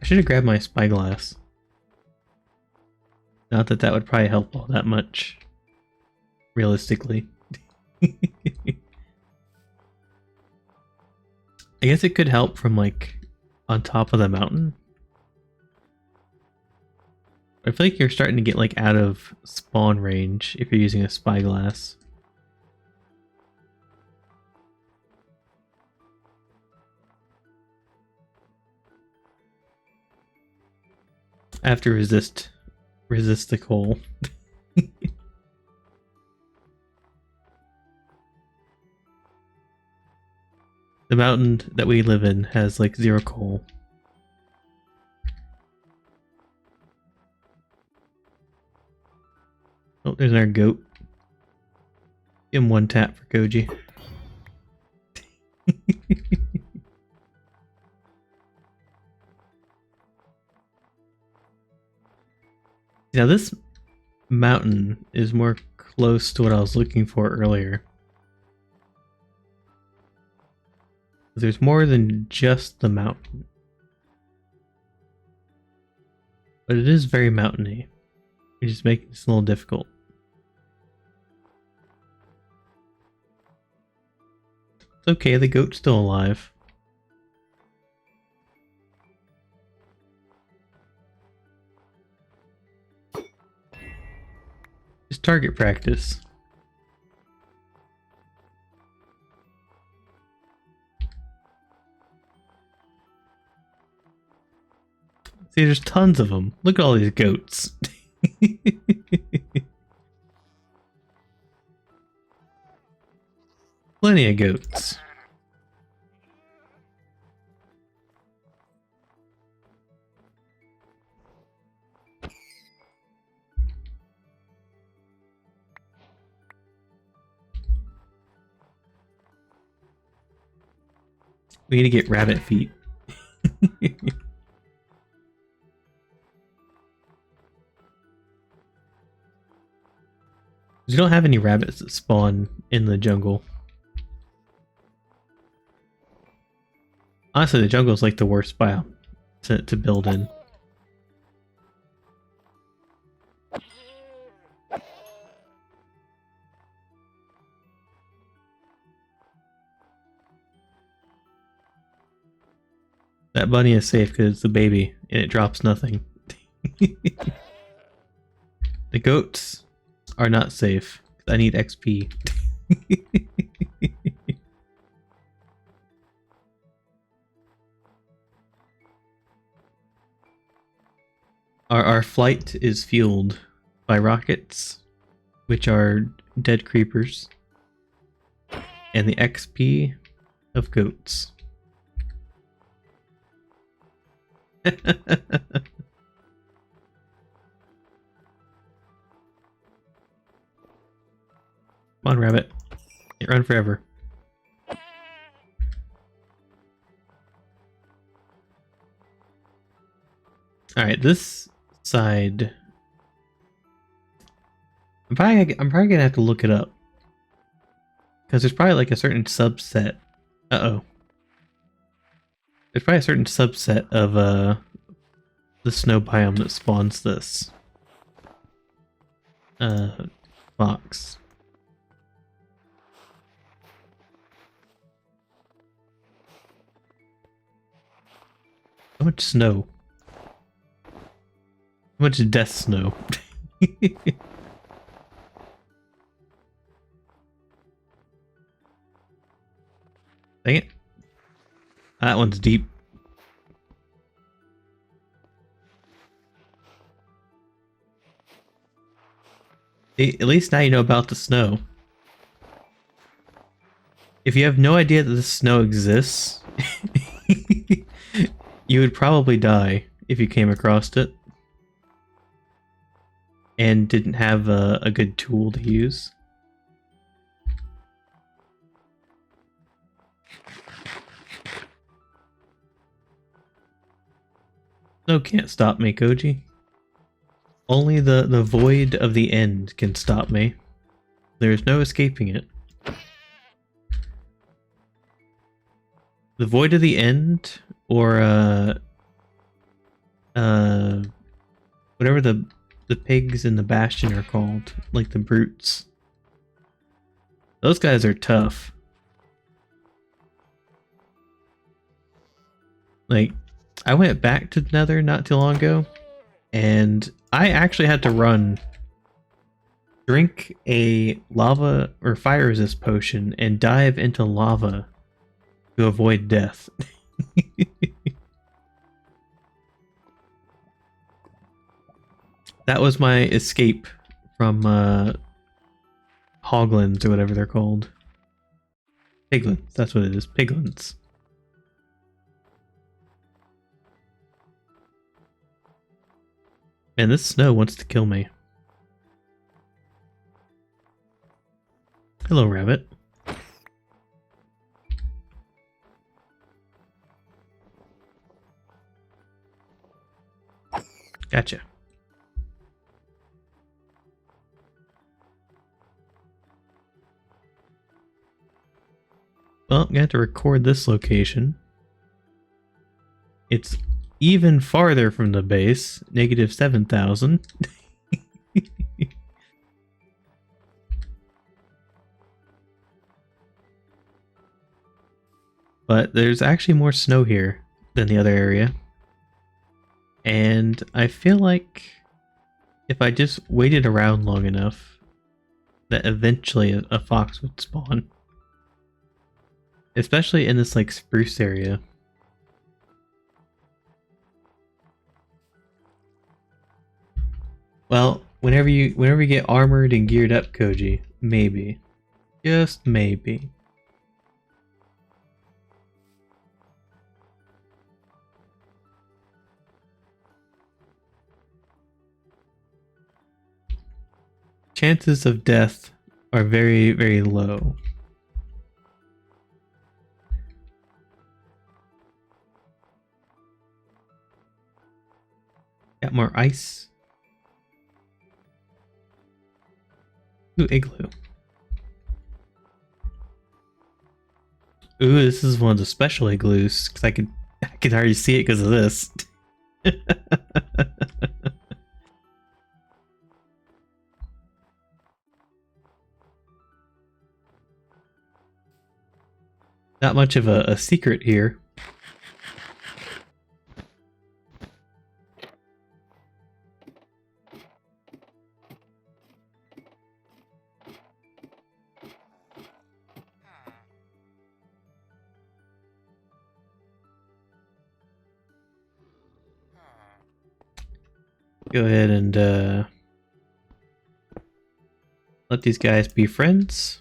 I should have grabbed my spyglass. Not that that would probably help all that much, realistically. I guess it could help from like on top of the mountain. I feel like you're starting to get like out of spawn range if you're using a spyglass. I have to resist the coal. The mountain that we live in has like 0 coal. Oh, there's our goat. Give him 1 tap for Koji. Now this mountain is more close to what I was looking for earlier. There's more than just the mountain. But it is very mountainy, which is making this a little difficult. It's okay, the goat's still alive. Just target practice. See, there's tons of them. Look at all these goats. Plenty of goats. We need to get rabbit feet. You don't have any rabbits that spawn in the jungle. Honestly, the jungle is like the worst biome to build in. That bunny is safe because it's a baby and it drops nothing. The goats are not safe. I need XP. Our flight is fueled by rockets, which are dead creepers, and the XP of goats. Come on, rabbit. Can't run forever. Alright, this side... I'm probably gonna have to look it up. Because there's probably like a certain subset... Uh-oh. There's probably a certain subset of the snow biome that spawns this. Fox. How much snow? How much death snow? Dang it. That one's deep. At least now you know about the snow. If you have no idea that the snow exists, you would probably die if you came across it and didn't have a good tool to use. Snow can't stop me, Koji. Only the void of the end can stop me. There's no escaping it. The void of the end, or whatever the pigs in the bastion are called, like the brutes. Those guys are tough. Like, I went back to the Nether not too long ago, and I actually had to run, drink a lava or fire resist potion, and dive into lava to avoid death. That was my escape from hoglins or whatever they're called. Piglins, that's what it is. Piglins. Man, this snow wants to kill me. Hello, rabbit. Gotcha. Well, I'm gonna have to record this location. It's even farther from the base, negative 7,000. But there's actually more snow here than the other area. And I feel like if I just waited around long enough, that eventually a fox would spawn. Especially in this like spruce area. Well, whenever you get armored and geared up, Koji, maybe. Just maybe. Chances of death are very, very low. Got more ice. Ooh, igloo. Ooh, this is one of the special igloos because I can already see it because of this. Not much of a secret here. Go ahead and let these guys be friends.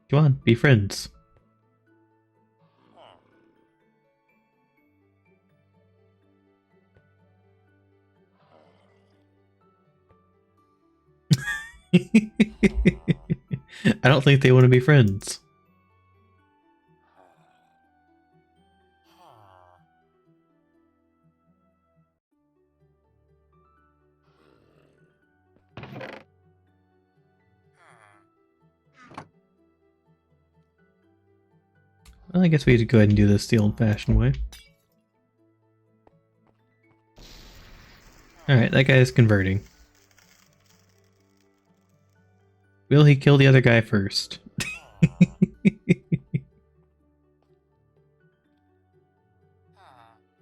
Come on, be friends. I don't think they want to be friends. Well, I guess we have to go ahead and do this the old-fashioned way. Alright, that guy is converting. Will he kill the other guy first?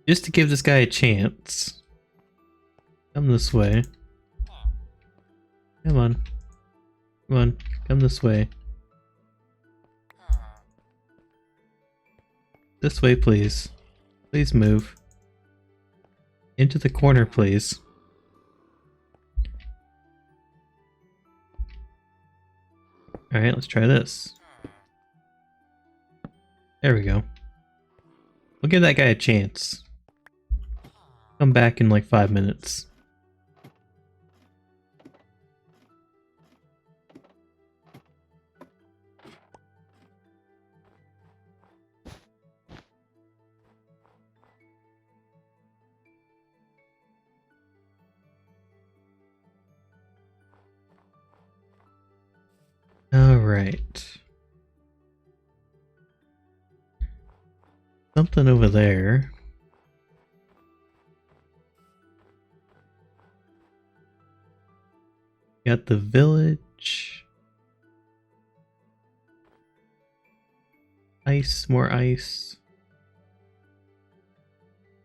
Just to give this guy a chance. Come this way. Come on. Come on, come this way. This way, please. Please move. Into the corner, please. Alright, let's try this. There we go. We'll give that guy a chance. Come back in like 5 minutes. Alright. Something over there. Got the village. Ice, more ice.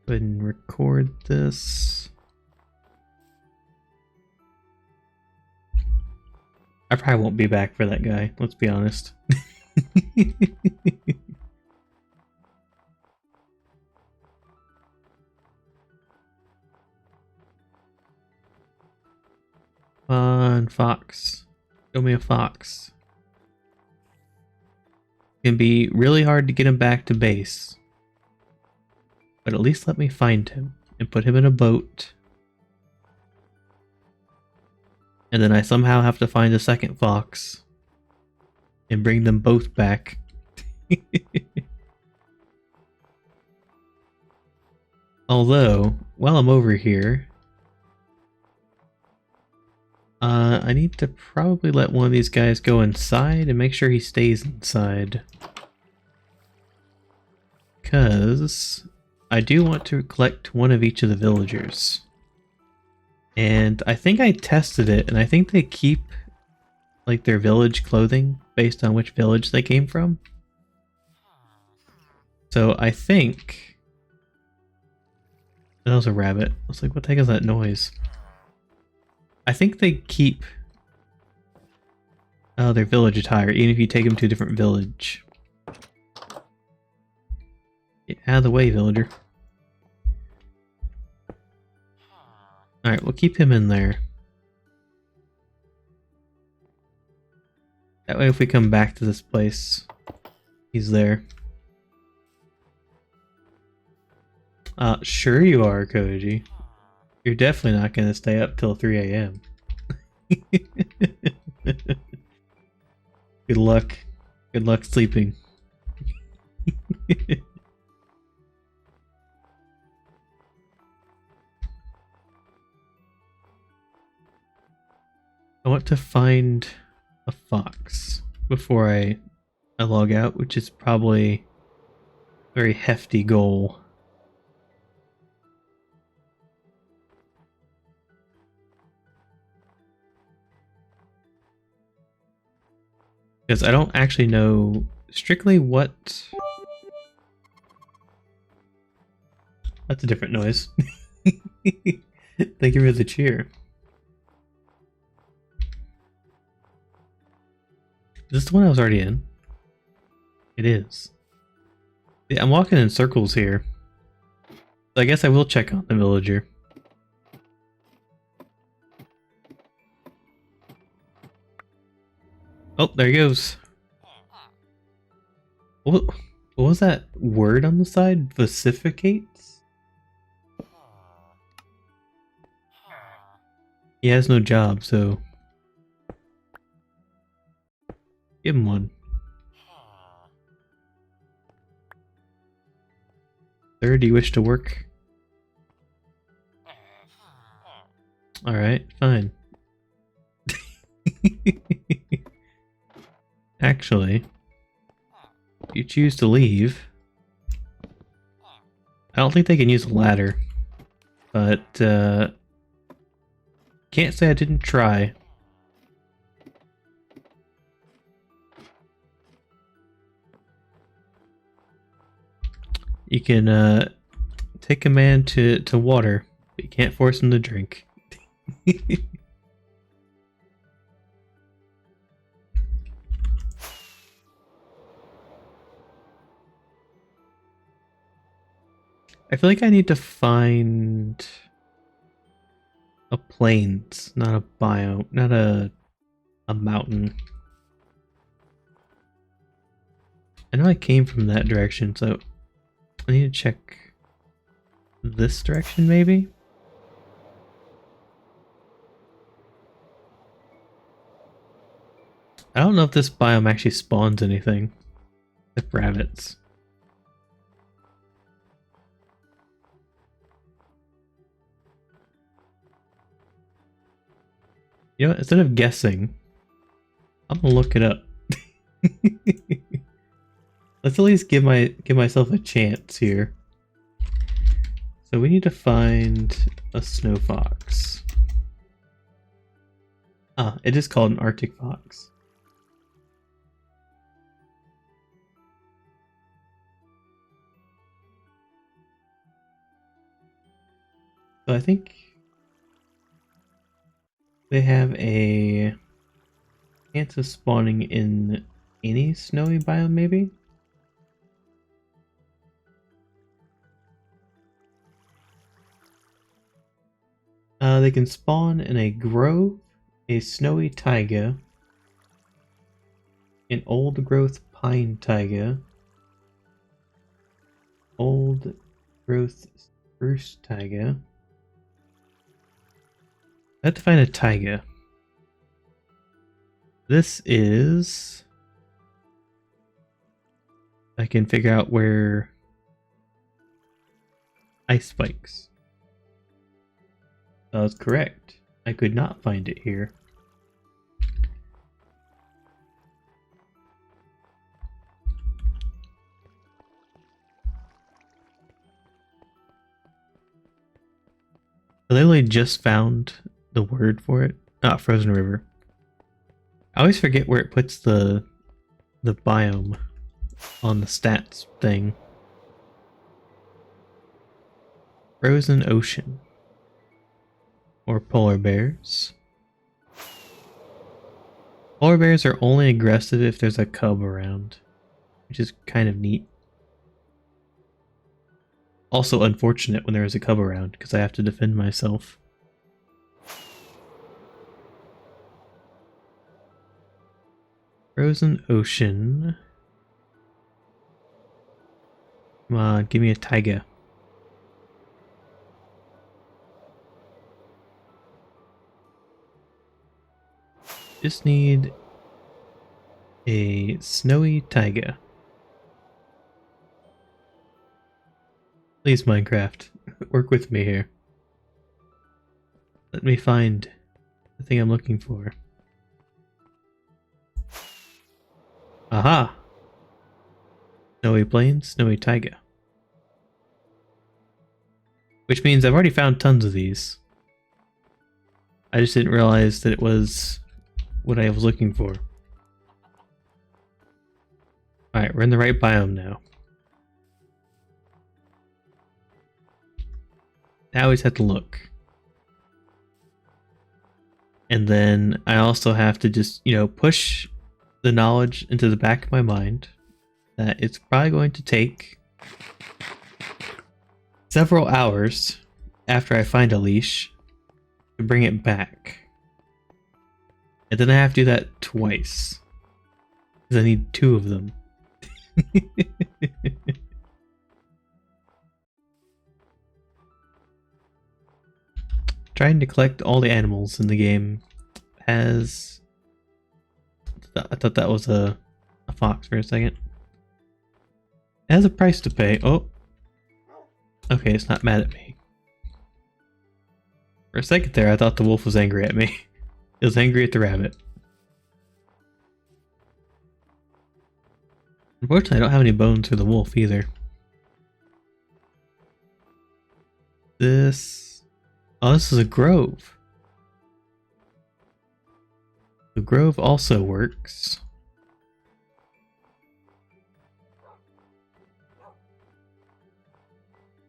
Go ahead and record this. I probably won't be back for that guy, let's be honest. Come on, fox. Show me a fox. It can be really hard to get him back to base. But at least let me find him and put him in a boat. And then I somehow have to find a second fox and bring them both back. Although, while I'm over here, I need to probably let one of these guys go inside and make sure he stays inside. Because I do want to collect one of each of the villagers. And I think I tested it, and I think they keep like their village clothing based on which village they came from. So I think... That was a rabbit. I was like, what the heck is that noise? I think they keep their village attire, even if you take them to a different village. Get out of the way, villager. Alright, we'll keep him in there. That way if we come back to this place, he's there. Sure you are, Koji. You're definitely not going to stay up till 3 a.m. Good luck. Good luck sleeping. I want to find a fox before I log out, which is probably a very hefty goal. Because I don't actually know strictly what... That's a different noise. Thank you for the cheer. Is this the one I was already in? It is. Yeah, I'm walking in circles here. So I guess I will check on the villager. Oh, there he goes. What was that word on the side? Vocificates? He has no job, so... Give him one. Sir, do you wish to work? Alright, fine. Actually, if you choose to leave, I don't think they can use a ladder, but can't say I didn't try. You can take a man to water, but you can't force him to drink. I feel like I need to find a plains, not a biome, not a mountain. I know I came from that direction, so I need to check this direction maybe? I don't know if this biome actually spawns anything. Except rabbits. You know what? Instead of guessing, I'm gonna look it up. Let's at least give myself a chance here. So we need to find a snow fox. Ah, it is called an Arctic fox. So I think they have a chance of spawning in any snowy biome, maybe? They can spawn in a grove, a snowy taiga, an old growth pine taiga, old growth spruce taiga. I have to find a taiga. This is... I can figure out where ice spikes. That was correct. I could not find it here. I literally just found the word for it. Not Frozen River. I always forget where it puts the biome on the stats thing. Frozen Ocean. Or polar bears. Polar bears are only aggressive if there's a cub around, which is kind of neat. Also unfortunate when there is a cub around, because I have to defend myself. Frozen Ocean. Come on, give me a taiga. Just need a snowy taiga. Please, Minecraft, work with me here. Let me find the thing I'm looking for. Aha! Snowy plains, snowy taiga. Which means I've already found tons of these. I just didn't realize that it was what I was looking for. Alright, we're in the right biome now. I always have to look. And then I also have to just, push the knowledge into the back of my mind that it's probably going to take several hours after I find a leash to bring it back. And then I have to do that twice. Because I need 2 of them. Trying to collect all the animals in the game has... I thought that was a fox for a second. It has a price to pay. Oh. Okay, it's not mad at me. For a second there, I thought the wolf was angry at me. It was angry at the rabbit. Unfortunately, I don't have any bones for the wolf either. This... Oh, this is a grove. The grove also works.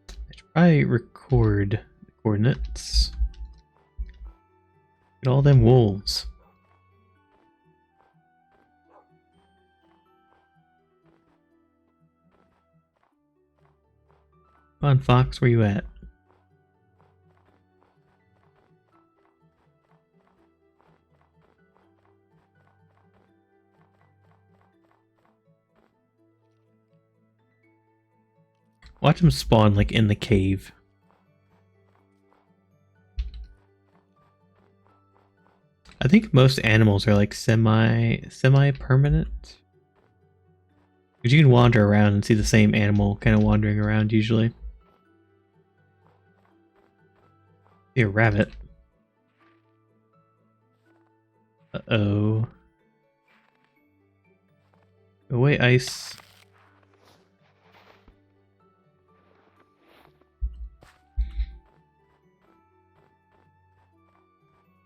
I should probably record the coordinates. Get all them wolves. Come on, Fox, where you at? Watch them spawn like in the cave. I think most animals are like semi-permanent. Because you can wander around and see the same animal kind of wandering around usually. See a rabbit. Uh-oh. Go away, ice.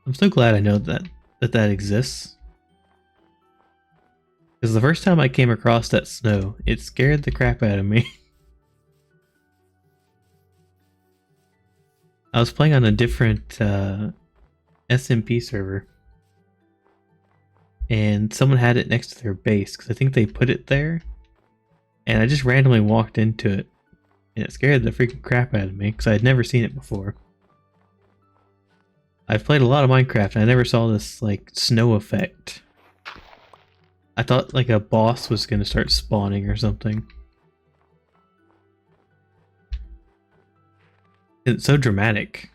I'm so glad I know that exists. Because the first time I came across that snow, it scared the crap out of me. I was playing on a different SMP server. And someone had it next to their base, because I think they put it there. And I just randomly walked into it. And it scared the freaking crap out of me, because I had never seen it before. I've played a lot of Minecraft, and I never saw this, like, snow effect. I thought, like, a boss was going to start spawning or something. It's so dramatic.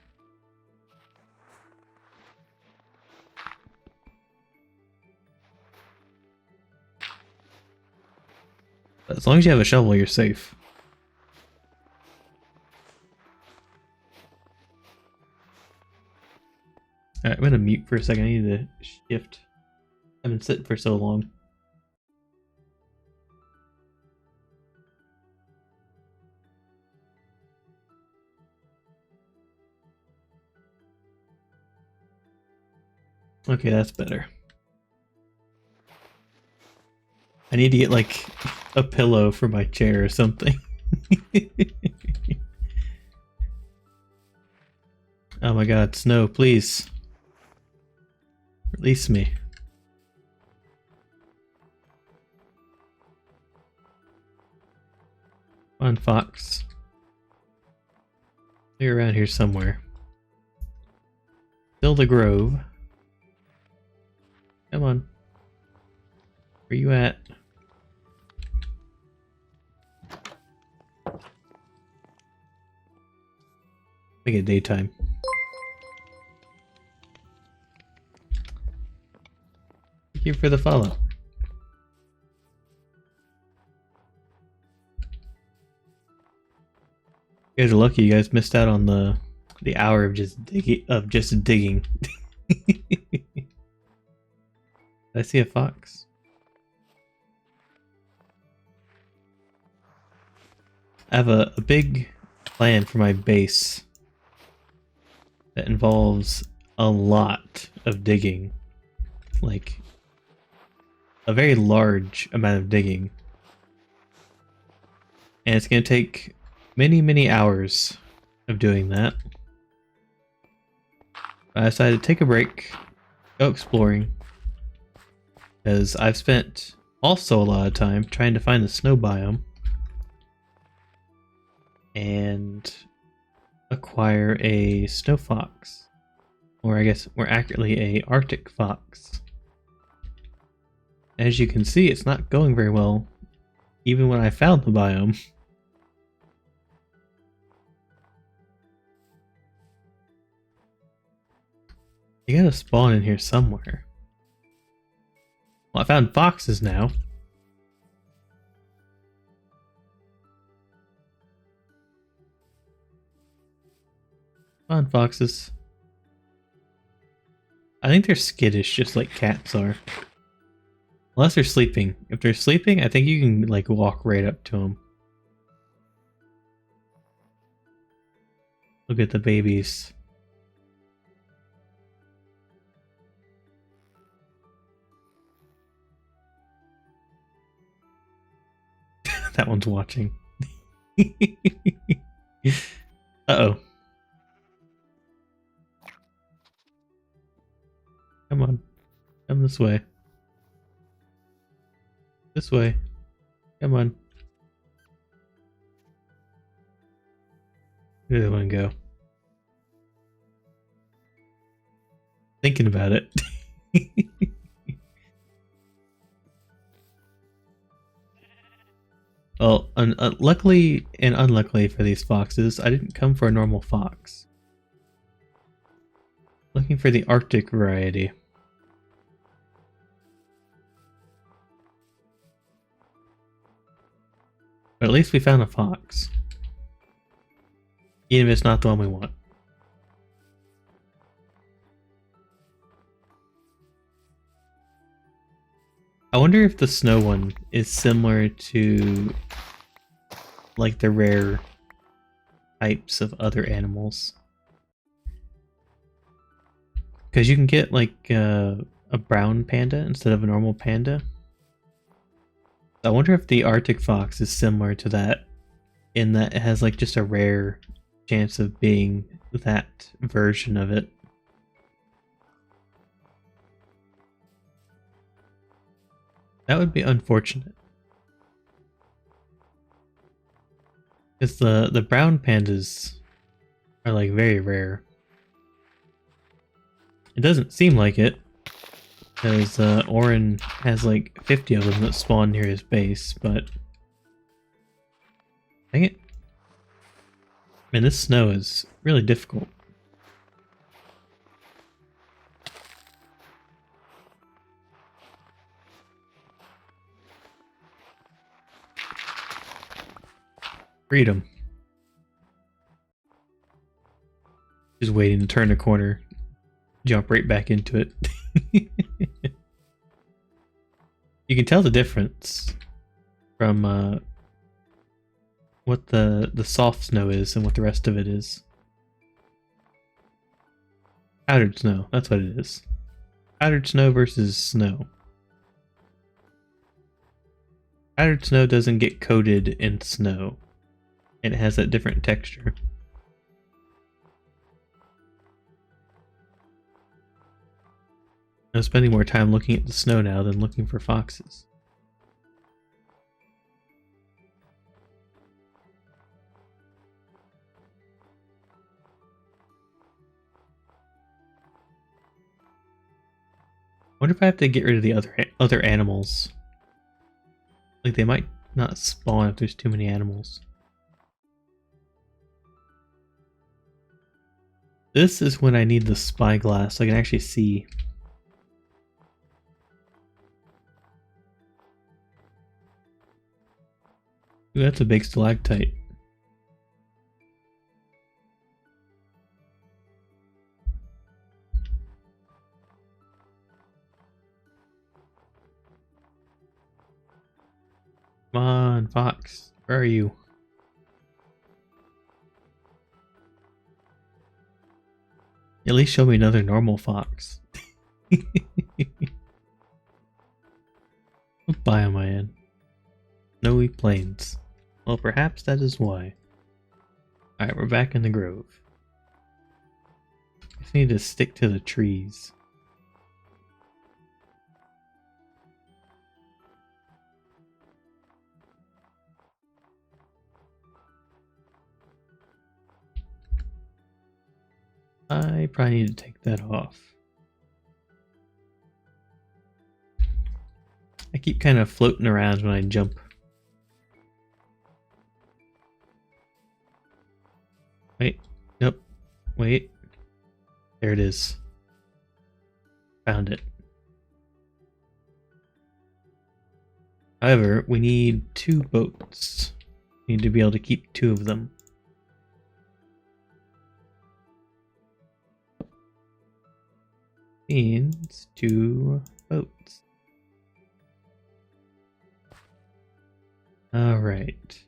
But as long as you have a shovel, you're safe. Alright, I'm gonna mute for a second. I need to shift. I've been sitting for so long. Okay, that's better. I need to get like a pillow for my chair or something. Oh my god, snow, please. Release me. Come on, fox. You're around here somewhere. Fill the grove. Come on. Where you at? Make it daytime. Thank you for the follow. You guys are lucky. You guys missed out on the hour of just digging. I see a fox. I have a big plan for my base that involves a lot of digging. Like, a very large amount of digging. And it's going to take many, many hours of doing that. I decided to take a break, go exploring, because I've spent also a lot of time trying to find the snow biome and acquire a snow fox, or I guess more accurately a Arctic fox. As you can see, it's not going very well, even when I found the biome. You gotta spawn in here somewhere. Well, I found foxes now. Come on, foxes. I think they're skittish, just like cats are. Unless they're sleeping. If they're sleeping, I think you can, like, walk right up to them. Look at the babies. That one's watching. Uh-oh. Come on. Come this way. This way. Come on. Where did one go? Thinking about it. Well, luckily and unluckily for these foxes, I didn't come for a normal fox. Looking for the Arctic variety. But at least we found a fox. Even if it's not the one we want. I wonder if the snow one is similar to like the rare types of other animals. Because you can get like a brown panda instead of a normal panda. I wonder if the Arctic fox is similar to that in that it has like just a rare chance of being that version of it. That would be unfortunate. Because the brown pandas are like very rare. It doesn't seem like it, because Orin has like 50 of them that spawn near his base, but dang it. Man, this snow is really difficult. Freedom. Just waiting to turn a corner, jump right back into it. You can tell the difference from what the soft snow is and what the rest of it is. Powdered snow, that's what it is. Powdered snow versus snow. Powdered snow doesn't get coated in snow. It has that different texture. I'm spending more time looking at the snow now than looking for foxes. I wonder if I have to get rid of the other animals. Like they might not spawn if there's too many animals. This is when I need the spyglass so I can actually see. Ooh, that's a big stalactite. Come on, fox. Where are you? At least show me another normal fox. What biome am I in? Snowy plains. Well, perhaps that is why. Alright, we're back in the grove. Just need to stick to the trees. I probably need to take that off. I keep kind of floating around when I jump. Wait, nope, wait. There it is. Found it. However, we need 2 boats. We need to be able to keep 2 of them. Means 2 boats. Alright.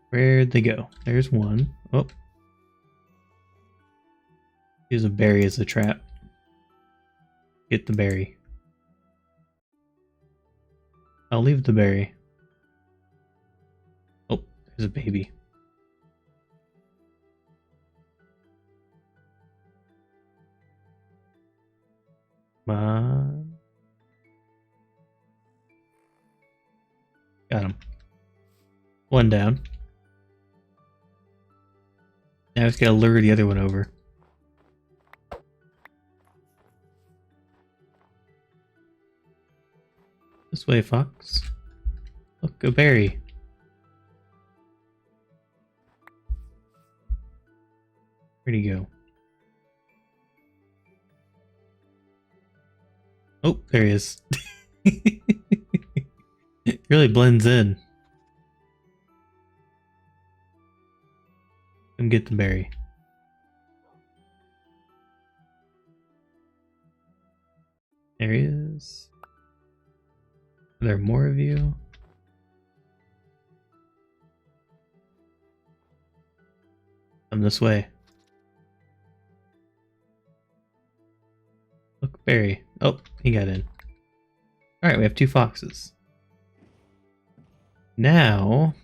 Where'd they go? There's one. Oh. Use a berry as a trap. Get the berry. I'll leave the berry. Oh, there's a baby. Come on. Got him. One down. Now I just gotta lure the other one over. This way, fox. Look, a berry. Where'd he go? Oh, there he is. It really blends in. Come get the berry. There he is. Are there more of you? Come this way. Look, berry. Oh, he got in. Alright, we have 2 foxes. Now,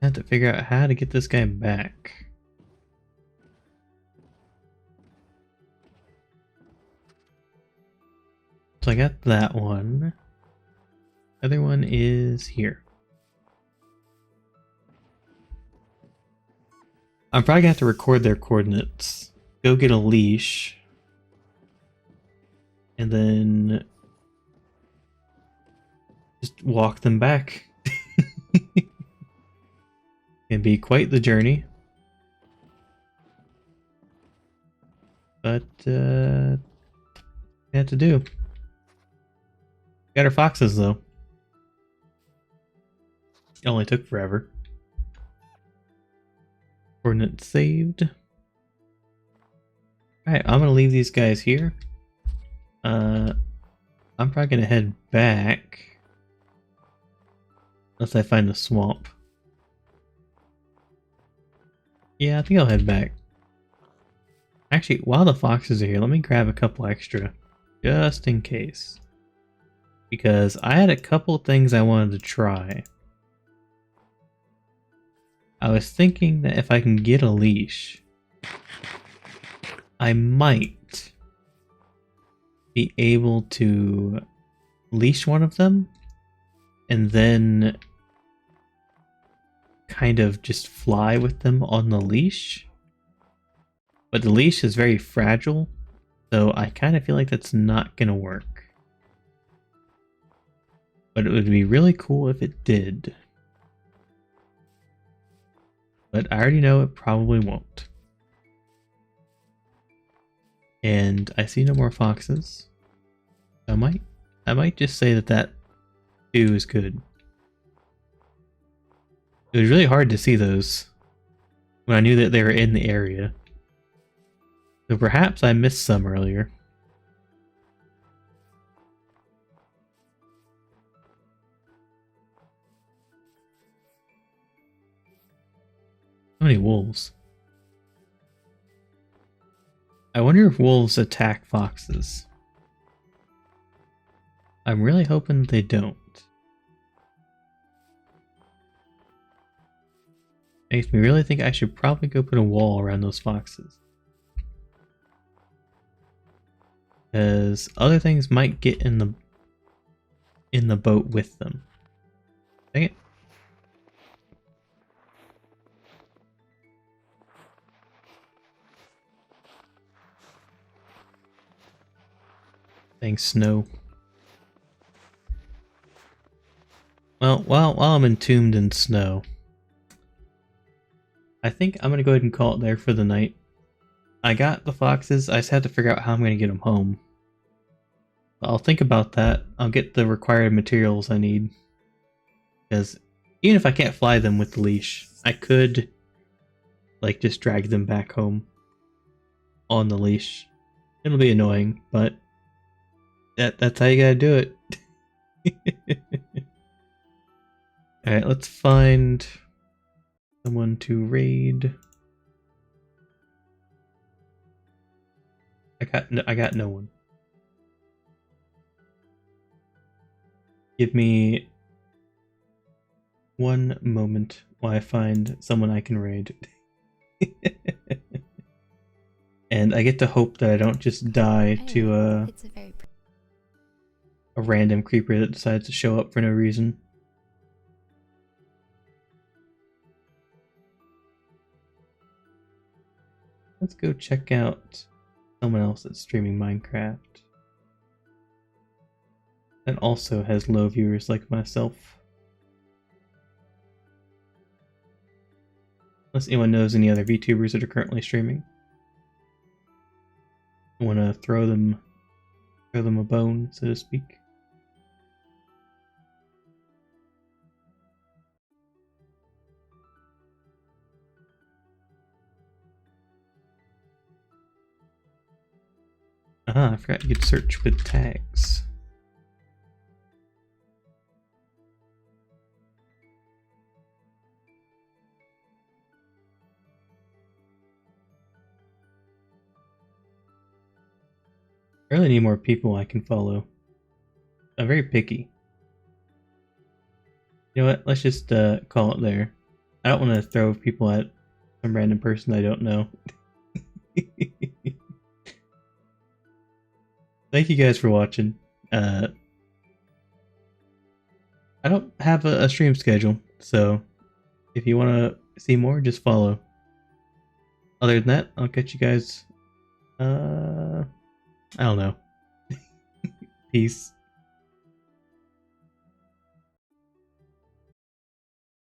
I have to figure out how to get this guy back. So I got that one. The other one is here. I'm probably gonna have to record their coordinates. Go get a leash. And then just walk them back. It'd be quite the journey. But had to do. Got our foxes though. It only took forever. Coordinates saved. Alright, I'm gonna leave these guys here. I'm probably gonna head back. Unless I find the swamp. Yeah, I think I'll head back. Actually, while the foxes are here, let me grab a couple extra. Just in case. Because I had a couple things I wanted to try. I was thinking that if I can get a leash, I might be able to leash one of them and then kind of just fly with them on the leash. But the leash is very fragile, so I kind of feel like that's not gonna work. But it would be really cool if it did. But I already know it probably won't. And I see no more foxes. I might just say that too is good. It was really hard to see those when I knew that they were in the area. So perhaps I missed some earlier. How many wolves? I wonder if wolves attack foxes. I'm really hoping they don't. Makes me really think I should probably go put a wall around those foxes. Because other things might get in the boat with them. Dang it. Thanks, snow. Well, while I'm entombed in snow, I think I'm gonna go ahead and call it there for the night. I got the foxes, I just have to figure out how I'm gonna get them home. I'll think about that. I'll get the required materials I need. Because even if I can't fly them with the leash, I could like just drag them back home on the leash. It'll be annoying, but that's how you gotta do it. Alright, let's find someone to raid. I got no one. Give me one moment while I find someone I can raid. And I get to hope that I don't just die to a random creeper that decides to show up for no reason. Let's go check out someone else that's streaming Minecraft. that also has low viewers like myself. Unless anyone knows any other VTubers that are currently streaming. I want to throw them a bone, so to speak. Ah, I forgot you could search with tags. I really need more people I can follow. I'm very picky. You know what? Let's just call it there. I don't want to throw people at some random person I don't know. Thank you guys for watching. I don't have a stream schedule, so if you want to see more, just follow. Other than that, I'll catch you guys. I don't know. Peace.